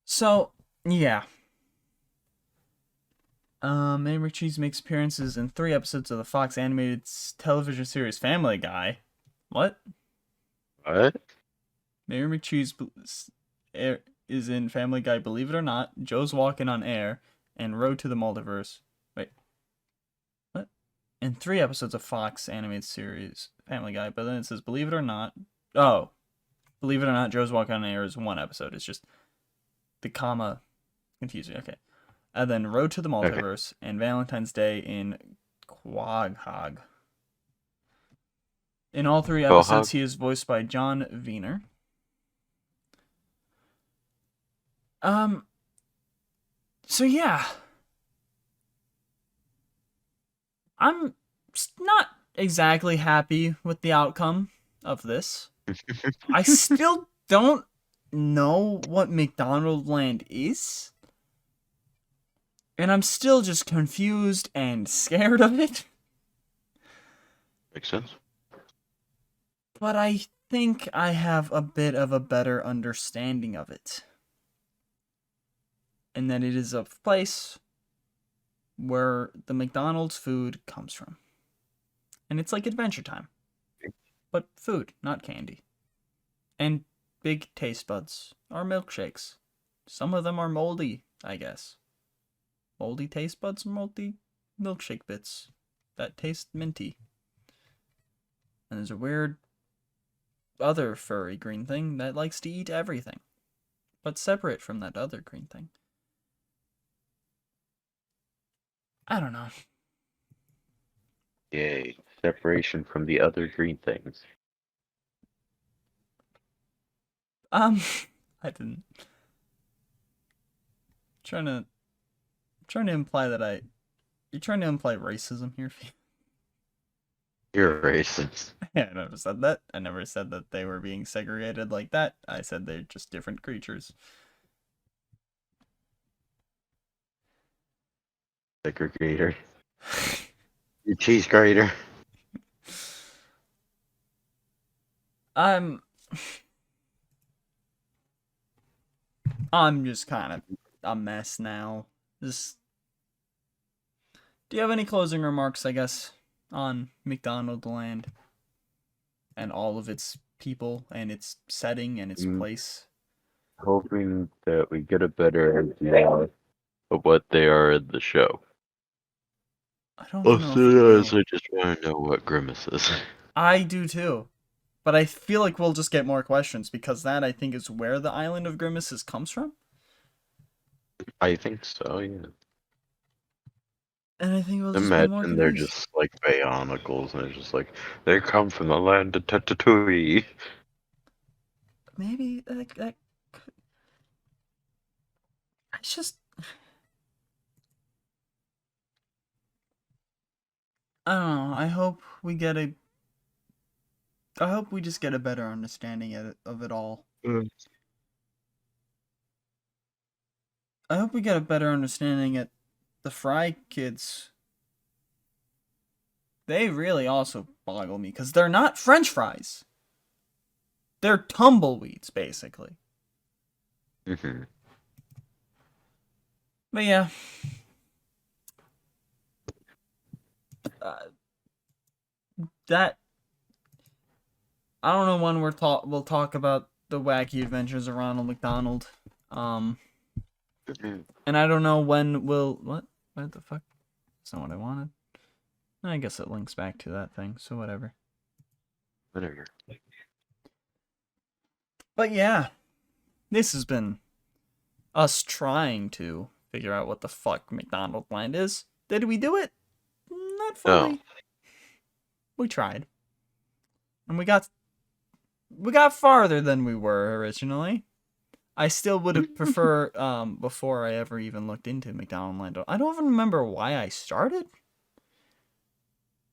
So, yeah. Mary Cheese makes appearances in 3 episodes of the Fox animated television series Family Guy. What? What? Mary Cheese is in Family Guy, Believe It or Not, Joe's Walking on Air, and Road to the Multiverse. Wait. What? In 3 episodes of Fox animated series Family Guy, but then it says Believe It or Not. Oh. Believe It or Not, Joe's Walking on Air is 1 episode. It's just the comma confusing. Okay. And then Road to the Multiverse and Valentine's Day in Quaghog. In all 3 episodes, he is voiced by John Wiener. So yeah. I'm not exactly happy with the outcome of this. I still don't know what Mcdonaldland is. And I'm still just confused and scared of it. Makes sense. But I think I have a bit of a better understanding of it. And that it is a place where the McDonald's food comes from. And it's like Adventure Time. But food, not candy. And big taste buds are milkshakes. Some of them are moldy, I guess. Moldy taste buds, moldy milkshake bits that taste minty. And there's a weird other furry green thing that likes to eat everything, but separate from that other green thing. I don't know. Yay. Separation from the other green things. I didn't. Trying to imply that you're trying to imply racism here. You're racist. Yeah, I never said that. I never said that they were being segregated like that. I said they're just different creatures. Segregator. You cheese grater. I'm just kind of a mess now. Just, do you have any closing remarks, I guess, on Mcdonaldland and all of its people and its setting and its place? Hoping that we get a better idea of what they are in the show. I don't know. Also, I just want to know what Grimace is. I do too. But I feel like we'll just get more questions because that, I think, is where the Island of Grimaces comes from. I think so, yeah. And I think we'll just get more Imagine they're confused. just like Bionicles, and it's just like, they come from the land of Tatooine. Maybe that could... It's just... I don't know. I hope we just get a better understanding of it all. I hope we get a better understanding at the Fry kids. They really also boggle me because they're not French fries. They're tumbleweeds, basically. Mm-hmm. But yeah. That... I don't know when we'll talk about the wacky adventures of Ronald McDonald. And I don't know when what the fuck? That's not what I wanted. I guess it links back to that thing, so whatever. Whatever. But yeah, this has been us trying to figure out what the fuck Mcdonaldland is. Did we do it? Not fully. No. We tried. And we got farther than we were originally. I still would have preferred, before I ever even looked into Mcdonaldland. I don't even remember why I started.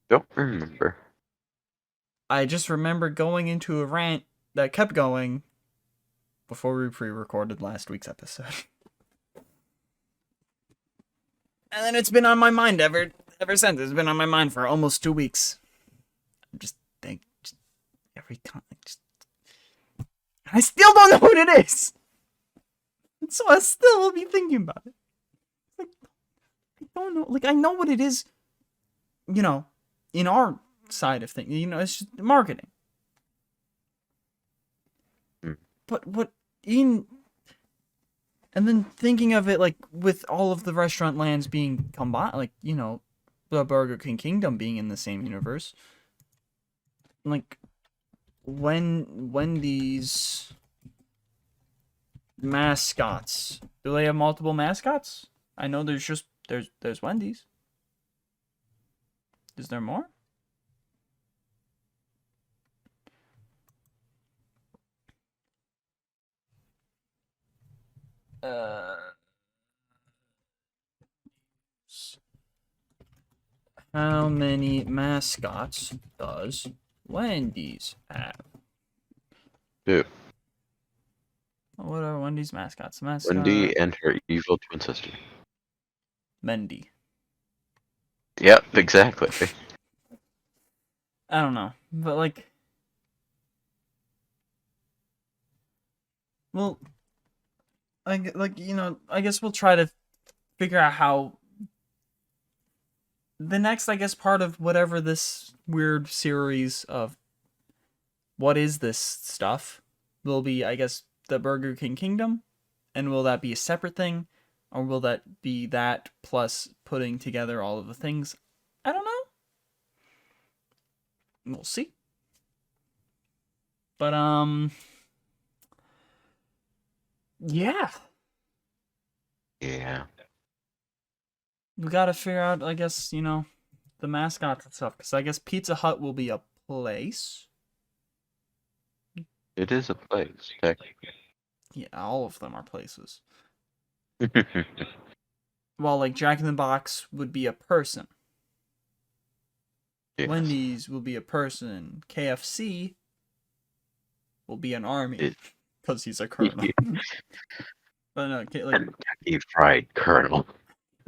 Don't remember. I just remember going into a rant that kept going before we pre-recorded last week's episode. And then it's been on my mind ever since. It's been on my mind for almost 2 weeks. I'm just every time. I still don't know what it is. So I still will be thinking about it. Like, don't know. Like, I know what it is, you know, in our side of things. You know, it's just marketing. But what in... And then thinking of it, like, with all of the restaurant lands being combined, like, you know, the Burger King Kingdom being in the same universe. Like, when Wendy's mascots, do they have multiple mascots? I know there's Wendy's. Is there more? How many mascots does Wendy's have? Two. What are Wendy's mascots? Wendy and her evil twin sister. Mendy. Yep, exactly. I don't know, but like, well, I guess we'll try to figure out how the next, I guess, part of whatever this weird series of what is this stuff will be, I guess, the Burger King Kingdom, and will that be a separate thing, or will that be that plus putting together all of the things? I don't know. We'll see. But, yeah. Yeah. We gotta figure out, I guess, you know, the mascots and stuff, because I guess Pizza Hut will be a place. It is a place, technically. Yeah, all of them are places. Well, like, Jack in the Box would be a person. Yes. Wendy's will be a person. KFC will be an army. Because he's a colonel. But no, like... Kentucky Fried Colonel.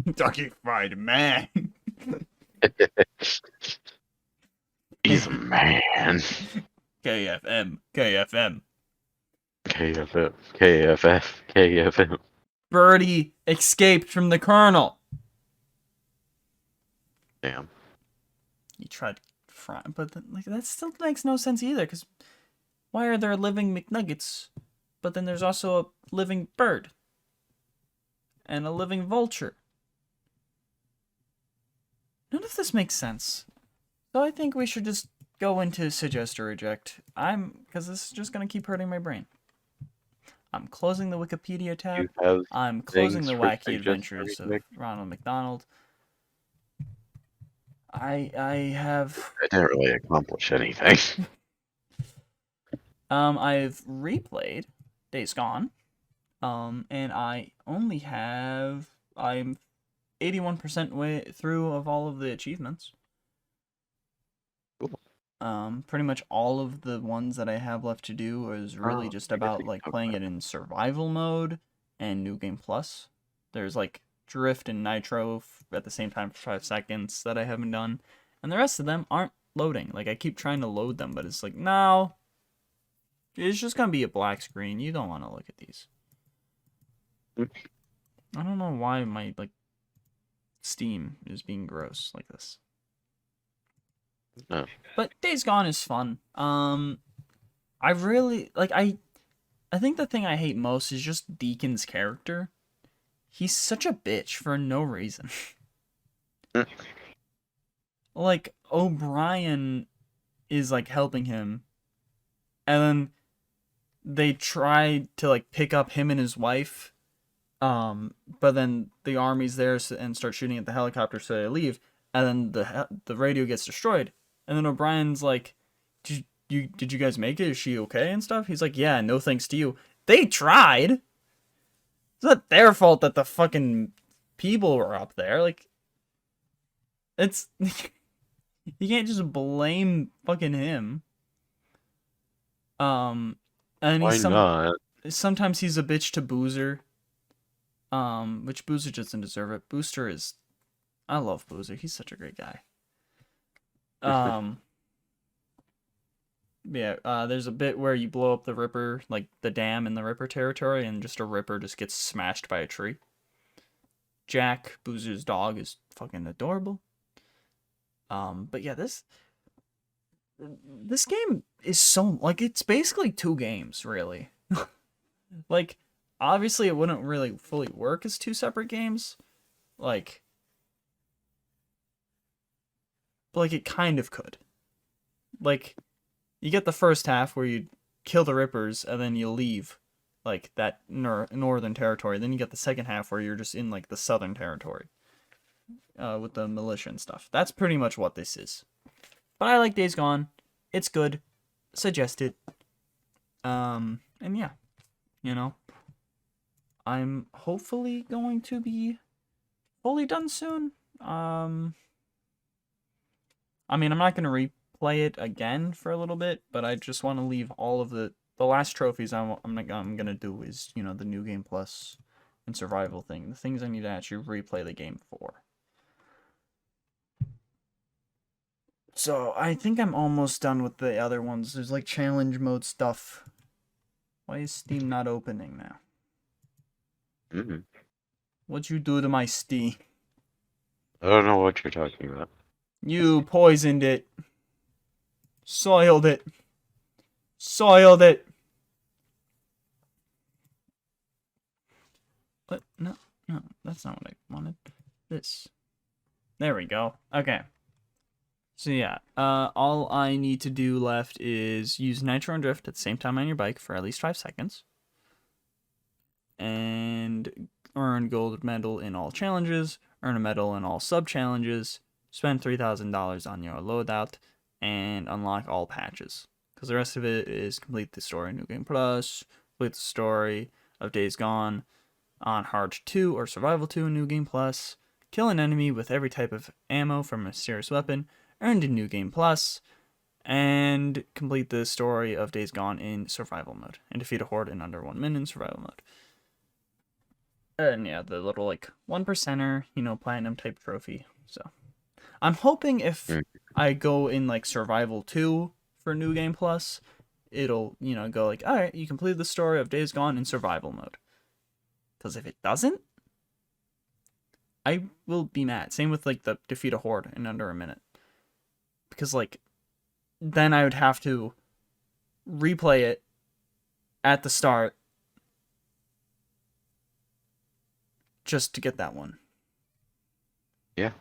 Kentucky Fried Man. He's a man. KFM. KFF. Birdie escaped from the colonel. Damn. He tried to fry, but then, like, that still makes no sense either. Because why are there living McNuggets, but then there's also a living bird and a living vulture? None of this makes sense. So I think we should just go into suggest or reject. Because this is just gonna keep hurting my brain. I'm closing the Wikipedia tab. I'm closing the Wacky Adventures of Ronald McDonald. I didn't really accomplish anything. I've replayed Days Gone. And I'm 81% way through of all of the achievements. Cool. Pretty much all of the ones that I have left to do is really just about like playing it in survival mode and New Game Plus. There's like Drift and Nitro at the same time for 5 seconds that I haven't done, and the rest of them aren't loading. Like, I keep trying to load them, but it's like, no, it's just gonna be a black screen. You don't want to look at these. I don't know why my like Steam is being gross like this. No. But Days Gone is fun. I really like I think the thing I hate most is just Deacon's character. He's such a bitch for no reason. Like, O'Brien is like helping him, and then they try to like pick up him and his wife, but then the army's there and start shooting at the helicopter, so they leave, and then the radio gets destroyed, and then O'Brien's like, did you guys make it? Is she okay and stuff? He's like, yeah, no thanks to you. They tried. It's not their fault that the fucking people were up there. Like, it's you can't just blame fucking him. And Why not? Sometimes he's a bitch to Boozer. Which Boozer doesn't deserve it. Booster is, I love Boozer. He's such a great guy. Yeah, there's a bit where you blow up the Ripper, like the dam in the Ripper territory, and just a Ripper just gets smashed by a tree. Jack, Boozer's dog, is fucking adorable. But yeah, this game is so, like, it's basically 2 games, really. Like, obviously it wouldn't really fully work as 2 separate games. Like, but like it kind of could. Like, you get the first half where you kill the Rippers and then you leave, like, that northern territory. Then you get the second half where you're just in, like, the southern territory. With the militia and stuff. That's pretty much what this is. But I like Days Gone. It's good. Suggest it. And yeah. You know. I'm hopefully going to be fully done soon. I mean, I'm not going to replay it again for a little bit, but I just want to leave all of the last trophies I'm going to do is, you know, the New Game Plus and survival thing. The things I need to actually replay the game for. So, I think I'm almost done with the other ones. There's, like, challenge mode stuff. Why is Steam not opening now? Mm-hmm. What'd you do to my Steam? I don't know what you're talking about. You poisoned it. Soiled it. Soiled it. What? No, that's not what I wanted. This. There we go. Okay. So yeah, all I need to do left is use Nitro and Drift at the same time on your bike for at least 5 seconds. And earn gold medal in all challenges, earn a medal in all sub-challenges, spend $3,000 on your loadout, and unlock all patches. Because the rest of it is complete the story New Game Plus, complete the story of Days Gone on Hard 2 or Survival 2 in New Game Plus, kill an enemy with every type of ammo from a mysterious weapon, earned in New Game Plus, and complete the story of Days Gone in survival mode, and defeat a horde in under 1 minute in survival mode. And yeah, the little, like, 1%er, you know, platinum type trophy. So, I'm hoping if I go in, like, survival 2 for New Game Plus, it'll, you know, go like, alright, you completed the story of Days Gone in survival mode. Because if it doesn't, I will be mad. Same with, like, the defeat a horde in under a minute. Because, like, then I would have to replay it at the start just to get that one. Yeah.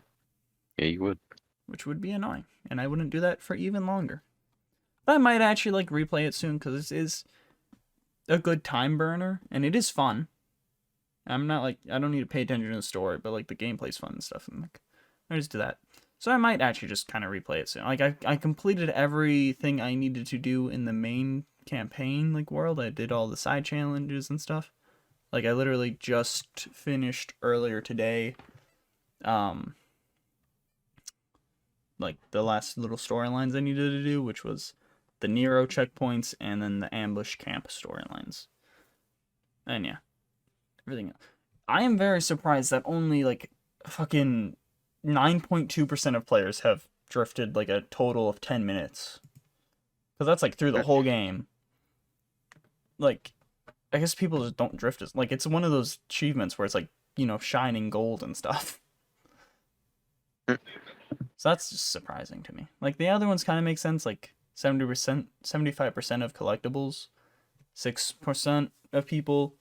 Yeah, you would. Which would be annoying. And I wouldn't do that for even longer. But I might actually, like, replay it soon, because this is a good time burner, and it is fun. I'm not, like, I don't need to pay attention to the story, but, like, the gameplay's fun and stuff, and, like, I just do that. So I might actually just kind of replay it soon. Like, I completed everything I needed to do in the main campaign, like, world. I did all the side challenges and stuff. Like, I literally just finished earlier today, like, the last little storylines I needed to do, which was the Nero checkpoints and then the ambush camp storylines. And yeah, everything else. I am very surprised that only, like, fucking 9.2% of players have drifted, like, a total of 10 minutes. Because that's, like, through the whole game. Like, I guess people just don't drift as, like, it's one of those achievements where it's, like, you know, shining gold and stuff. So that's just surprising to me. Like, the other ones kind of make sense, like, 70%, 75% of collectibles, 6% of people,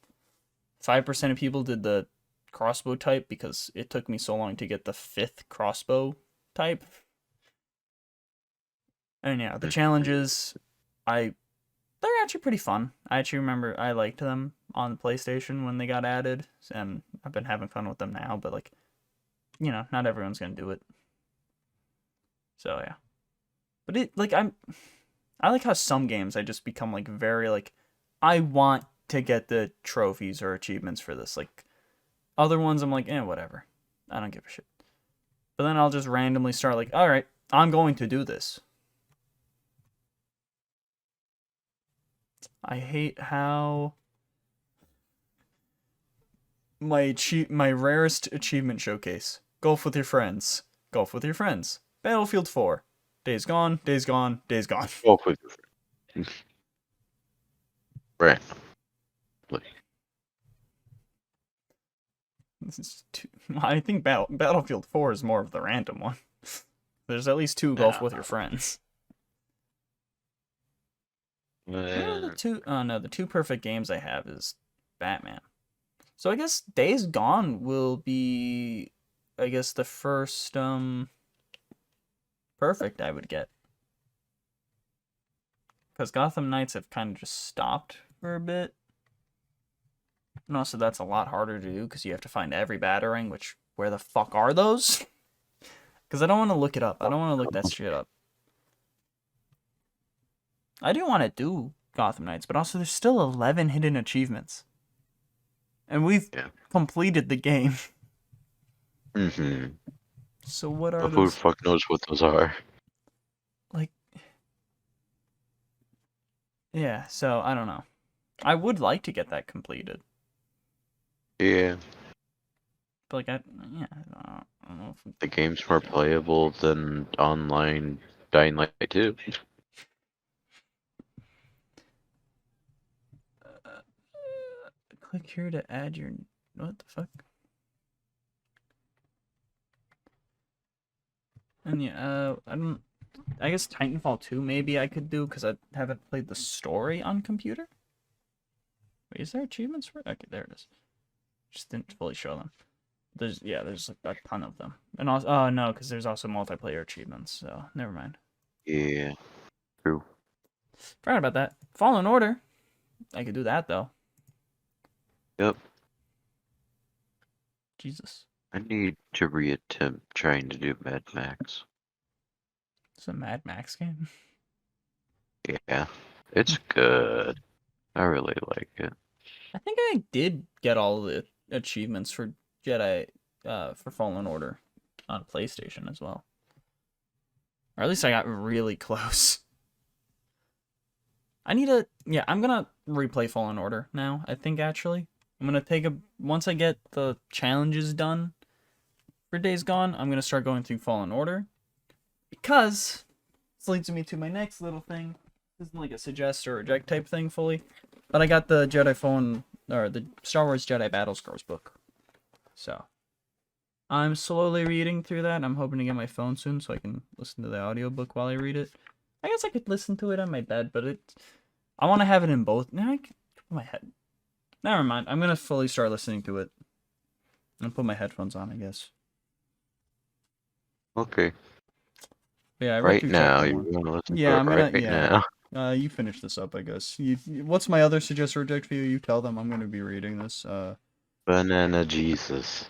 5% of people did the crossbow type because it took me so long to get the 5th crossbow type. And yeah, the challenges, they're actually pretty fun. I actually remember I liked them on the PlayStation when they got added, and I've been having fun with them now, but, like, you know, not everyone's gonna do it. So yeah. But it, like, I like how some games I just become, like, very, like, I want to get the trophies or achievements for this. Like, other ones I'm like, whatever. I don't give a shit. But then I'll just randomly start, like, alright, I'm going to do this. I hate how my rarest achievement showcase. Golf with your friends. Golf with your friends. Battlefield 4. Days Gone, Days Gone, Days Gone. Golf with your friends. Right. I think Battlefield 4 is more of the random one. There's at least 2 golf with your friends. What are the 2? Oh no, the 2 perfect games I have is Batman. So I guess Days Gone will be, I guess, the first perfect I would get. Because Gotham Knights have kind of just stopped for a bit. And also that's a lot harder to do because you have to find every Batarang, which, where the fuck are those? Because I don't want to look it up. I don't want to look that shit up. I do want to do Gotham Knights, but also there's still 11 hidden achievements. And we've completed the game. Mm-hmm. So what are Who those? the fuck knows what those are? Like, yeah, so I don't know. I would like to get that completed. Yeah. But like, I don't know if The game's more playable than online Dying Light 2. click here to add your... What the fuck? And yeah, I guess Titanfall 2 maybe I could do because I haven't played the story on computer. Wait, is there achievements for it? Okay, there it is. Just didn't fully show them. There's like a ton of them. And also, oh no, because there's also multiplayer achievements, so never mind. Yeah. True. Forgot about that. Fallen Order. I could do that though. Yep. Jesus. I need to reattempt trying to do Mad Max. It's a Mad Max game. Yeah. It's good. I really like it. I think I did get all the achievements for Jedi, for Fallen Order on PlayStation as well. Or at least I got really close. I'm gonna replay Fallen Order now, I think, actually. I'm gonna once I get the challenges done for Days Gone, I'm gonna start going through Fallen Order. Because this leads me to my next little thing. This isn't like a suggest or reject type thing fully. But I got the the Star Wars Jedi Battle Scrolls book. So I'm slowly reading through that. I'm hoping to get my phone soon so I can listen to the audiobook while I read it. I guess I could listen to it on my bed, but I want to have it in both. Now I can put my head. Never mind. I'm gonna fully start listening to it. I'll put my headphones on, I guess. Okay. Yeah, I read Right through now, chapter you're 1. gonna listen Yeah, to it I'm gonna. right Yeah. now. You finish this up, I guess. What's my other suggest or reject for you? You tell them. I'm gonna be reading this. Banana Jesus.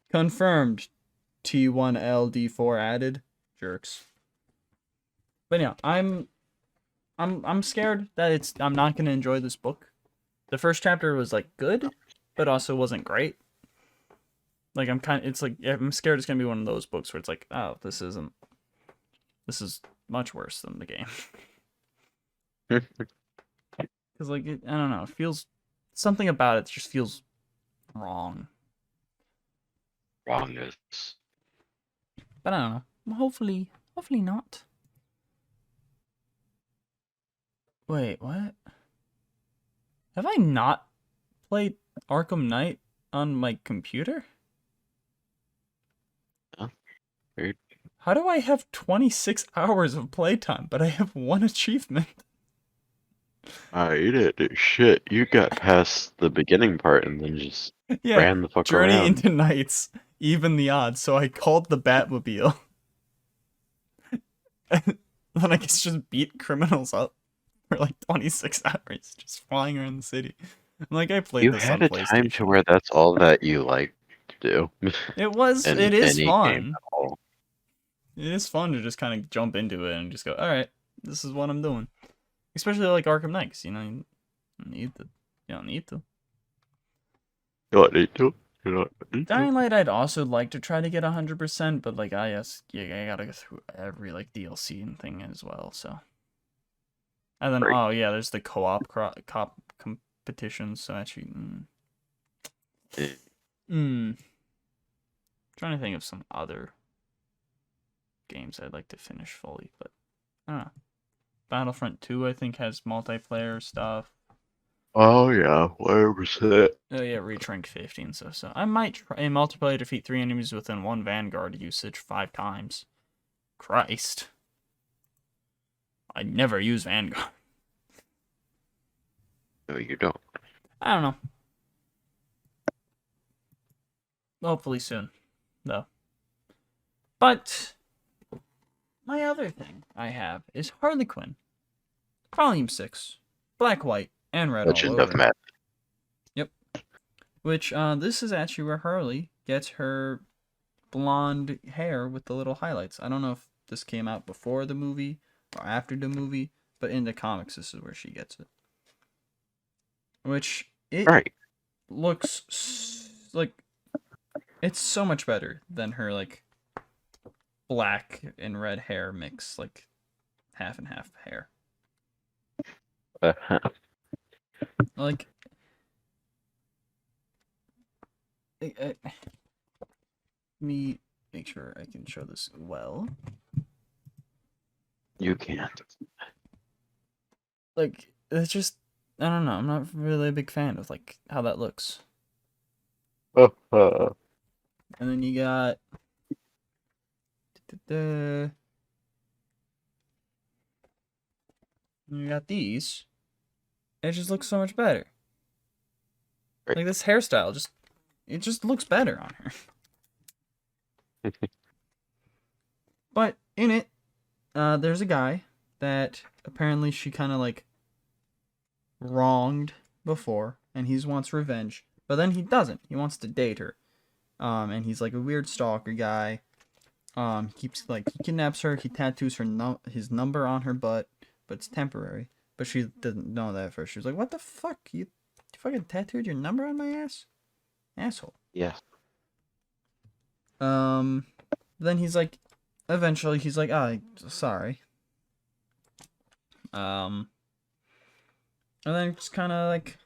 Confirmed. T1LD4 added. Jerks. But yeah, I'm scared that I'm not gonna enjoy this book. The first chapter was like good, but also wasn't great. Like I'm scared it's gonna be one of those books where it's like, oh, this is much worse than the game. Because like I don't know, it feels something about it just feels wrong. Wrongness. But I don't know. Hopefully not. Wait, what? Have I not played Arkham Knight on my computer? Huh? Weird. How do I have 26 hours of playtime, but I have 1 achievement? You didn't do shit. You got past the beginning part and then just ran the fuck Journey around. into Nights, even the odds. So I called the Batmobile. And then I guess just beat criminals up for like 26 hours, just flying around the city. I'm like, I played You this had on a PlayStation. time to where that's all that you like to do. It is fun. All. It is fun to just kind of jump into it and just go, all right, this is what I'm doing. Especially like Arkham Knight, 'cause, you know, you don't need to. You don't need to. You don't need Dying to. Light, I'd also like to try to get 100%, but like I gotta go through every like DLC and thing as well. So, and then Right. there's the co-op competitions. So actually, trying to think of some other games I'd like to finish fully, but I don't know. Battlefront 2, I think, has multiplayer stuff. Oh yeah, 100%. Oh yeah, reach rank 15, so. I might try a multiplayer defeat 3 enemies within 1 Vanguard usage 5 times. Christ. I never use Vanguard. No, you don't. I don't know. Hopefully soon, though. But my other thing I have is Harley Quinn. Volume 6. Black, white, and red Legend all of over. Matt. Yep. Which, this is actually where Harley gets her blonde hair with the little highlights. I don't know if this came out before the movie or after the movie, but in the comics, this is where she gets it. Which, it Right. looks like it's so much better than her, like, black and red hair mix, like, half and half hair. Like, let me make sure I can show this well. You can't. Like, it's just, I don't know, I'm not really a big fan of, like, how that looks. And then you got these. It just looks so much better. Right. Like, this hairstyle it just looks better on her. But in it, there's a guy that apparently she kind of, like, wronged before, and he wants revenge. But then he doesn't. He wants to date her. And he's like a weird stalker guy. He kidnaps her. He tattoos his number on her butt, but it's temporary. But she doesn't know that at first. She was like, "What the fuck? You fucking tattooed your number on my ass, asshole." Yes. Then he's like, eventually he's like, "Oh, sorry." And then just kind of like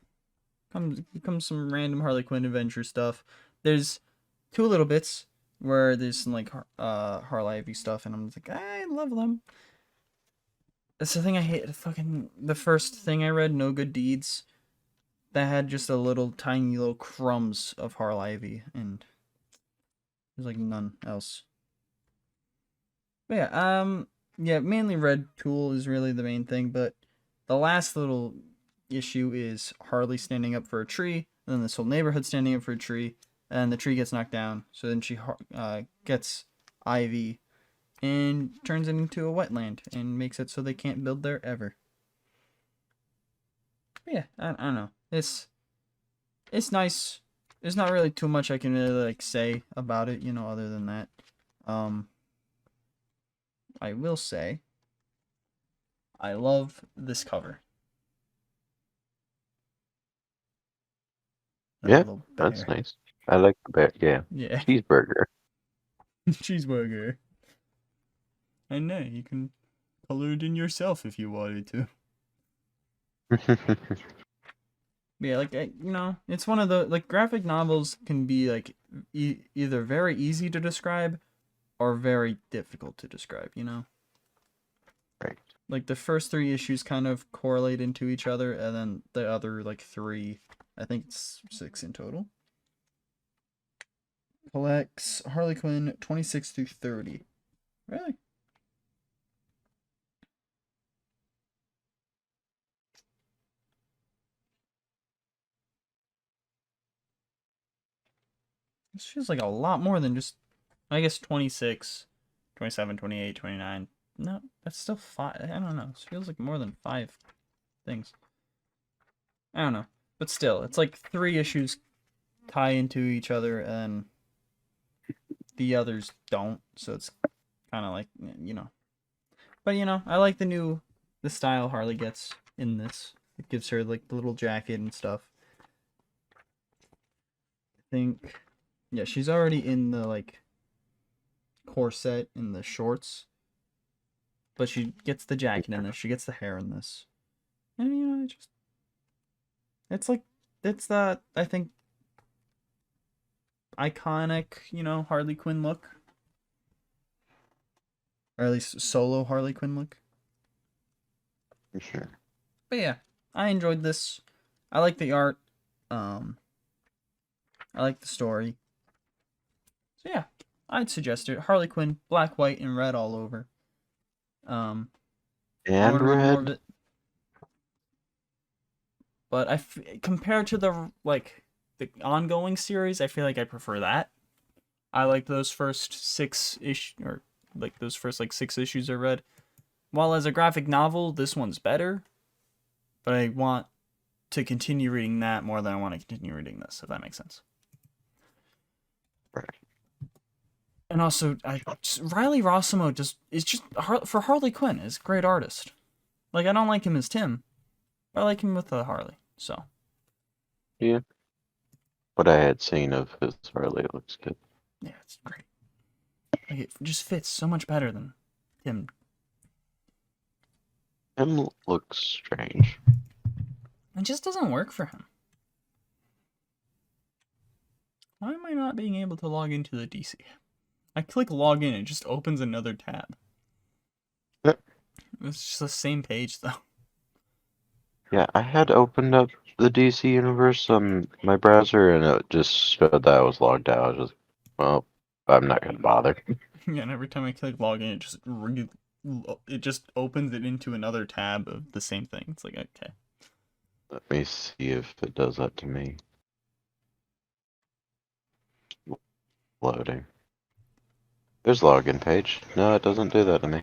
becomes some random Harley Quinn adventure stuff. There's 2 little bits where there's some like Harley Ivy stuff, and I'm just like, I love them. That's the thing I hate. The first thing I read, No Good Deeds, that had just a little tiny little crumbs of Harley Ivy, and there's like none else. But yeah, mainly Red Tool is really the main thing, but the last little issue is Harley standing up for a tree, and then this whole neighborhood standing up for a tree, and the tree gets knocked down. So then she gets Ivy and turns it into a wetland and makes it so they can't build there ever. But yeah, I don't know. It's nice. There's not really too much I can really like say about it, other than that. I will say I love this cover. Yeah, that's nice. I like the bear. Yeah. Yeah. Cheeseburger. Cheeseburger. I know, you can color it in yourself if you wanted to. Yeah, like, it's one of the, like, graphic novels can be, like, either very easy to describe or very difficult to describe, Right. Like, the first 3 issues kind of correlate into each other, and then the other, like, 3, I think it's 6 in total, collects Harley Quinn 26 through 30. Really? This feels like a lot more than just, I guess, 26, 27, 28, 29. No, that's still 5. I don't know. It feels like more than 5 things. I don't know. But still, it's like 3 issues tie into each other and the others don't. So it's kind of like, But, I like the style Harley gets in this. It gives her, like, the little jacket and stuff. I think, yeah, she's already in the, like, corset and the shorts. But she gets the jacket in this. She gets the hair in this. And, it's like, it's the, I think, iconic, Harley Quinn look. Or at least solo Harley Quinn look. For sure. But yeah, I enjoyed this. I like the art. I like the story. So yeah, I'd suggest it. Harley Quinn, black, white, and red all over. And More of red. it. But compared to the ongoing series, I feel like I prefer that. I like those first 6 issues I read. While as a graphic novel, this one's better, but I want to continue reading that more than I want to continue reading this, if that makes sense. Right. And also, Riley Rossimo for Harley Quinn is a great artist. Like, I don't like him as Tim, but I like him with Harley. So. Yeah. What I had seen of his Harley looks good. Yeah, it's great. Like, it just fits so much better than Tim. Him looks strange. It just doesn't work for him. Why am I not being able to log into the DC? I click log in, it just opens another tab. Yep. It's just the same page, though. Yeah, I had opened up the DC universe on my browser, and it just showed that I was logged out. I was just, well, I'm not gonna bother. Yeah, and every time I click log in, it just opens it into another tab of the same thing. It's like, okay. Let me see if it does that to me. Loading. There's login page. No, it doesn't do that to me.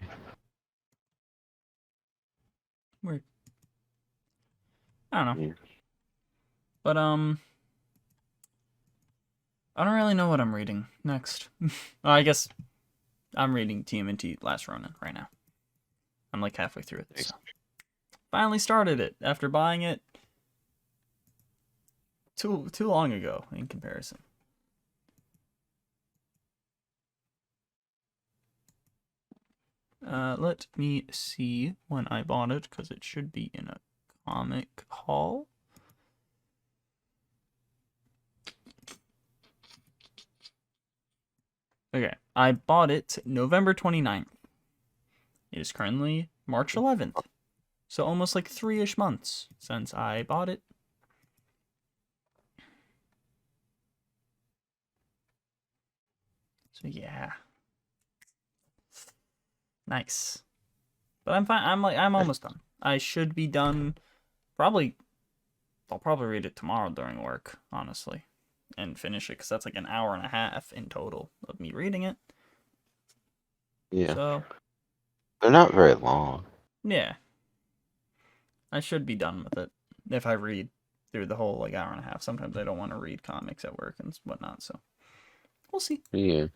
Weird. I don't know. Yeah. But, I don't really know what I'm reading next. Well, I guess I'm reading TMNT Last Ronin right now. I'm like halfway through it. So. Finally started it after buying it too long ago in comparison. Let me see when I bought it, because it should be in a comic haul. Okay, I bought it November 29th. It is currently March 11th. So almost like 3-ish months since I bought it. So yeah. Nice. But I'm fine. I'm almost done. I should be done. I'll probably read it tomorrow during work, honestly. And finish it, because that's like an hour and a half in total of me reading it. Yeah. So. They're not very long. Yeah. I should be done with it if I read through the whole like hour and a half. Sometimes I don't want to read comics at work and whatnot, so we'll see. Yeah.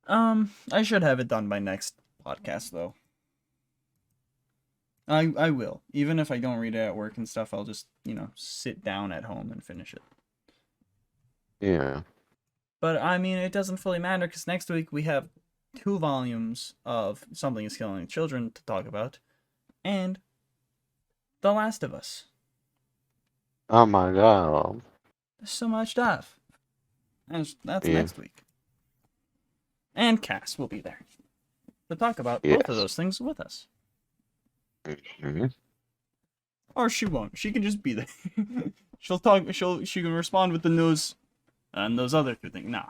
I should have it done by next podcast though. I will. Even if I don't read it at work and stuff, I'll just, sit down at home and finish it. Yeah. But I mean, it doesn't fully matter, because next week we have 2 volumes of Something is Killing Children to talk about, and The Last of Us. Oh my god. There's so much stuff. And that's next week. And Cass will be there to talk about both of those things with us. Mm-hmm. Or she won't. She can just be there. She'll talk. She can respond with the news and those other 2 things. Nah.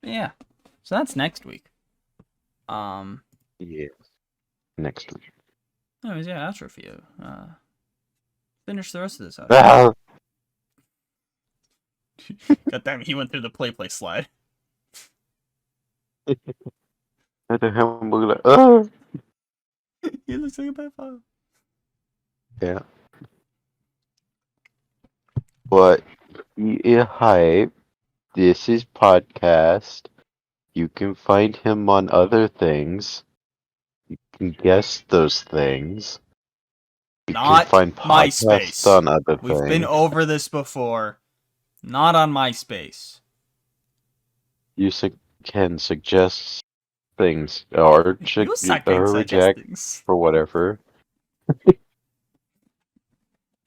Yeah. So that's next week. Yeah. Next week. Anyways, yeah, outro for you. Finish the rest of this out. God damn it, he went through the play slide. I think I'm like, He looks like a pedophile. Yeah. But yeah, hype. This is podcast. You can find him on other things. You can guess those things. You Not can find podcasts MySpace. on other We've things. been over this before. Not on MySpace. You can suggest things or You suck at reject things. or whatever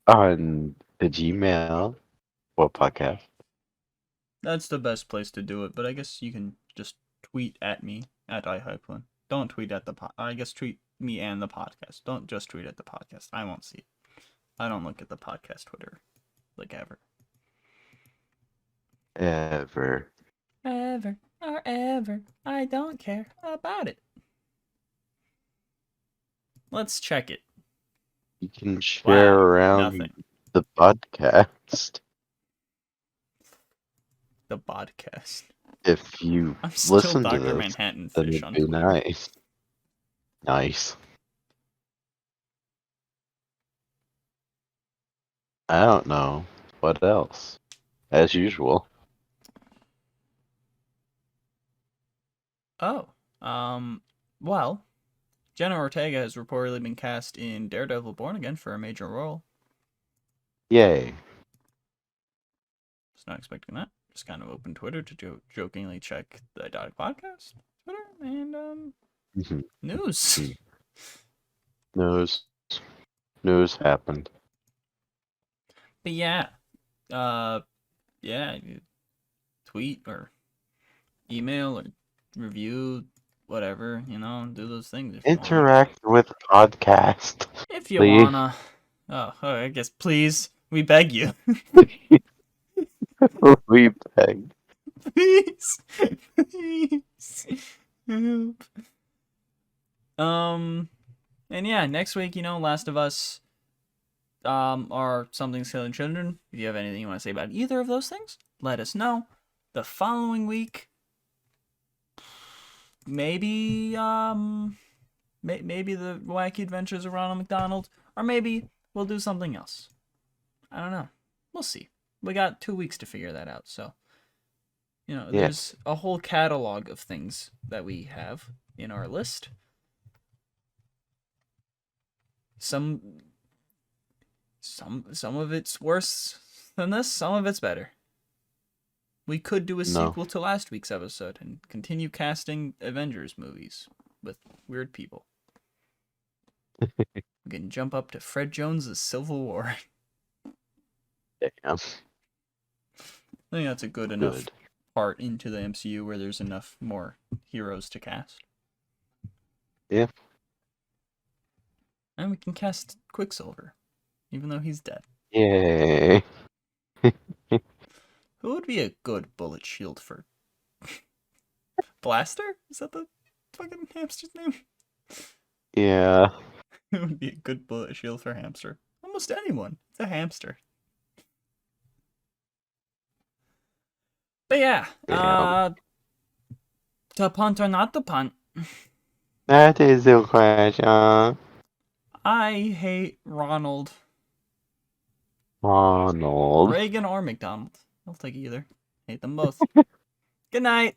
on the Gmail or podcast. That's the best place to do it, but I guess you can just tweet at me at Hypclen. Don't tweet at the I guess tweet me and the podcast. Don't just tweet at the podcast. I won't see it. I don't look at the podcast Twitter like ever. Ever. Ever or ever, I don't care about it. Let's check it. You can share Wow, around nothing. the podcast The podcast. if you I'm still listen to Dr. this. Manhattan Then Fish it'd on be Twitter. nice. Nice. I don't know. What else? As usual. Oh, well, Jenna Ortega has reportedly been cast in Daredevil Born Again for a major role. Yay. Was not expecting that. Just kind of opened Twitter to jokingly check the Idotic Podcast Twitter and Mhm. news. News happened. But yeah, you tweet or email or review, whatever, do those things if you wanna. Interact with podcast. If you Please. wanna. Oh, I guess please, we beg you. We beg. Please. Please. Help. And yeah, next week, Last of Us, or Something's Killing Children. If you have anything you want to say about either of those things, let us know. The following week, maybe maybe the Wacky Adventures of Ronald McDonald, or maybe we'll do something else. I don't know. We'll see. We got 2 weeks to figure that out, so there's a whole catalog of things that we have in our list. Some of it's worse than this, some of it's better. We could do a sequel to last week's episode and continue casting Avengers movies with weird people. We can jump up to Fred Jones' Civil War. Damn. I think that's a good enough part into the MCU where there's enough more heroes to cast. Yeah. And we can cast Quicksilver, even though he's dead. Yay. Who would be a good bullet shield for? Blaster? Is that the fucking hamster's name? Yeah. It would be a good bullet shield for hamster. Almost anyone. It's a hamster. But yeah, to punt or not to punt, That is the question. I hate Ronald. Ronald. Reagan or McDonald. I'll take either. Hate them both. Good night.